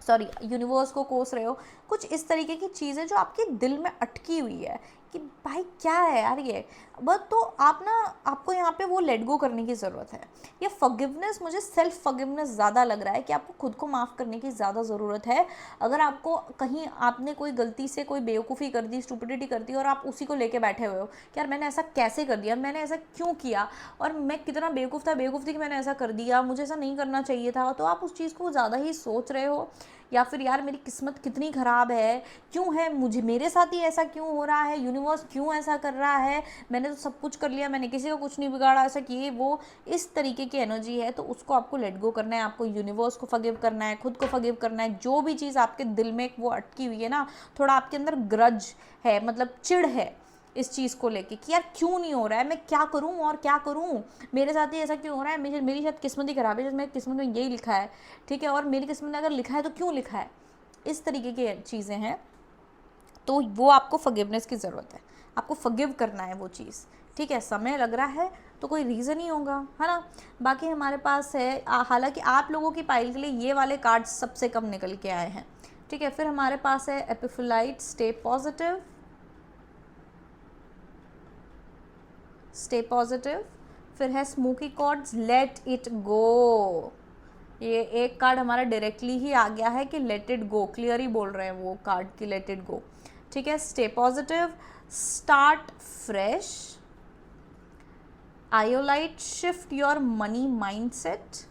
सॉरी यूनिवर्स को कोस रहे हो, कुछ इस तरीके की चीज़ें जो आपके दिल में अटकी हुई है कि भाई क्या है यार ये, बस तो आपको यहाँ पे वो लेट गो करने की ज़रूरत है। ये फॉरगिवनेस, मुझे सेल्फ फॉरगिवनेस ज़्यादा लग रहा है कि आपको खुद को माफ़ करने की ज़्यादा ज़रूरत है। अगर आपको कहीं आपने कोई गलती से कोई बेवकूफ़ी कर दी, स्टुपिडिटी कर दी, और आप उसी को लेके बैठे हुए हो कि यार मैंने ऐसा कैसे कर दिया, मैंने ऐसा क्यों किया, और मैं कितना बेवकूफ़ थी कि मैंने ऐसा कर दिया, मुझे ऐसा नहीं करना चाहिए था, तो आप उस चीज़ को ज़्यादा ही सोच रहे हो। या फिर यार मेरी किस्मत कितनी ख़राब है, क्यों है मेरे साथ ही ऐसा क्यों हो रहा है, यूनिवर्स क्यों ऐसा कर रहा है, मैंने तो सब कुछ कर लिया, मैंने किसी को कुछ नहीं बिगाड़ा, ऐसा किए वो, इस तरीके की एनर्जी है। तो उसको आपको लेट गो करना है, आपको यूनिवर्स को फॉरगिव करना है, खुद को फॉरगिव करना है। जो भी चीज़ आपके दिल में वो अटकी हुई है ना, थोड़ा आपके अंदर ग्रज है, मतलब चिढ़ है इस चीज़ को लेके कि यार क्यों नहीं हो रहा है, मैं क्या करूं और क्या करूं, मेरे साथ ही ऐसा क्यों हो रहा है, मेरी शायद किस्मत ही खराब है, जैसे मेरी किस्मत में यही लिखा है, ठीक है, और मेरी किस्मत में अगर लिखा है तो क्यों लिखा है, इस तरीके की चीज़ें हैं। तो वो आपको फॉरगिवनेस की ज़रूरत है, आपको फॉरगिव करना है वो चीज़, ठीक है। समय लग रहा है तो कोई रीज़न ही होगा, है ना। बाकी हमारे पास है, हालांकि आप लोगों की पाइल के लिए ये वाले कार्ड सबसे कम निकल के आए हैं, ठीक है। फिर हमारे पास है एपिफिलाइट, स्टे पॉजिटिव। फिर है smoky cords, let it go. ये एक कार्ड हमारा डायरेक्टली ही आ गया है कि लेट इट गो, क्लियर ही बोल रहे हैं वो कार्ड की लेट इट गो, ठीक है। Stay positive, start fresh, iolite, shift your money mindset,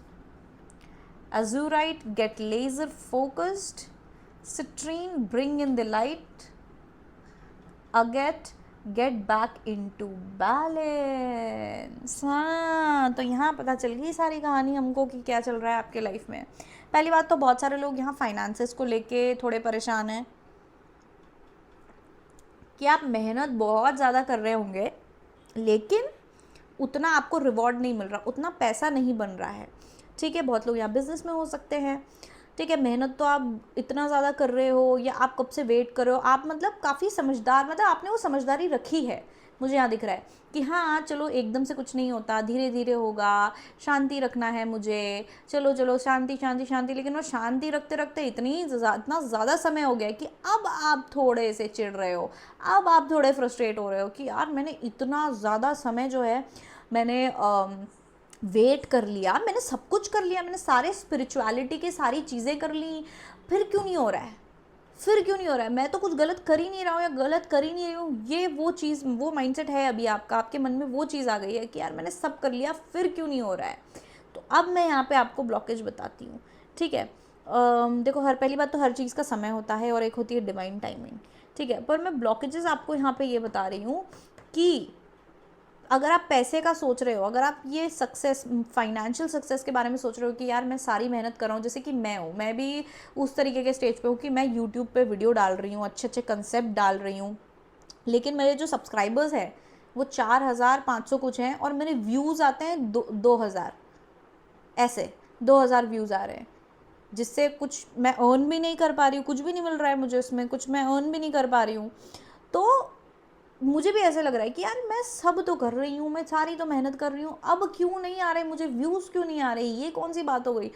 azurite, get laser focused, citrine, bring in the light, agate, get back into balance. हाँ, तो यहाँ पता चल गई सारी कहानी हमको कि क्या चल रहा है आपके लाइफ में। पहली बात तो बहुत सारे लोग यहाँ फाइनेंसेस को लेके थोड़े परेशान हैं कि आप मेहनत बहुत ज़्यादा कर रहे होंगे लेकिन उतना आपको रिवॉर्ड नहीं मिल रहा, उतना पैसा नहीं बन रहा है, ठीक है। बहुत लोग यहाँ बिजनेस में हो सकते हैं, ठीक है। मेहनत तो आप इतना ज़्यादा कर रहे हो, या आप कब से वेट कर रहे हो, आप मतलब काफ़ी समझदार, मतलब आपने वो समझदारी रखी है, मुझे यहाँ दिख रहा है कि हाँ चलो एकदम से कुछ नहीं होता, धीरे धीरे होगा, शांति रखना है मुझे, चलो चलो शांति शांति शांति। लेकिन वो शांति रखते रखते इतना ज़्यादा समय हो गया कि अब आप थोड़े से चिढ़ रहे हो, अब आप थोड़े फ्रस्ट्रेट हो रहे हो कि यार मैंने इतना ज़्यादा समय जो है मैंने वेट कर लिया, मैंने सब कुछ कर लिया, मैंने सारे स्पिरिचुअलिटी की सारी चीज़ें कर ली, फिर क्यों नहीं हो रहा है, मैं तो कुछ गलत कर ही नहीं रहा हूँ या गलत कर ही नहीं रही हूँ। ये वो चीज़, वो माइंडसेट है अभी आपके मन में वो चीज़ आ गई है कि यार मैंने सब कर लिया फिर क्यों नहीं हो रहा है। तो अब मैं यहाँ पे आपको ब्लॉकेज बताती हूँ, ठीक है। देखो, पहली बात तो हर चीज़ का समय होता है और एक होती है डिवाइन टाइमिंग, ठीक है। पर मैं ब्लॉकेजेस आपको यहाँ पे ये बता रही हूँ कि अगर आप पैसे का सोच रहे हो, अगर आप ये सक्सेस, फाइनेंशियल सक्सेस के बारे में सोच रहे हो कि यार मैं सारी मेहनत कर रहा हूँ, जैसे कि मैं भी उस तरीके के स्टेज पे हूँ कि मैं यूट्यूब पे वीडियो डाल रही हूँ, अच्छे अच्छे कंसेप्ट डाल रही हूँ, लेकिन मेरे जो सब्सक्राइबर्स हैं वो 4500 कुछ हैं और मेरे व्यूज़ आते हैं 2000, ऐसे 2000 व्यूज़ आ रहे हैं। जिससे कुछ मैं अर्न भी नहीं कर पा रही हूँ, कुछ भी नहीं मिल रहा है मुझे उसमें, कुछ मैं अर्न भी नहीं कर पा रही हूँ। तो मुझे भी ऐसे लग रहा है कि यार मैं सब तो कर रही हूँ, मैं सारी तो मेहनत कर रही हूँ, अब क्यों नहीं आ रहे मुझे व्यूज़, क्यों नहीं आ रहे, ये कौन सी बात हो गई।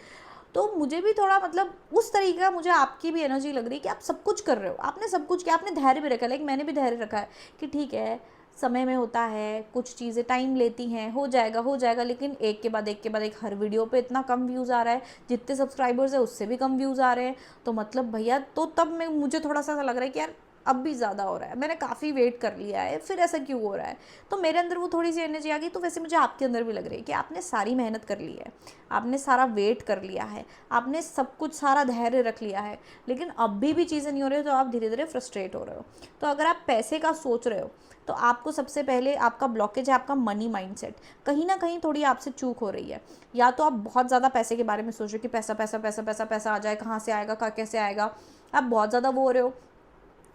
तो मुझे भी थोड़ा मतलब उस तरीके का मुझे आपकी भी एनर्जी लग रही है कि आप सब कुछ कर रहे हो, आपने सब कुछ किया, आपने धैर्य भी रखा है। लाइक मैंने भी धैर्य रखा है कि ठीक है, समय में होता है, कुछ चीज़ें टाइम लेती हैं, हो जाएगा हो जाएगा। लेकिन एक के बाद एक के बाद एक हर वीडियो पे इतना कम व्यूज़ आ रहा है, जितने सब्सक्राइबर्स है उससे भी कम व्यूज़ आ रहे हैं। तो मतलब भैया, तो तब मैं मुझे थोड़ा सा लग रहा है कि यार अब भी ज़्यादा हो रहा है, मैंने काफ़ी वेट कर लिया है, फिर ऐसा क्यों हो रहा है। तो मेरे अंदर वो थोड़ी सी एनर्जी आ गई। तो वैसे मुझे आपके अंदर भी लग रही है कि आपने सारी मेहनत कर ली है, आपने सारा वेट कर लिया है, आपने सब कुछ सारा धैर्य रख लिया है, लेकिन अब भी चीज़ें नहीं हो रही, तो आप धीरे धीरे फ्रस्ट्रेट हो रहे हो। तो अगर आप पैसे का सोच रहे हो तो आपको सबसे पहले आपका ब्लॉकेज है आपका मनी माइंडसेट। कहीं ना कहीं थोड़ी आपसे चूक हो रही है। या तो आप बहुत ज़्यादा पैसे के बारे में सोच रहे हो कि पैसा पैसा पैसा पैसा पैसा आ जाए, कहाँ से आएगा, कहाँ कैसे आएगा, आप बहुत ज़्यादा वो हो रहे हो।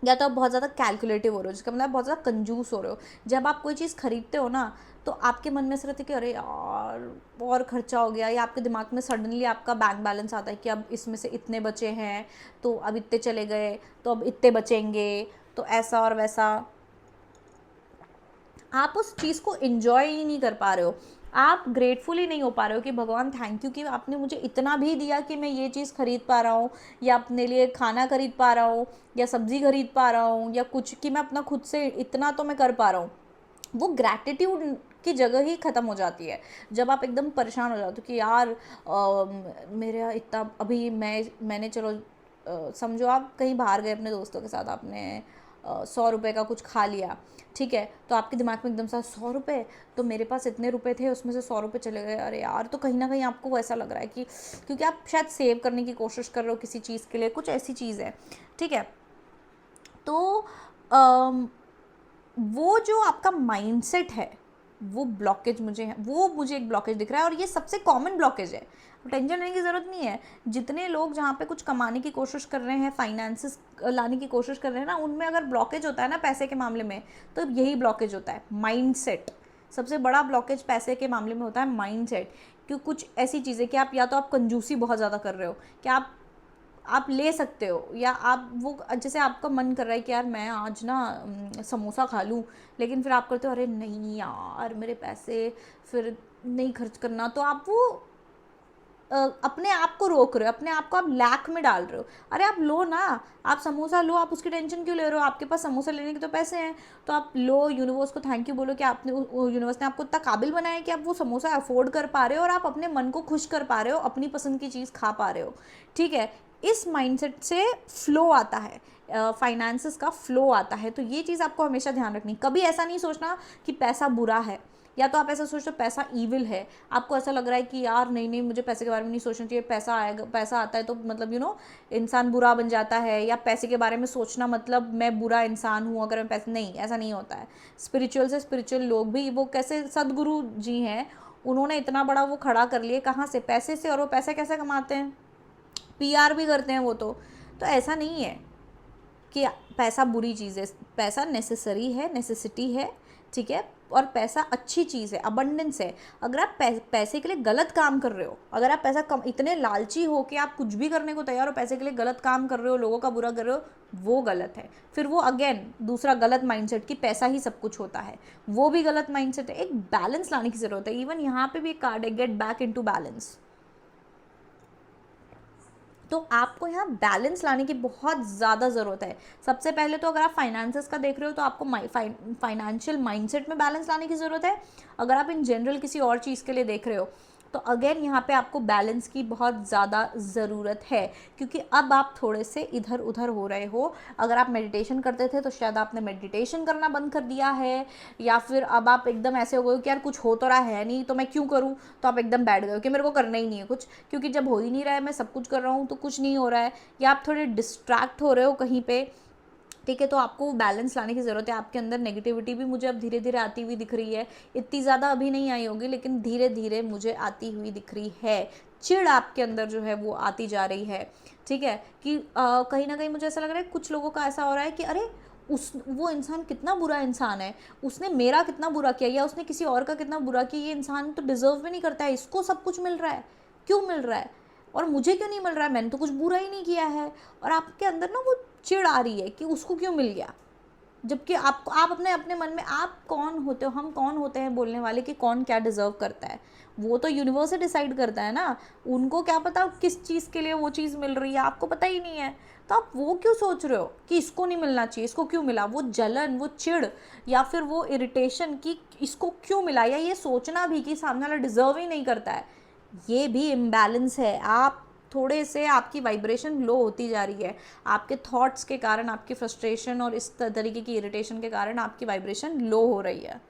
या तो आप बहुत ज़्यादा कैलकुलेटिव हो रहे हो, जिसका मतलब बहुत ज़्यादा कंजूस हो रहे हो। जब आप कोई चीज़ खरीदते हो ना, तो आपके मन में से रहते कि अरे यार और खर्चा हो गया, या आपके दिमाग में सडनली आपका बैंक बैलेंस आता है कि अब इसमें से इतने बचे हैं, तो अब इतने चले गए, तो अब इतने बचेंगे, तो ऐसा और वैसा। आप उस चीज़ को इन्जॉय ही नहीं कर पा रहे हो, आप ग्रेटफुल ही नहीं हो पा रहे हो कि भगवान थैंक यू कि आपने मुझे इतना भी दिया कि मैं ये चीज़ खरीद पा रहा हूँ, या अपने लिए खाना खरीद पा रहा हूँ, या सब्ज़ी खरीद पा रहा हूँ, या कुछ कि मैं अपना खुद से इतना तो मैं कर पा रहा हूँ। वो ग्रैटिट्यूड की जगह ही ख़त्म हो जाती है जब आप एकदम परेशान हो जाते हो कि यार मेरा इतना अभी मैंने चलो समझो आप कहीं बाहर गए अपने दोस्तों के साथ, आपने 100 रुपये का कुछ खा लिया, ठीक है, तो आपके दिमाग में एकदम सा 100 रुपये, तो मेरे पास इतने रुपए थे, उसमें से 100 रुपये चले गए, अरे यार। तो कहीं ना कहीं आपको ऐसा लग रहा है कि क्योंकि आप शायद सेव करने की कोशिश कर रहे हो किसी चीज़ के लिए, कुछ ऐसी चीज़ है, ठीक है। तो वो जो आपका माइंडसेट है, वो ब्लॉकेज मुझे एक ब्लॉकेज दिख रहा है, और ये सबसे कॉमन ब्लॉकेज है। टेंशन लेने की ज़रूरत नहीं है। जितने लोग जहाँ पे कुछ कमाने की कोशिश कर रहे हैं, फाइनेंसेस लाने की कोशिश कर रहे हैं ना, उनमें अगर ब्लॉकेज होता है ना पैसे के मामले में, तो यही ब्लॉकेज होता है, माइंडसेट। सबसे बड़ा ब्लॉकेज पैसे के मामले में होता है माइंडसेट। क्यों, कुछ ऐसी चीज़ें कि आप या तो आप कंजूसी बहुत ज़्यादा कर रहे हो कि आप ले सकते हो, या आप वो जैसे आपका मन कर रहा है कि यार मैं आज ना समोसा खा लूँ, लेकिन फिर आप करते हो अरे नहीं यार मेरे पैसे फिर नहीं खर्च करना, तो आप वो अपने आप को रोक रहे हो, अपने आप को आप लैक में डाल रहे हो। अरे आप लो ना, आप समोसा लो, आप उसकी टेंशन क्यों ले रहे हो, आपके पास समोसा लेने के तो पैसे हैं, तो आप लो, यूनिवर्स को थैंक यू बोलो कि आपने यूनिवर्स ने आपको इतना काबिल बनाया कि आप वो समोसा अफोर्ड कर पा रहे हो, और आप अपने मन को खुश कर पा रहे हो, अपनी पसंद की चीज़ खा पा रहे हो, ठीक है। इस माइंडसेट से फ्लो आता है, फाइनेंसेस का फ्लो आता है। तो ये चीज़ आपको हमेशा ध्यान रखनी, कभी ऐसा नहीं सोचना कि पैसा बुरा है, या तो आप ऐसा सोचते हो पैसा ईविल है। आपको ऐसा लग रहा है कि यार नहीं नहीं मुझे पैसे के बारे में नहीं सोचना चाहिए, पैसा आएगा, पैसा आता है तो मतलब इंसान बुरा बन जाता है, या पैसे के बारे में सोचना मतलब मैं बुरा इंसान हूँ अगर मैं पैसे, नहीं, ऐसा नहीं होता है। स्पिरिचुअल से स्पिरिचुअल लोग भी, वो कैसे सदगुरु जी हैं, उन्होंने इतना बड़ा वो खड़ा कर लिए, कहाँ से, पैसे से। और वो पैसे कैसे कमाते हैं, पीआर भी करते हैं वो तो ऐसा नहीं है कि पैसा बुरी चीज़ है। पैसा नेसेसरी है, नेसेसिटी है, ठीक है, और पैसा अच्छी चीज़ है, अबंडेंस है। अगर आप पैसे के लिए गलत काम कर रहे हो, अगर आप पैसा कम, इतने लालची हो कि आप कुछ भी करने को तैयार हो, पैसे के लिए गलत काम कर रहे हो, लोगों का बुरा कर रहे हो, वो गलत है। फिर वो अगेन दूसरा गलत माइंडसेट कि पैसा ही सब कुछ होता है, वो भी गलत माइंडसेट है। एक बैलेंस लाने की ज़रूरत है। इवन यहाँ पे भी एक कार्ड है, गेट बैक इनटू बैलेंस। तो आपको यहाँ बैलेंस लाने की बहुत ज़्यादा ज़रूरत है। सबसे पहले तो अगर आप फाइनेंसेस का देख रहे हो तो आपको फाइनेंशियल माइंडसेट में बैलेंस लाने की ज़रूरत है। अगर आप इन जनरल किसी और चीज़ के लिए देख रहे हो तो अगेन यहाँ पे आपको बैलेंस की बहुत ज़्यादा ज़रूरत है, क्योंकि अब आप थोड़े से इधर उधर हो रहे हो। अगर आप मेडिटेशन करते थे तो शायद आपने मेडिटेशन करना बंद कर दिया है, या फिर अब आप एकदम ऐसे हो गए कि यार कुछ हो तो रहा है नहीं तो मैं क्यों करूँ, तो आप एकदम बैठ गए हो कि मेरे को करना ही नहीं है कुछ, क्योंकि जब हो ही नहीं रहा है, मैं सब कुछ कर रहा हूँ तो कुछ नहीं हो रहा है, या आप थोड़े डिस्ट्रैक्ट हो रहे हो कहीं पे, ठीक है। तो आपको बैलेंस लाने की ज़रूरत है। आपके अंदर नेगेटिविटी भी मुझे अब धीरे धीरे आती हुई दिख रही है, इतनी ज़्यादा अभी नहीं आई होगी लेकिन धीरे धीरे मुझे आती हुई दिख रही है। चिढ़ आपके अंदर जो है वो आती जा रही है, ठीक है, कि कहीं ना कहीं मुझे ऐसा लग रहा है कुछ लोगों का ऐसा हो रहा है कि अरे वो इंसान कितना बुरा इंसान है, उसने मेरा कितना बुरा किया, या उसने किसी और का कितना बुरा किया, ये इंसान तो डिज़र्व भी नहीं करता है, इसको सब कुछ मिल रहा है, क्यों मिल रहा है। और मुझे क्यों नहीं मिल रहा है, मैंने तो कुछ बुरा ही नहीं किया है। और आपके अंदर ना वो चिढ़ आ रही है कि उसको क्यों मिल गया, जबकि आप अपने अपने मन में आप कौन होते हो, हम कौन होते हैं बोलने वाले कि कौन क्या डिज़र्व करता है। वो तो यूनिवर्स डिसाइड करता है ना, उनको क्या पता किस चीज़ के लिए वो चीज़ मिल रही है, आपको पता ही नहीं है। तो आप वो क्यों सोच रहे हो कि इसको नहीं मिलना चाहिए, इसको क्यों मिला, वो जलन, वो चिढ़ या फिर वो इरिटेशन कि इसको क्यों मिला, या ये सोचना भी कि सामने वाला डिज़र्व ही नहीं करता है, ये भी इम्बैलेंस है। आप थोड़े से आपकी वाइब्रेशन लो होती जा रही है, आपके थॉट्स के कारण, आपकी फ्रस्ट्रेशन और इस तरीके की इरिटेशन के कारण आपकी वाइब्रेशन लो हो रही है।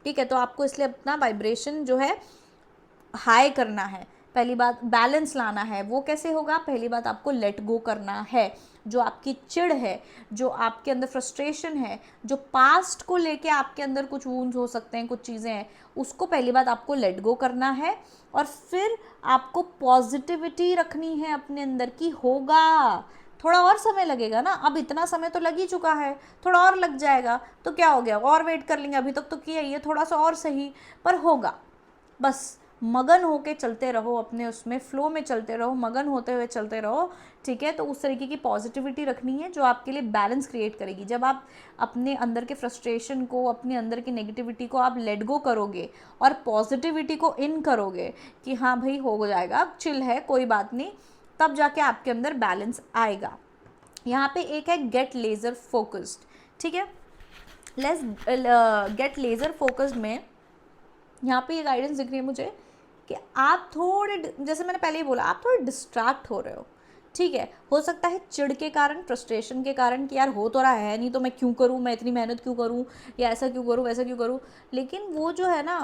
ठीक है, तो आपको इसलिए अपना वाइब्रेशन जो है हाई करना है। पहली बात बैलेंस लाना है। वो कैसे होगा, पहली बात आपको लेट गो करना है। जो आपकी चिढ़ है, जो आपके अंदर फ्रस्ट्रेशन है, जो पास्ट को लेके आपके अंदर कुछ वूंड्स हो सकते हैं, कुछ चीज़ें हैं, उसको पहली बात आपको लेट गो करना है। और फिर आपको पॉजिटिविटी रखनी है अपने अंदर की होगा। थोड़ा और समय लगेगा ना, अब इतना समय तो लग ही चुका है, थोड़ा और लग जाएगा तो क्या हो गया, और वेट कर लेंगे, अभी तक तो किया ही है, थोड़ा सा और सही, पर होगा। बस मगन होके चलते रहो, अपने उसमें फ्लो में चलते रहो, मगन होते हुए चलते रहो। ठीक है, तो उस तरीके की पॉजिटिविटी रखनी है जो आपके लिए बैलेंस क्रिएट करेगी। जब आप अपने अंदर के फ्रस्ट्रेशन को, अपने अंदर की नेगेटिविटी को आप लेट गो करोगे और पॉजिटिविटी को इन करोगे कि हाँ भाई हो जाएगा, चिल है, कोई बात नहीं, तब जाके आपके अंदर बैलेंस आएगा। यहाँ पे एक है गेट लेज़र फोकस्ड। ठीक है, लेट्स गेट लेज़र फोकस्ड में यहाँ पे ये गाइडेंस दिख रही है मुझे कि आप थोड़े, जैसे मैंने पहले ही बोला, आप थोड़े डिस्ट्रैक्ट हो रहे हो। ठीक है, हो सकता है चिढ़ के कारण, फ्रस्ट्रेशन के कारण कि यार हो तो रहा है नहीं तो मैं क्यों करूँ, मैं इतनी मेहनत क्यों करूँ, या ऐसा क्यों करूँ, वैसा क्यों करूँ। लेकिन वो जो है ना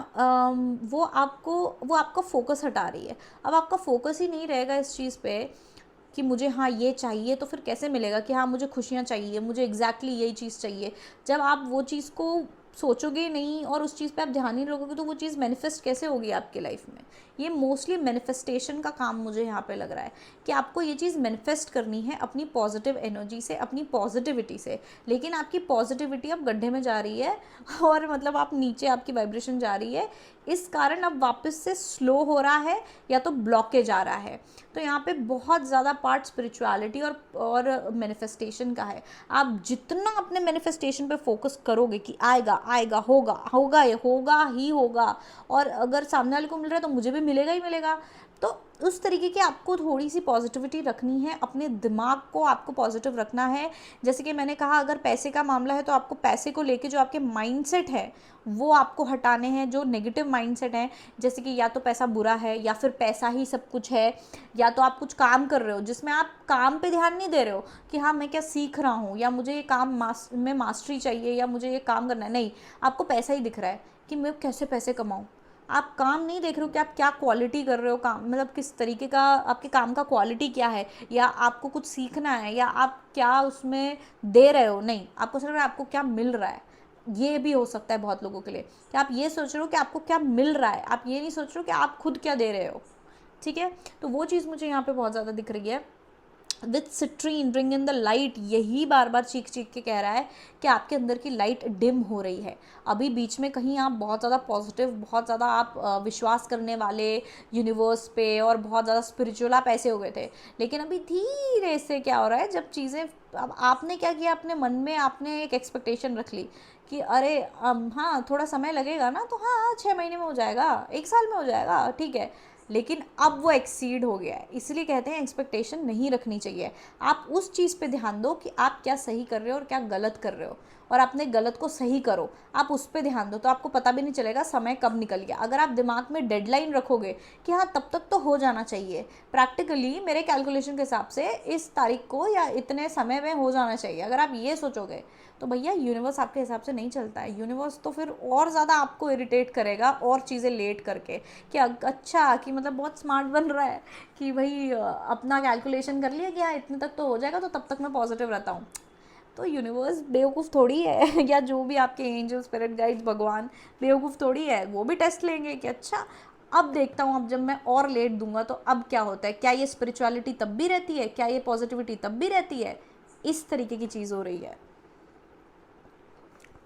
वो आपका फोकस हटा रही है। अब आपका फोकस ही नहीं रहेगा इस चीज़ पे कि मुझे हाँ ये चाहिए, तो फिर कैसे मिलेगा कि हाँ मुझे खुशियाँ चाहिए, मुझे एग्जैक्टली यही चीज़ चाहिए। जब आप वो चीज़ को सोचोगे नहीं और उस चीज़ पे आप ध्यान नहीं रखोगे तो वो चीज़ मैनिफेस्ट कैसे होगी आपकी लाइफ में। ये मोस्टली मैनिफेस्टेशन का काम मुझे यहाँ पे लग रहा है कि आपको ये चीज़ मैनिफेस्ट करनी है अपनी पॉजिटिव एनर्जी से, अपनी पॉजिटिविटी से। लेकिन आपकी पॉजिटिविटी अब गड्ढे में जा रही है और मतलब आप नीचे, आपकी वाइब्रेशन जा रही है, इस कारण अब वापस से स्लो हो रहा है या तो ब्लॉकेज आ रहा है। तो यहाँ पे बहुत ज़्यादा पार्ट स्पिरिचुअलिटी और मैनिफेस्टेशन का है। आप जितना अपने मैनिफेस्टेशन पे फोकस करोगे कि आएगा आएगा, होगा होगा, ये होगा ही होगा, और अगर सामने वाले को मिल रहा है तो मुझे भी मिलेगा ही मिलेगा, तो उस तरीके की आपको थोड़ी सी पॉजिटिविटी रखनी है, अपने दिमाग को आपको पॉजिटिव रखना है। जैसे कि मैंने कहा, अगर पैसे का मामला है तो आपको पैसे को लेके जो आपके माइंडसेट है वो आपको हटाने हैं, जो नेगेटिव माइंडसेट हैं, जैसे कि या तो पैसा बुरा है, या फिर पैसा ही सब कुछ है, या तो आप कुछ काम कर रहे हो जिसमें आप काम पे ध्यान नहीं दे रहे हो कि हाँ मैं क्या सीख रहा हूँ, या मुझे ये काम में मास्टरी चाहिए, या मुझे ये काम करना है, नहीं, आपको पैसा ही दिख रहा है कि मैं कैसे पैसे कमाऊँ। आप काम नहीं देख रहे हो कि आप क्या क्वालिटी कर रहे हो काम, मतलब किस तरीके का आपके काम का क्वालिटी क्या है, या आपको कुछ सीखना है, या आप क्या उसमें दे रहे हो, नहीं, आपको सिर्फ आपको क्या मिल रहा है। ये भी हो सकता है बहुत लोगों के लिए कि आप ये सोच रहे हो कि आपको क्या मिल रहा है, आप ये नहीं सोच रहे हो कि आप खुद क्या दे रहे हो। ठीक है, तो वो चीज़ मुझे यहाँ पे बहुत ज़्यादा दिख रही है। With citrine bring in the light, यही बार बार चीख चीख के कह रहा है कि आपके अंदर की लाइट डिम हो रही है। अभी बीच में कहीं आप बहुत ज़्यादा पॉजिटिव, बहुत ज़्यादा आप विश्वास करने वाले यूनिवर्स पे, और बहुत ज़्यादा स्पिरिचुअल आप ऐसे हो गए थे। लेकिन अभी धीरे से क्या हो रहा है, जब चीज़ें, अब आपने क्या किया, अपने मन में आपने एक एक्सपेक्टेशन रख ली कि अरे हाँ थोड़ा समय लगेगा ना, तो हाँ 6 महीने में हो जाएगा, 1 साल में हो जाएगा, ठीक है। लेकिन अब वो एक्सीड हो गया है, इसलिए कहते हैं एक्सपेक्टेशन नहीं रखनी चाहिए। आप उस चीज़ पे ध्यान दो कि आप क्या सही कर रहे हो और क्या गलत कर रहे हो, और अपने गलत को सही करो, आप उस पे ध्यान दो, तो आपको पता भी नहीं चलेगा समय कब निकल गया। अगर आप दिमाग में डेडलाइन रखोगे कि हाँ तब तक तो हो जाना चाहिए, प्रैक्टिकली मेरे कैलकुलेशन के हिसाब से इस तारीख को या इतने समय में हो जाना चाहिए, अगर आप ये सोचोगे तो भैया यूनिवर्स आपके हिसाब से नहीं चलता है। यूनिवर्स तो फिर और ज़्यादा आपको इरिटेट करेगा और चीज़ें लेट करके कि अच्छा कि मतलब बहुत स्मार्ट बन रहा है कि भाई अपना कैलकुलेशन कर लिया कि हाँ इतने तक तो हो जाएगा, तो तब तक मैं पॉजिटिव रहता हूँ। तो यूनिवर्स बेवकूफ़ थोड़ी है या जो भी आपके एंजल, स्पिरिट गाइड्स, भगवान बेवकूफ़ थोड़ी है, वो भी टेस्ट लेंगे कि अच्छा अब देखता हूँ, अब जब मैं और लेट दूंगा तो अब क्या होता है, क्या ये स्पिरिचुअलिटी तब भी रहती है, क्या ये पॉजिटिविटी तब भी रहती है। इस तरीके की चीज़ हो रही है।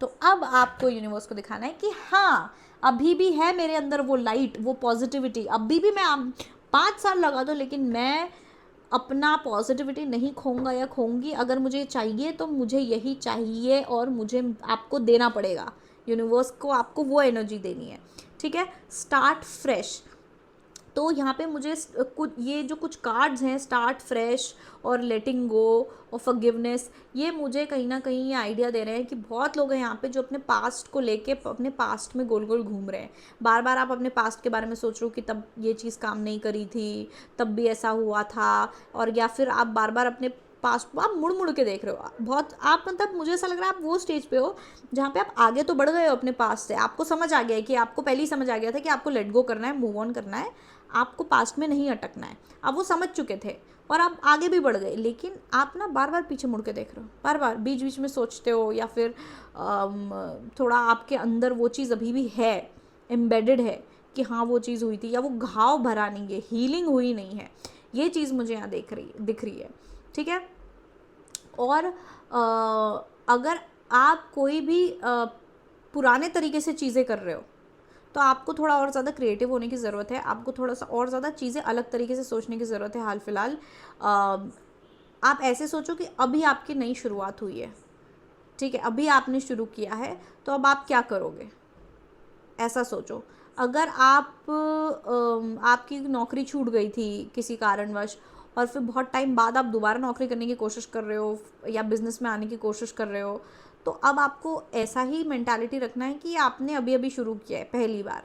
तो अब आपको यूनिवर्स को दिखाना है कि हाँ अभी भी है मेरे अंदर वो लाइट, वो पॉजिटिविटी, अभी भी मैं 5 साल लगा दो लेकिन मैं अपना पॉजिटिविटी नहीं खोऊंगा या खोऊंगी। अगर मुझे चाहिए तो मुझे यही चाहिए और मुझे आपको देना पड़ेगा, यूनिवर्स को आपको वो एनर्जी देनी है। ठीक है, स्टार्ट फ्रेश। तो यहाँ पे मुझे कुछ ये जो कुछ कार्ड्स हैं, स्टार्ट फ्रेश और लेटिंग गो और फॉरगिवनेस, ये मुझे कहीं ना कहीं ये आइडिया दे रहे हैं कि बहुत लोग हैं यहाँ पे जो अपने पास्ट को लेके अपने पास्ट में गोल गोल घूम रहे हैं। बार बार आप अपने पास्ट के बारे में सोच रहे हो कि तब ये चीज़ काम नहीं करी थी, तब भी ऐसा हुआ था, और या फिर आप बार बार अपने पास्ट आप मुड़ मुड़ के देख रहे हो बहुत। आप मतलब मुझे ऐसा लग रहा है आप वो स्टेज पे हो जहाँ पे आप आगे तो बढ़ गए हो अपने पास्ट से, आपको समझ आ गया है कि आपको पहले ही समझ आ गया था कि आपको लेट गो करना है, मूव ऑन करना है, आपको पास्ट में नहीं अटकना है। आप वो समझ चुके थे और आप आगे भी बढ़ गए, लेकिन आप ना बार बार पीछे मुड़ के देख रहे हो, बार बार बीच बीच में सोचते हो, या फिर थोड़ा आपके अंदर वो चीज़ अभी भी है, एम्बेडेड है कि हाँ वो चीज़ हुई थी, या वो घाव भरा नहीं है, हीलिंग हुई नहीं है। ये चीज़ मुझे यहाँ दिख रही है। ठीक है, और अगर आप कोई भी पुराने तरीके से चीज़ें कर रहे हो तो आपको थोड़ा और ज़्यादा क्रिएटिव होने की ज़रूरत है, आपको थोड़ा सा और ज़्यादा चीज़ें अलग तरीके से सोचने की ज़रूरत है। हाल फिलहाल आप ऐसे सोचो कि अभी आपकी नई शुरुआत हुई है, ठीक है, अभी आपने शुरू किया है, तो अब आप क्या करोगे, ऐसा सोचो। अगर आपकी नौकरी छूट गई थी किसी कारणवश और फिर बहुत टाइम बाद आप दोबारा नौकरी करने की कोशिश कर रहे हो या बिज़नेस में आने की कोशिश कर रहे हो, तो अब आपको ऐसा ही मेंटालिटी रखना है कि आपने अभी अभी शुरू किया है पहली बार।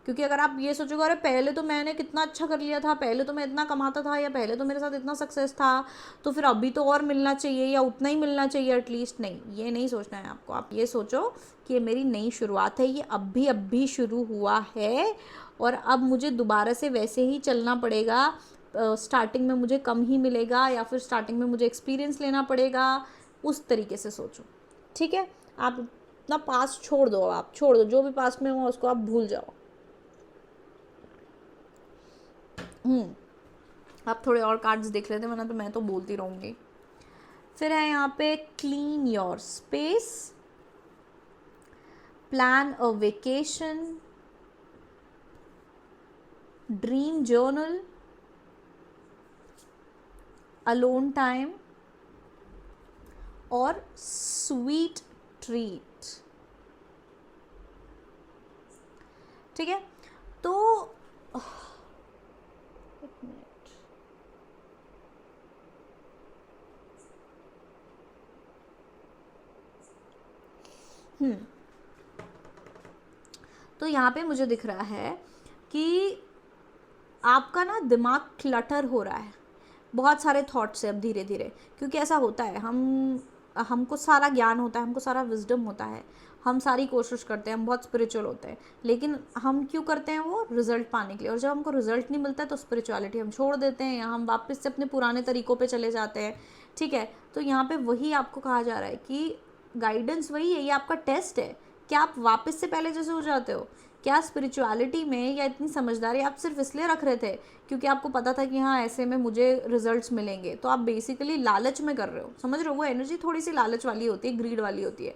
क्योंकि अगर आप ये सोचोगे अरे पहले तो मैंने कितना अच्छा कर लिया था, पहले तो मैं इतना कमाता था, या पहले तो मेरे साथ इतना सक्सेस था, तो फिर अभी तो और मिलना चाहिए या उतना ही मिलना चाहिए एटलीस्ट, नहीं, ये नहीं सोचना है आपको। आप ये सोचो कि ये मेरी नई शुरुआत है, ये अभी शुरू हुआ है और अब मुझे दोबारा से वैसे ही चलना पड़ेगा। स्टार्टिंग में मुझे कम ही मिलेगा या फिर स्टार्टिंग में मुझे एक्सपीरियंस लेना पड़ेगा, उस तरीके से सोचो। ठीक है, आप अपना पास्ट छोड़ दो, आप छोड़ दो जो भी पास्ट में हुआ उसको आप भूल जाओ। आप थोड़े और कार्ड्स देख लेते, वरना तो मैं तो बोलती रहूँगी। फिर है यहाँ पे clean your space, plan a vacation, dream journal, alone time और स्वीट ट्रीट। ठीक है, तो एक मिनट, तो यहाँ पे मुझे दिख रहा है कि आपका ना दिमाग क्लटर हो रहा है, बहुत सारे थॉट्स है अब धीरे धीरे, क्योंकि ऐसा होता है, हमको सारा ज्ञान होता है, हमको सारा विजडम होता है, हम सारी कोशिश करते हैं, हम बहुत स्पिरिचुअल होते हैं, लेकिन हम क्यों करते हैं वो रिजल्ट पाने के लिए, और जब हमको रिजल्ट नहीं मिलता है तो स्पिरिचुअलिटी हम छोड़ देते हैं या हम वापस से अपने पुराने तरीक़ों पे चले जाते हैं। ठीक है, तो यहाँ पे वही आपको कहा जा रहा है कि गाइडेंस वही है, ये आपका टेस्ट है, क्या आप वापस से पहले जैसे हो जाते हो? क्या स्पिरिचुअलिटी में या इतनी समझदारी आप सिर्फ इसलिए रख रहे थे क्योंकि आपको पता था कि हाँ ऐसे में मुझे रिजल्ट्स मिलेंगे, तो आप बेसिकली लालच में कर रहे हो, समझ रहे हो? वो एनर्जी थोड़ी सी लालच वाली होती है, ग्रीड वाली होती है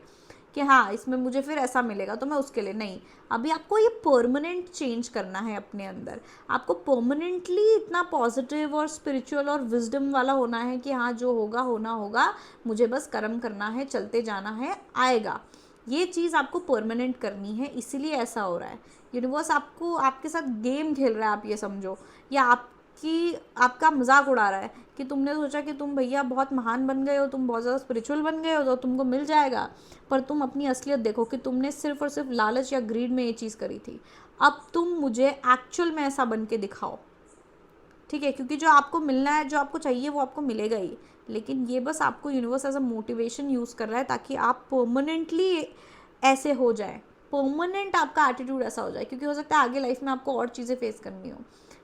कि हाँ इसमें मुझे फिर ऐसा मिलेगा तो मैं उसके लिए नहीं। अभी आपको ये परमानेंट चेंज करना है अपने अंदर, आपको परमानेंटली इतना पॉजिटिव और स्पिरिचुअल और विजडम वाला होना है कि हाँ जो होगा होना होगा, मुझे बस कर्म करना है, चलते जाना है, आएगा। ये चीज़ आपको परमानेंट करनी है, इसीलिए ऐसा हो रहा है। यूनिवर्स आपको आपके साथ गेम खेल रहा है, आप ये समझो, या आपका मजाक उड़ा रहा है कि तुमने सोचा कि तुम भैया बहुत महान बन गए हो, तुम बहुत ज़्यादा स्पिरिचुअल बन गए हो तो तुमको मिल जाएगा, पर तुम अपनी असलियत देखो कि तुमने सिर्फ और सिर्फ लालच या ग्रीड में ये चीज़ करी थी। अब तुम मुझे एक्चुअल में ऐसा बन के दिखाओ, ठीक है, क्योंकि जो आपको मिलना है, जो आपको चाहिए वो आपको मिलेगा ही, लेकिन ये बस आपको universe as a motivation use कर रहा है ताकि आप परमानेंटली ऐसे हो जाए, परमानेंट आपका एटीट्यूड ऐसा हो जाए, क्योंकि हो सकता है आगे लाइफ में आपको और चीज़ें फेस करनी हो।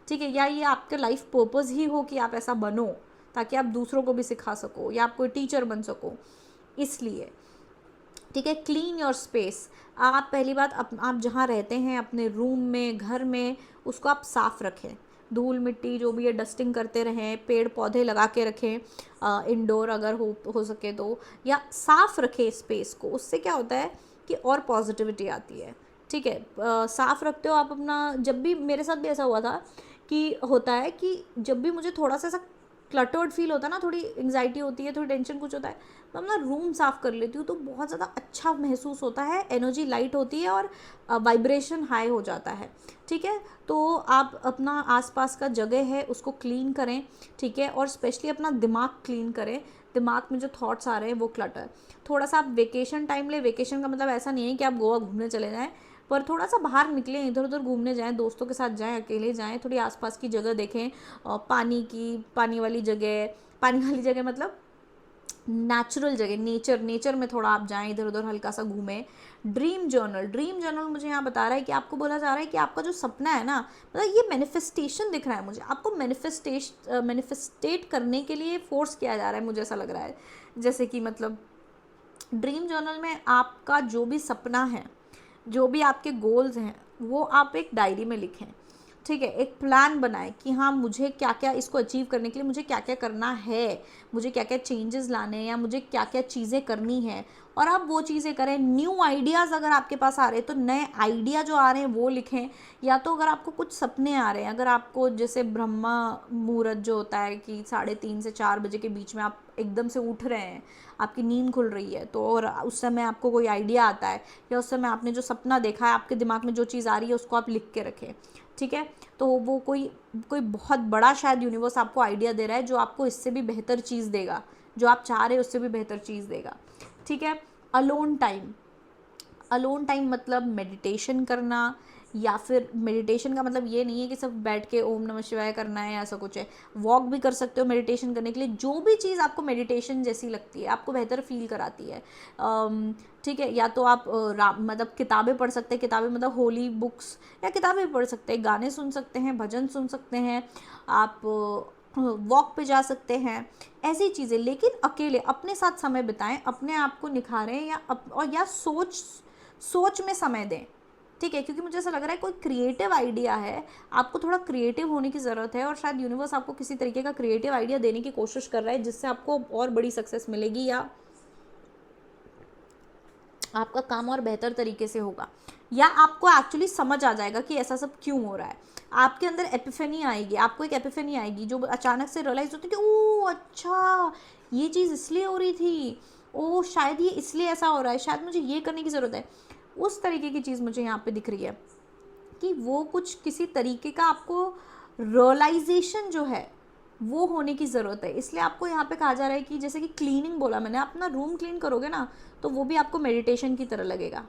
ठीक है, या ये आपका लाइफ पर्पस ही हो कि आप ऐसा बनो ताकि आप दूसरों को भी सिखा सको या आप कोई टीचर बन सको, इसलिए। ठीक है, क्लीन योर स्पेस। आप पहली बात आप जहाँ रहते हैं अपने रूम में, घर में, उसको आप साफ़ रखें, धूल मिट्टी जो भी है डस्टिंग करते रहें, पेड़ पौधे लगा के रखें, इंडोर अगर हो सके तो, या साफ़ रखें स्पेस को। उससे क्या होता है कि और पॉजिटिविटी आती है। ठीक है, साफ रखते हो आप अपना। जब भी मेरे साथ भी ऐसा हुआ था कि होता है कि जब भी मुझे थोड़ा सा ऐसा क्लटर्ड फील होता है ना, थोड़ी एंग्जाइटी होती है, थोड़ी टेंशन कुछ होता है, मैं अपना रूम साफ़ कर लेती हूँ तो बहुत ज़्यादा अच्छा महसूस होता है, एनर्जी लाइट होती है और वाइब्रेशन हाई हो जाता है। ठीक है, तो आप अपना आसपास का जगह है उसको क्लीन करें। ठीक है, और स्पेशली अपना दिमाग क्लीन करें। दिमाग में जो थॉट्स आ रहे हैं वो क्लटर, थोड़ा सा आप वेकेशन टाइम ले। वेकेशन का मतलब ऐसा नहीं है कि आप गोवा घूमने चले जाएँ, पर थोड़ा सा बाहर निकलें, इधर उधर घूमने जाएं, दोस्तों के साथ जाएं, अकेले जाएं, थोड़ी आसपास की जगह देखें, पानी वाली जगह, पानी वाली जगह मतलब नेचुरल जगह, नेचर में थोड़ा आप जाएं, इधर उधर हल्का सा घूमें। ड्रीम जर्नल मुझे यहाँ बता रहा है कि आपको बोला जा रहा है कि आपका जो सपना है ना, मतलब ये मैनिफेस्टेशन दिख रहा है मुझे, आपको मैनिफेस्टेट करने के लिए फोर्स किया जा रहा है, मुझे ऐसा लग रहा है। जैसे कि मतलब ड्रीम जर्नल में आपका जो भी सपना है, जो भी आपके गोल्स हैं, वो आप एक डायरी में लिखें। ठीक है, एक प्लान बनाएं कि हाँ मुझे क्या क्या इसको अचीव करने के लिए मुझे क्या क्या करना है, मुझे क्या क्या चेंजेस लाने हैं, या मुझे क्या क्या चीज़ें करनी है, और आप वो चीज़ें करें। न्यू आइडियाज़ अगर आपके पास आ रहे हैं तो नए आइडिया जो आ रहे हैं वो लिखें। या तो अगर आपको कुछ सपने आ रहे हैं, अगर आपको जैसे ब्रह्मा मुहूर्त जो होता है कि 3:30 से 4 बजे के बीच में आप एकदम से उठ रहे हैं, आपकी नींद खुल रही है, तो और उस समय आपको कोई आइडिया आता है, या उस समय आपने जो सपना देखा है, आपके दिमाग में जो चीज़ आ रही है उसको आप लिख के रखें। ठीक है, तो वो कोई बहुत बड़ा शायद यूनिवर्स आपको आइडिया दे रहा है जो आपको इससे भी बेहतर चीज़ देगा, जो आप चाह रहे हो उससे भी बेहतर चीज़ देगा। ठीक है, अलोन टाइम मतलब मेडिटेशन करना, या फिर मेडिटेशन का मतलब ये नहीं है कि सब बैठ के ओम नमः शिवाय करना है, ऐसा कुछ है। वॉक भी कर सकते हो मेडिटेशन करने के लिए, जो भी चीज़ आपको मेडिटेशन जैसी लगती है, आपको बेहतर फील कराती है। ठीक है, या तो आप मतलब किताबें पढ़ सकते हैं, किताबें मतलब होली बुक्स, या किताबें पढ़ सकते हैं, गाने सुन सकते हैं, भजन सुन सकते हैं, आप वॉक पे जा सकते हैं, ऐसी चीज़ें। लेकिन अकेले अपने साथ समय बिताएं, अपने आप को निखारें, या सोच में समय दें। ठीक है, क्योंकि मुझे ऐसा लग रहा है कोई क्रिएटिव आइडिया है, आपको थोड़ा क्रिएटिव होने की ज़रूरत है, और शायद यूनिवर्स आपको किसी तरीके का क्रिएटिव आइडिया देने की कोशिश कर रहा है, जिससे आपको और बड़ी सक्सेस मिलेगी, या आपका काम और बेहतर तरीके से होगा, या आपको एक्चुअली समझ आ जाएगा कि ऐसा सब क्यों हो रहा है। आपके अंदर एपिफेनी आएगी, आपको एक एपिफेनी आएगी जो अचानक से रियलाइज होती है कि ओह अच्छा ये चीज़ इसलिए हो रही थी, ओह शायद ये इसलिए ऐसा हो रहा है, शायद मुझे ये करने की ज़रूरत है। उस तरीके की चीज़ मुझे यहाँ पे दिख रही है कि वो कुछ किसी तरीके का आपको रियलाइजेशन जो है वो होने की ज़रूरत है। इसलिए आपको यहाँ पे कहा जा रहा है कि जैसे कि क्लीनिंग बोला मैंने, अपना रूम क्लीन करोगे ना तो वो भी आपको मेडिटेशन की तरह लगेगा।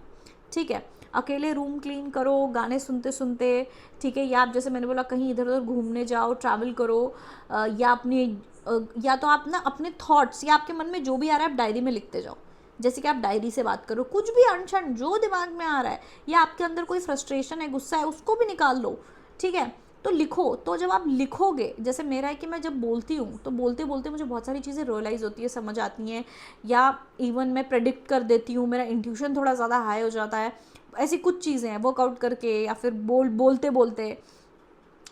ठीक है, अकेले रूम क्लीन करो गाने सुनते सुनते। ठीक है, या आप जैसे मैंने बोला कहीं इधर उधर घूमने जाओ, ट्रैवल करो, या तो आप ना अपने थॉट्स या आपके मन में जो भी आ रहा है आप डायरी में लिखते जाओ। जैसे कि आप डायरी से बात करो, कुछ भी अनशन जो दिमाग में आ रहा है, या आपके अंदर कोई फ्रस्ट्रेशन है, गुस्सा है, उसको भी निकाल लो। ठीक है, तो लिखो। तो जब आप लिखोगे, जैसे मेरा है कि मैं जब बोलती हूँ तो बोलते बोलते मुझे बहुत सारी चीज़ें रियलाइज़ होती है, समझ आती हैं, या इवन मैं प्रेडिक्ट कर देती हूँ, मेरा इंट्यूशन थोड़ा ज़्यादा हाई हो जाता है। ऐसी कुछ चीज़ें हैं, वर्कआउट करके या फिर बोलते बोलते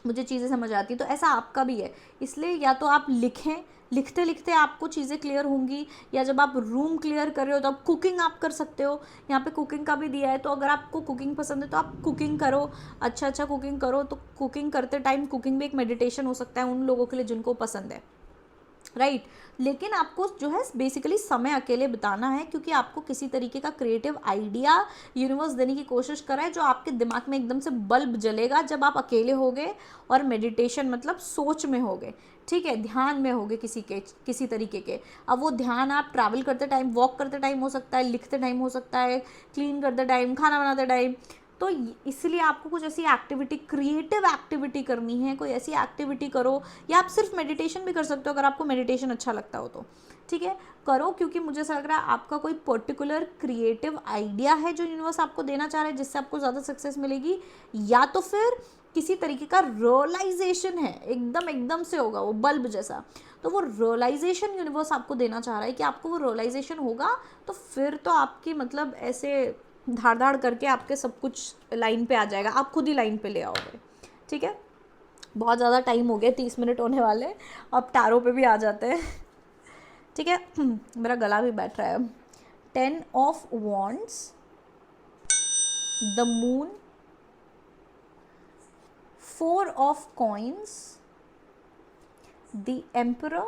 मुझे चीज़ें समझ आती है। तो ऐसा आपका भी है, इसलिए या तो आप लिखें, लिखते लिखते आपको चीज़ें क्लियर होंगी, या जब आप रूम क्लियर कर रहे हो तो आप कुकिंग आप कर सकते हो। यहाँ पे कुकिंग का भी दिया है, तो अगर आपको कुकिंग पसंद है तो आप कुकिंग करो, अच्छा कुकिंग करो। तो कुकिंग करते टाइम, कुकिंग भी एक मेडिटेशन हो सकता है उन लोगों के लिए जिनको पसंद है, राइट। लेकिन आपको जो है बेसिकली समय अकेले बिताना है, क्योंकि आपको किसी तरीके का क्रिएटिव आइडिया यूनिवर्स देने की कोशिश कर रहा है, जो आपके दिमाग में एकदम से बल्ब जलेगा जब आप अकेले होगे और मेडिटेशन मतलब सोच में होगे। ठीक है, ध्यान में होगे किसी तरीके के। अब वो ध्यान आप ट्रैवल करते टाइम, वॉक करते टाइम हो सकता है, लिखते टाइम हो सकता है, क्लीन करते टाइम, खाना बनाते टाइम। तो इसलिए आपको कुछ ऐसी एक्टिविटी, क्रिएटिव एक्टिविटी करनी है, कोई ऐसी एक्टिविटी करो, या आप सिर्फ मेडिटेशन भी कर सकते हो अगर आपको मेडिटेशन अच्छा लगता हो तो। ठीक है, करो, क्योंकि मुझे ऐसा लग रहा है आपका कोई पर्टिकुलर क्रिएटिव आइडिया है जो यूनिवर्स आपको देना चाह रहा है, जिससे आपको ज़्यादा सक्सेस मिलेगी, या तो फिर किसी तरीके का रियलाइजेशन है, एकदम से होगा वो बल्ब जैसा। तो वो रियलाइजेशन यूनिवर्स आपको देना चाह रहा है कि आपको वो रियलाइजेशन होगा तो फिर तो आपकी मतलब ऐसे धाड़ करके आपके सब कुछ लाइन पे आ जाएगा, आप खुद ही लाइन पे ले आओगे। ठीक है, बहुत ज़्यादा टाइम हो गया, 30 मिनट होने वाले, अब टैरो पे भी आ जाते हैं। ठीक है, मेरा गला भी बैठ रहा है अब। 10 of wands, the moon, 4 of coins, the emperor,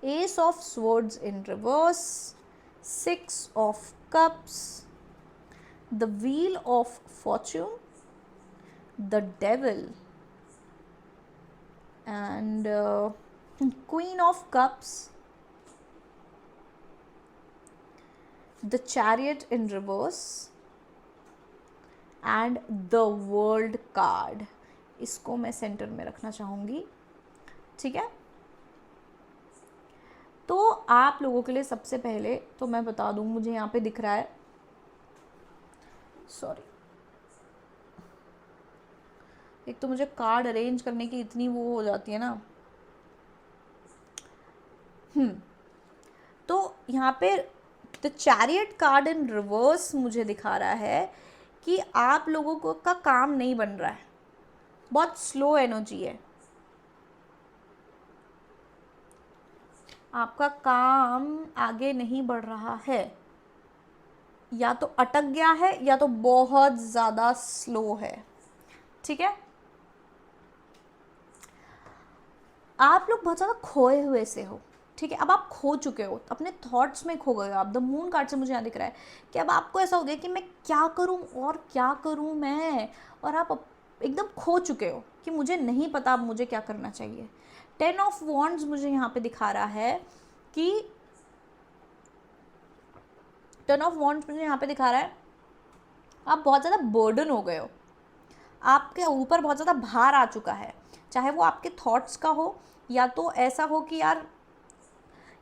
ace of swords in reverse, 6 of cups, the wheel of fortune, the devil, and queen of cups, the chariot in reverse, and the world card. इसको मैं centre में रखना चाहूँगी, ठीक है. तो आप लोगों के लिए सबसे पहले तो मैं बता दूँ, मुझे यहाँ पे दिख रहा है, सॉरी, एक तो मुझे कार्ड अरेंज करने की इतनी वो हो जाती है ना. तो यहाँ पे the chariot card in reverse मुझे दिखा रहा है कि आप लोगों को का काम नहीं बन रहा है, बहुत स्लो एनर्जी है, आपका काम आगे नहीं बढ़ रहा है, या तो अटक गया है या तो बहुत ज़्यादा स्लो है, ठीक है. आप लोग बहुत ज़्यादा खोए हुए से हो, ठीक है. अब आप खो चुके हो, अपने थॉट्स में खो गए हो आप. द मून कार्ड से मुझे यहाँ दिख रहा है कि अब आपको ऐसा हो गया कि मैं क्या करूँ और क्या करूँ मैं, और आप एकदम खो चुके हो कि मुझे नहीं पता अब मुझे क्या करना चाहिए. 10 ऑफ वॉन्ड्स मुझे यहाँ पे दिखा रहा है कि 10 ऑफ वॉन्ड्स मुझे यहाँ पे दिखा रहा है आप बहुत ज़्यादा बर्डन हो गए हो, आपके ऊपर बहुत ज़्यादा भार आ चुका है, चाहे वो आपके थॉट्स का हो या तो ऐसा हो कि यार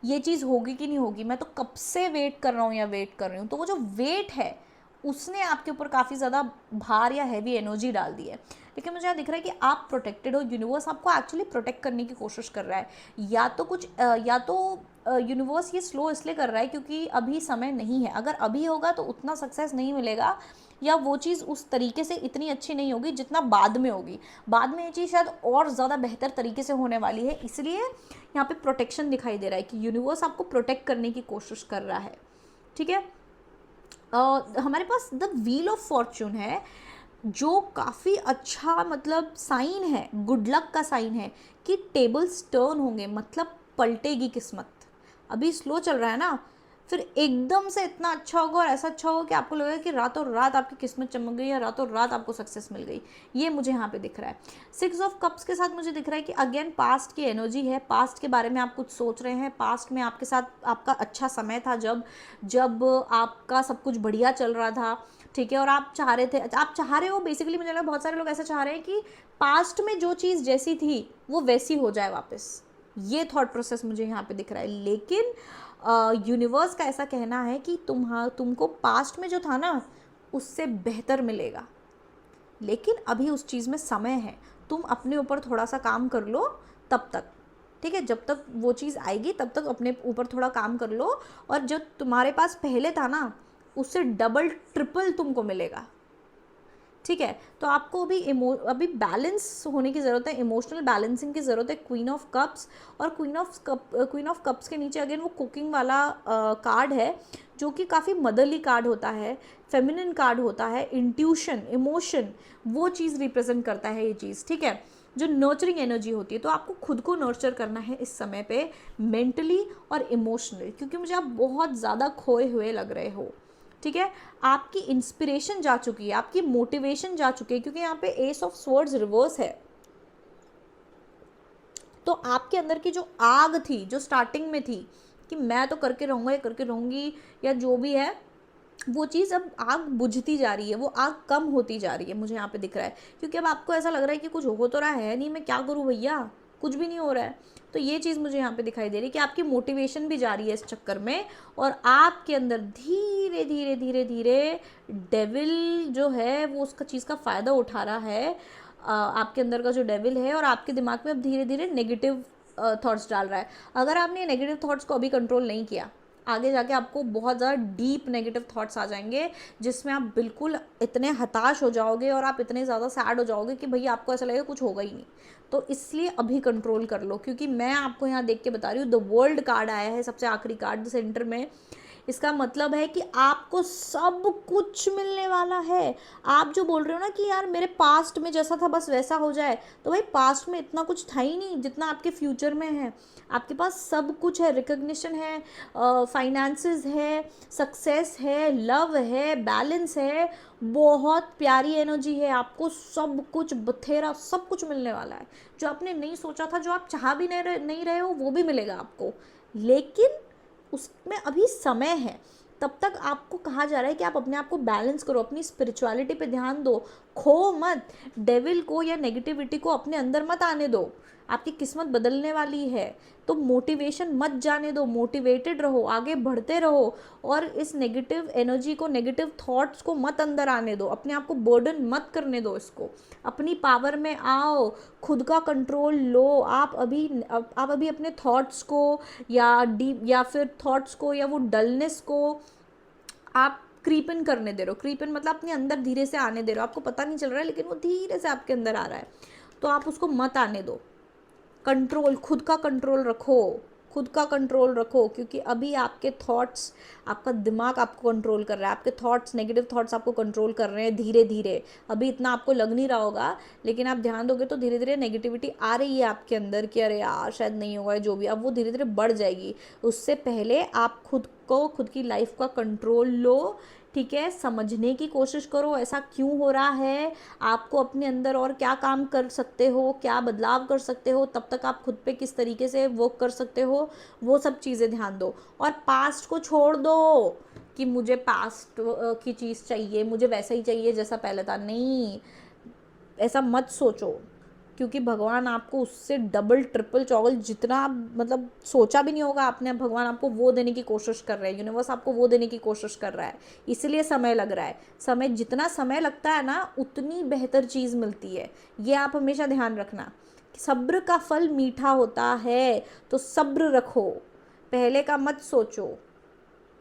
ये चीज़ होगी कि नहीं होगी, मैं तो कब से वेट कर रहा हूँ या वेट कर रही हूँ. तो वो जो वेट है उसने आपके ऊपर काफ़ी ज़्यादा भार या हैवी एनर्जी डाल दी है. लेकिन मुझे यहाँ दिख रहा है कि आप प्रोटेक्टेड हो, यूनिवर्स आपको एक्चुअली प्रोटेक्ट करने की कोशिश कर रहा है. या तो यूनिवर्स ये स्लो इसलिए कर रहा है क्योंकि अभी समय नहीं है. अगर अभी होगा तो उतना सक्सेस नहीं मिलेगा, या वो चीज़ उस तरीके से इतनी अच्छी नहीं होगी जितना बाद में होगी. बाद में ये चीज़ शायद और ज़्यादा बेहतर तरीके से होने वाली है. इसलिए यहाँ पे प्रोटेक्शन दिखाई दे रहा है कि यूनिवर्स आपको प्रोटेक्ट करने की कोशिश कर रहा है, ठीक है. हमारे पास द व्हील ऑफ फॉर्चून है जो काफ़ी अच्छा मतलब साइन है, गुड लक का साइन है कि टेबल्स टर्न होंगे, मतलब पलटेगी किस्मत. अभी स्लो चल रहा है ना, फिर एकदम से इतना अच्छा होगा और ऐसा अच्छा होगा कि आपको लगेगा कि रातों रात आपकी किस्मत चमक गई या रातों रात आपको सक्सेस मिल गई. ये मुझे यहाँ पे दिख रहा है. 6 ऑफ कप्स के साथ मुझे दिख रहा है कि अगेन पास्ट की एनर्जी है, पास्ट के बारे में आप कुछ सोच रहे हैं, पास्ट में आपके साथ आपका अच्छा समय था जब आपका सब कुछ बढ़िया चल रहा था, ठीक है. और आप चाह रहे हो बेसिकली, मुझे लगा बहुत सारे लोग ऐसा चाह रहे हैं कि पास्ट में जो चीज़ जैसी थी वो वैसी हो जाए वापस. ये थॉट प्रोसेस मुझे यहाँ पे दिख रहा है. लेकिन यूनिवर्स का ऐसा कहना है कि तुमको पास्ट में जो था ना उससे बेहतर मिलेगा, लेकिन अभी उस चीज़ में समय है. तुम अपने ऊपर थोड़ा सा काम कर लो तब तक, ठीक है. जब तक वो चीज़ आएगी तब तक अपने ऊपर थोड़ा काम कर लो, और जो तुम्हारे पास पहले था ना उससे डबल ट्रिपल तुमको मिलेगा, ठीक है. तो आपको अभी बैलेंस होने की ज़रूरत है, इमोशनल बैलेंसिंग की ज़रूरत है. क्वीन ऑफ कप्स और क्वीन ऑफ कप्स के नीचे अगेन वो कुकिंग वाला कार्ड है जो कि काफ़ी मदरली कार्ड होता है, फेमिनिन कार्ड होता है, इंट्यूशन, इमोशन, वो चीज़ रिप्रेजेंट करता है ये चीज़, ठीक है, जो नर्चरिंग एनर्जी होती है. तो आपको खुद को नर्चर करना है इस समय पे, मेंटली और इमोशनली, क्योंकि मुझे आप बहुत ज़्यादा खोए हुए लग रहे हो, ठीक है. आपकी इंस्पिरेशन जा चुकी है, आपकी मोटिवेशन जा चुकी है, क्योंकि यहाँ पे एस ऑफ स्वर्ड्स रिवर्स है. तो आपके अंदर की जो आग थी, जो स्टार्टिंग में थी कि मैं तो करके रहूँगा या करके रहूँगी या जो भी है, वो चीज़ अब आग बुझती जा रही है, वो आग कम होती जा रही है, मुझे यहाँ पे दिख रहा है. क्योंकि अब आपको ऐसा लग रहा है कि कुछ हो तो रहा है नहीं, मैं क्या करूँ भैया, कुछ भी नहीं हो रहा है. तो ये चीज़ मुझे यहाँ पे दिखाई दे रही है कि आपकी मोटिवेशन भी जा रही है इस चक्कर में, और आपके अंदर धीरे धीरे धीरे धीरे डेविल जो है वो उसका चीज़ का फ़ायदा उठा रहा है. आपके अंदर का जो डेविल है और आपके दिमाग में अब धीरे धीरे नेगेटिव थॉट्स डाल रहा है. अगर आपने ये नेगेटिव थॉट्स को अभी कंट्रोल नहीं किया, आगे जाके आपको बहुत ज़्यादा डीप नेगेटिव थॉट्स आ जाएंगे जिसमें आप बिल्कुल इतने हताश हो जाओगे और आप इतने ज़्यादा सैड हो जाओगे कि भैया आपको ऐसा लगेगा कुछ होगा ही नहीं. तो इसलिए अभी कंट्रोल कर लो, क्योंकि मैं आपको यहाँ देख के बता रही हूँ, द वर्ल्ड कार्ड आया है सबसे आखिरी कार्ड सेंटर में. इसका मतलब है कि आपको सब कुछ मिलने वाला है। आप जो बोल रहे हो ना कि यार मेरे पास्ट में जैसा था बस वैसा हो जाए, तो भाई पास्ट में इतना कुछ था ही नहीं जितना आपके फ्यूचर में है। आपके पास सब कुछ है, रिकग्निशन है, फाइनेंसेस है, सक्सेस है, लव है, बैलेंस है, बहुत प्यारी एनर्जी है। आपको सब कुछ बथेरा सब कुछ मिलने वाला है। जो आपने नहीं सोचा था, जो आप चाह भी नहीं रहे हो, वो भी मिलेगा आपको। लेकिन उसमें अभी समय है। तब तक आपको कहा जा रहा है कि आप अपने आप को बैलेंस करो, अपनी स्पिरिचुअलिटी पे ध्यान दो, खो मत, डेविल को या नेगेटिविटी को अपने अंदर मत आने दो। आपकी किस्मत बदलने वाली है, तो मोटिवेशन मत जाने दो, मोटिवेटेड रहो, आगे बढ़ते रहो, और इस नेगेटिव एनर्जी को, नेगेटिव थॉट्स को मत अंदर आने दो, अपने आप को बर्डन मत करने दो इसको। अपनी पावर में आओ, खुद का कंट्रोल लो। आप अभी अपने थॉट्स को या डीप या फिर थॉट्स को या वो डलनेस को आप क्रीप इन करने दे रहे हो। क्रीप इन मतलब अपने अंदर धीरे से आने दे रहे हो, आपको पता नहीं चल रहा है लेकिन वो धीरे से आपके अंदर आ रहा है, तो आप उसको मत आने दो। कंट्रोल, खुद का कंट्रोल रखो, खुद का कंट्रोल रखो, क्योंकि अभी आपके थॉट्स, आपका दिमाग आपको कंट्रोल कर रहा है, आपके थॉट्स, नेगेटिव थॉट्स आपको कंट्रोल कर रहे हैं धीरे धीरे। अभी इतना आपको लग नहीं रहा होगा, लेकिन आप ध्यान दोगे तो धीरे धीरे नेगेटिविटी आ रही है आपके अंदर कि अरे यार शायद नहीं होगा, जो भी, अब वो धीरे धीरे बढ़ जाएगी। उससे पहले आप खुद को, खुद की लाइफ का कंट्रोल लो, ठीक है। समझने की कोशिश करो ऐसा क्यों हो रहा है, आपको अपने अंदर और क्या काम कर सकते हो, क्या बदलाव कर सकते हो, तब तक आप खुद पे किस तरीके से वर्क कर सकते हो, वो सब चीज़ें ध्यान दो। और पास्ट को छोड़ दो कि मुझे पास्ट की चीज़ चाहिए, मुझे वैसा ही चाहिए जैसा पहले था। नहीं, ऐसा मत सोचो, क्योंकि भगवान आपको उससे डबल ट्रिपल चौगल जितना मतलब सोचा भी नहीं होगा आपने, भगवान आपको वो देने की कोशिश कर रहे हैं, यूनिवर्स आपको वो देने की कोशिश कर रहा है। इसलिए समय लग रहा है। समय, जितना समय लगता है ना उतनी बेहतर चीज़ मिलती है। ये आप हमेशा ध्यान रखना। सब्र का फल मीठा होता है, तो सब्र रखो, पहले का मत सोचो,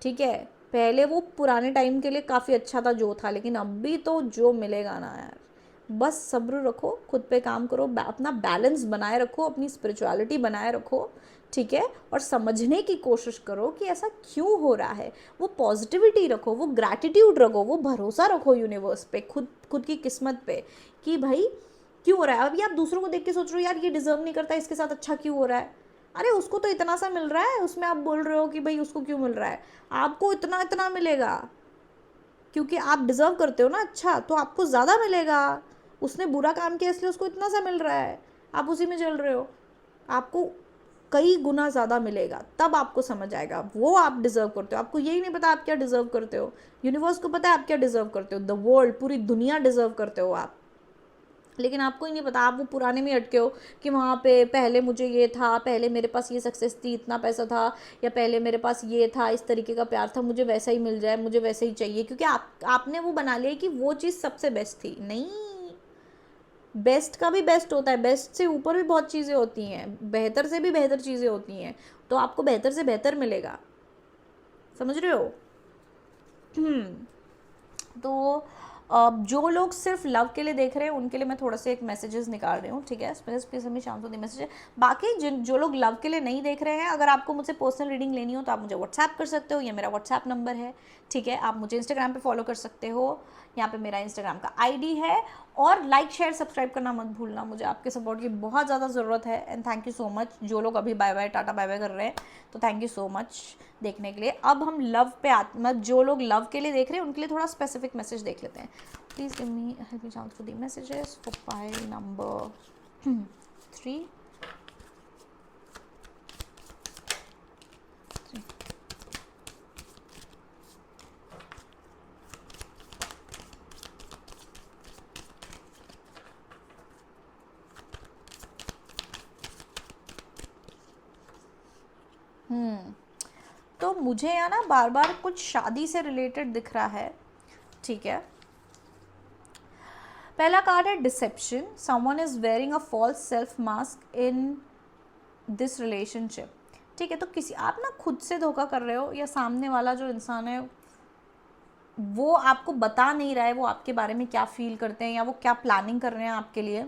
ठीक है। पहले वो पुराने टाइम के लिए काफ़ी अच्छा था जो था, लेकिन अभी तो जो मिलेगा ना यार, बस सब्र रखो, खुद पे काम करो, अपना बैलेंस बनाए रखो, अपनी स्पिरिचुअलिटी बनाए रखो, ठीक है। और समझने की कोशिश करो कि ऐसा क्यों हो रहा है। वो पॉजिटिविटी रखो, वो ग्रैटिट्यूड रखो, वो भरोसा रखो यूनिवर्स पे, खुद की किस्मत पे, कि भाई क्यों हो रहा है। अभी आप दूसरों को देख के सोच रहे हो यार ये डिजर्व नहीं करता, इसके साथ अच्छा क्यों हो रहा है। अरे उसको तो इतना सा मिल रहा है, उसमें आप बोल रहे हो कि भाई उसको क्यों मिल रहा है। आपको इतना इतना मिलेगा क्योंकि आप डिज़र्व करते हो ना अच्छा, तो आपको ज़्यादा मिलेगा। उसने बुरा काम किया इसलिए उसको इतना सा मिल रहा है, आप उसी में चल रहे हो, आपको कई गुना ज़्यादा मिलेगा। तब आपको समझ आएगा वो आप डिज़र्व करते हो। आपको यही नहीं पता आप क्या डिज़र्व करते हो, यूनिवर्स को पता है आप क्या डिज़र्व करते हो, द वर्ल्ड, पूरी दुनिया डिज़र्व करते हो आप, लेकिन आपको ही नहीं पता। आप वो पुराने में अटके हो कि वहाँ पे पहले मुझे ये था, पहले मेरे पास ये सक्सेस थी, इतना पैसा था, या पहले मेरे पास ये था, इस तरीके का प्यार था, मुझे वैसा ही मिल जाए, मुझे वैसा ही चाहिए, क्योंकि आपने वो बना लिया कि वो चीज़ सबसे बेस्ट थी। नहीं, बेस्ट का भी बेस्ट होता है, बेस्ट से ऊपर भी बहुत चीज़ें होती हैं, बेहतर से भी बेहतर चीज़ें होती हैं, तो आपको बेहतर से बेहतर मिलेगा। समझ रहे हो। तो जो लोग सिर्फ लव के लिए देख रहे हैं उनके लिए मैं थोड़ा सा एक मैसेजेस निकाल रही हूँ, ठीक है। प्लीज़ हमें शाम को दी मैसेज। बाकी जो लोग लव के लिए नहीं देख रहे हैं, अगर आपको मुझसे पर्सनल रीडिंग लेनी हो तो आप मुझे व्हाट्सएप कर सकते हो, ये मेरा व्हाट्सएप नंबर है, ठीक है। आप मुझे इंस्टाग्राम पे फॉलो कर सकते हो, यहाँ पे मेरा इंस्टाग्राम का आईडी है। और लाइक शेयर सब्सक्राइब करना मत भूलना, मुझे आपके सपोर्ट की बहुत ज़्यादा ज़रूरत है। And thank you so much जो लोग अभी bye bye tata bye bye कर रहे हैं, तो थैंक यू सो मच देखने के लिए। अब हम लव पे मतलब जो लोग लव के लिए देख रहे हैं उनके लिए थोड़ा स्पेसिफिक मैसेज देख लेते हैं। Please give me help me chance for the messages for pile number 3। तो मुझे यहाँ ना बार बार कुछ शादी से रिलेटेड दिख रहा है, ठीक है। पहला कार्ड है deception, someone is wearing a false self mask in this relationship, ठीक है। तो किसी, आप ना खुद से धोखा कर रहे हो, या सामने वाला जो इंसान है वो आपको बता नहीं रहा है वो आपके बारे में क्या फील करते हैं, या वो क्या प्लानिंग कर रहे हैं आपके लिए,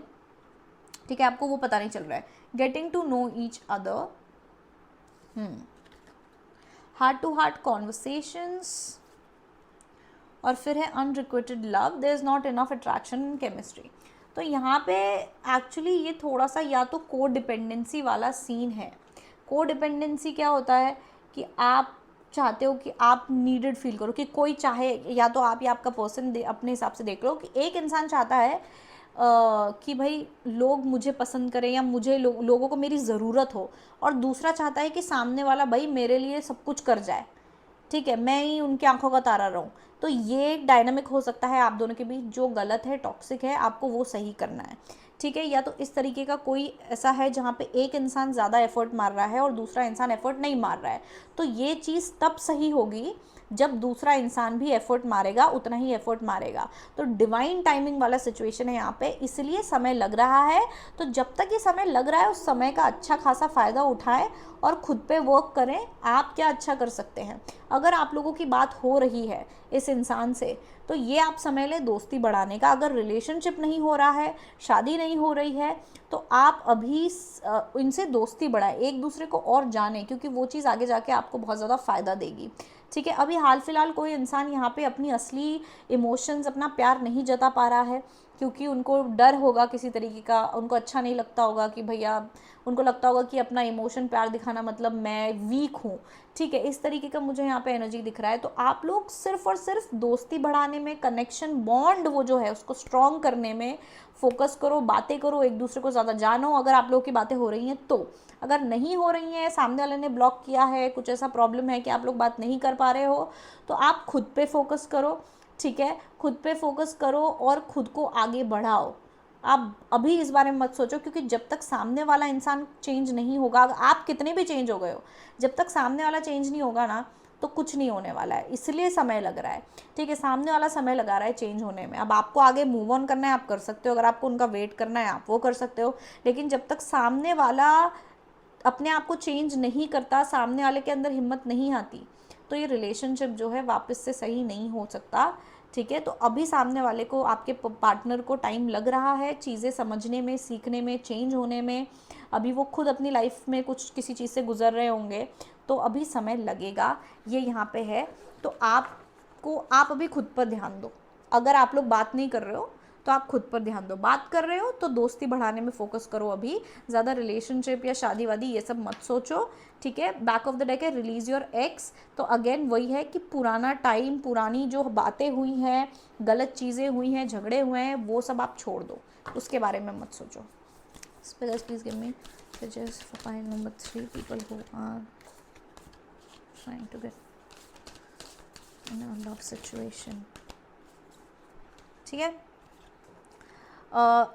ठीक है। आपको वो पता नहीं चल रहा है। Getting to know each other, heart to heart conversations, और फिर है unrequited love, there is not enough attraction in chemistry. तो यहाँ पे एक्चुअली ये थोड़ा सा या तो को डिपेंडेंसी वाला सीन है। को डिपेंडेंसी क्या होता है कि आप चाहते हो कि आप नीडेड फील करो, कि कोई चाहे, या तो आप या आपका पर्सन अपने हिसाब से देख लो कि एक इंसान चाहता है कि भाई लोग मुझे पसंद करें या मुझे लोगों को मेरी ज़रूरत हो, और दूसरा चाहता है कि सामने वाला भाई मेरे लिए सब कुछ कर जाए, ठीक है, मैं ही उनकी आंखों का तारा रहूं। तो ये एक डायनामिक हो सकता है आप दोनों के बीच, जो गलत है, टॉक्सिक है, आपको वो सही करना है, ठीक है। या तो इस तरीके का कोई ऐसा है जहाँ पे एक इंसान ज़्यादा एफर्ट मार रहा है और दूसरा इंसान एफर्ट नहीं मार रहा है, तो ये चीज़ तब सही होगी जब दूसरा इंसान भी एफर्ट मारेगा, उतना ही एफर्ट मारेगा। तो डिवाइन टाइमिंग वाला सिचुएशन है यहाँ पे, इसलिए समय लग रहा है। तो जब तक ये समय लग रहा है उस समय का अच्छा खासा फ़ायदा उठाएं और खुद पे वर्क करें। आप क्या अच्छा कर सकते हैं, अगर आप लोगों की बात हो रही है इस इंसान से, तो ये आप समय लें दोस्ती बढ़ाने का। अगर रिलेशनशिप नहीं हो रहा है, शादी नहीं हो रही है, तो आप अभी इनसे दोस्ती बढ़ाएं, एक दूसरे को और जानें, क्योंकि वो चीज़ आगे जाके आपको बहुत ज़्यादा फ़ायदा देगी, ठीक है। अभी हाल फिलहाल कोई इंसान यहाँ पे अपनी असली इमोशंस, अपना प्यार नहीं जता पा रहा है, क्योंकि उनको डर होगा किसी तरीके का, उनको अच्छा नहीं लगता होगा कि भैया, उनको लगता होगा कि अपना इमोशन प्यार दिखाना मतलब मैं वीक हूँ, ठीक है। इस तरीके का मुझे यहाँ पे एनर्जी दिख रहा है। तो आप लोग सिर्फ और सिर्फ दोस्ती बढ़ाने में, कनेक्शन बॉन्ड वो जो है उसको स्ट्रॉन्ग करने में फोकस करो, बातें करो, एक दूसरे को ज़्यादा जानो, अगर आप लोगों की बातें हो रही हैं तो। अगर नहीं हो रही हैं, सामने वाले ने ब्लॉक किया है, कुछ ऐसा प्रॉब्लम है कि आप लोग बात नहीं कर पा रहे हो, तो आप खुद पे फोकस करो, ठीक है। खुद पे फोकस करो और खुद को आगे बढ़ाओ। आप अभी इस बारे में मत सोचो, क्योंकि जब तक सामने वाला इंसान चेंज नहीं होगा, आप कितने भी चेंज हो गए हो, जब तक सामने वाला चेंज नहीं होगा ना, तो कुछ नहीं होने वाला है। इसलिए समय लग रहा है, ठीक है, सामने वाला समय लगा रहा है चेंज होने में। अब आपको आगे मूव ऑन करना है, आप कर सकते हो, अगर आपको उनका वेट करना है आप वो कर सकते हो, लेकिन जब तक सामने वाला अपने आप को चेंज नहीं करता, सामने वाले के अंदर हिम्मत नहीं आती, तो ये रिलेशनशिप जो है वापस से सही नहीं हो सकता, ठीक है। तो अभी सामने वाले को, आपके पार्टनर को टाइम लग रहा है चीज़ें समझने में, सीखने में, चेंज होने में। अभी वो खुद अपनी लाइफ में कुछ किसी चीज़ से गुजर रहे होंगे, तो अभी समय लगेगा, ये यहाँ पे है। तो आप अभी खुद पर ध्यान दो। अगर आप लोग बात नहीं कर रहे हो तो आप खुद पर ध्यान दो, बात कर रहे हो तो दोस्ती बढ़ाने में फोकस करो। अभी ज़्यादा रिलेशनशिप या शादी वादी ये सब मत सोचो, ठीक है। बैक ऑफ द डेक है रिलीज योर एक्स। तो अगेन वही है कि पुराना टाइम, पुरानी जो बातें हुई हैं, गलत चीज़ें हुई हैं, झगड़े हुए हैं, वो सब आप छोड़ दो, उसके बारे में मत सोचो। Please give me suggest for file number 3 people who are trying to get in a love situation, ठीक है।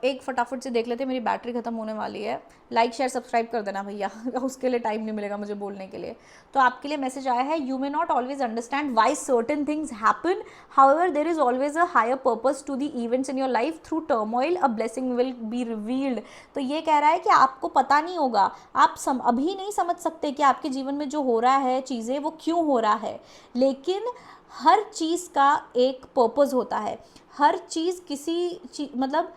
एक फटाफट से देख लेते हैं, मेरी बैटरी ख़त्म होने वाली है। लाइक शेयर सब्सक्राइब कर देना भैया, उसके लिए टाइम नहीं मिलेगा मुझे बोलने के लिए। तो आपके लिए मैसेज आया है, you may not always understand why certain things happen, however there is always a higher purpose to the events in your life, through turmoil a blessing will be revealed. तो ये कह रहा है कि आपको पता नहीं होगा, आप अभी नहीं समझ सकते कि आपके जीवन में जो हो रहा है चीज़ें वो क्यों हो रहा है, लेकिन हर चीज़ का एक पर्पस होता है। हर चीज़ मतलब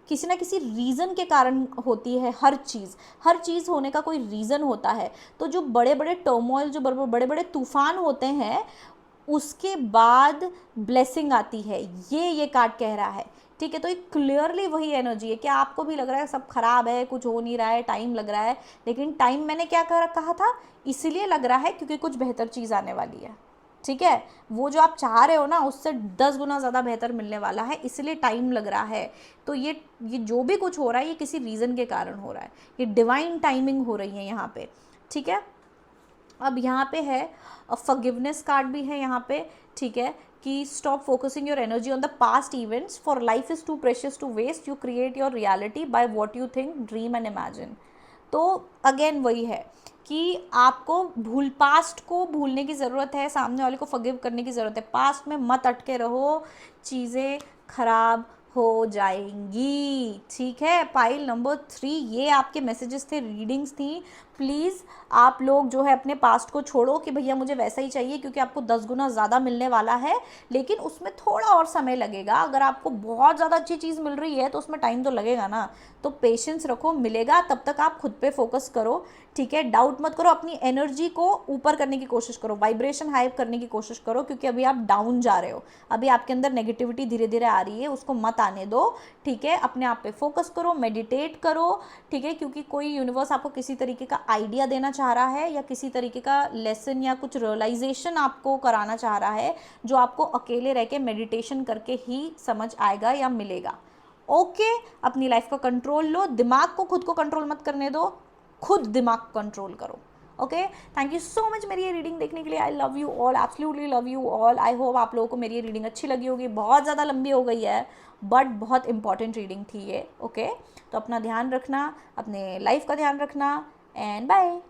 किसी ना किसी रीज़न के कारण होती है। हर चीज़ होने का कोई रीज़न होता है। तो जो बड़े बड़े टर्मोइल, जो बड़े बड़े तूफान होते हैं, उसके बाद ब्लेसिंग आती है, ये कार्ड कह रहा है, ठीक है। तो ये क्लियरली वही एनर्जी है कि आपको भी लग रहा है सब खराब है, कुछ हो नहीं रहा है, टाइम लग रहा है, लेकिन टाइम मैंने क्या कहा था, इसलिए लग रहा है क्योंकि कुछ बेहतर चीज़ आने वाली है, ठीक है। वो जो आप चाह रहे हो ना, उससे 10 गुना ज़्यादा बेहतर मिलने वाला है, इसलिए टाइम लग रहा है। तो ये जो भी कुछ हो रहा है, ये किसी रीज़न के कारण हो रहा है, ये डिवाइन टाइमिंग हो रही है यहाँ पे, ठीक है। अब यहाँ पे है फॉरगिवनेस कार्ड भी है यहाँ पे, ठीक है, कि stop focusing your energy on the past events, for life is too precious to waste, you create your reality by what you think, dream and imagine. तो अगेन वही है कि आपको पास्ट को भूलने की ज़रूरत है, सामने वाले को फॉरगिव करने की ज़रूरत है। पास्ट में मत अटके रहो, चीज़ें खराब हो जाएंगी, ठीक है। पाइल नंबर 3, ये आपके मैसेजेस थे, रीडिंग्स थी। प्लीज़ आप लोग जो है अपने पास्ट को छोड़ो कि भैया मुझे वैसा ही चाहिए, क्योंकि आपको 10 गुना ज़्यादा मिलने वाला है, लेकिन उसमें थोड़ा और समय लगेगा। अगर आपको बहुत ज़्यादा अच्छी चीज़ मिल रही है तो उसमें टाइम तो लगेगा ना, तो पेशेंस रखो, मिलेगा। तब तक आप खुद पे फोकस करो, ठीक है। डाउट मत करो, अपनी एनर्जी को ऊपर करने की कोशिश करो, वाइब्रेशन हाई करने की कोशिश करो, क्योंकि अभी आप डाउन जा रहे हो, अभी आपके अंदर नेगेटिविटी धीरे धीरे आ रही है, उसको मत आने दो, ठीक है। अपने आप पे फोकस करो, मेडिटेट करो, ठीक है, क्योंकि कोई यूनिवर्स आपको किसी तरीके का आइडिया देना चाह रहा है या किसी तरीके का लेसन या कुछ रियलाइजेशन आपको कराना चाह रहा है, जो आपको अकेले रह के मेडिटेशन करके ही समझ आएगा या मिलेगा। ओके, अपनी लाइफ का कंट्रोल लो, दिमाग को खुद को कंट्रोल मत करने दो, खुद दिमाग कंट्रोल करो। Okay, thank you so much मेरी ये रीडिंग देखने के लिए। I love you all, absolutely love you all. I hope आप लोगों को मेरी ये रीडिंग अच्छी लगी होगी। बहुत ज़्यादा लंबी हो गई है, बट बहुत इंपॉर्टेंट रीडिंग थी ये। ओके, तो अपना ध्यान रखना, अपने लाइफ का ध्यान रखना, एंड बाय।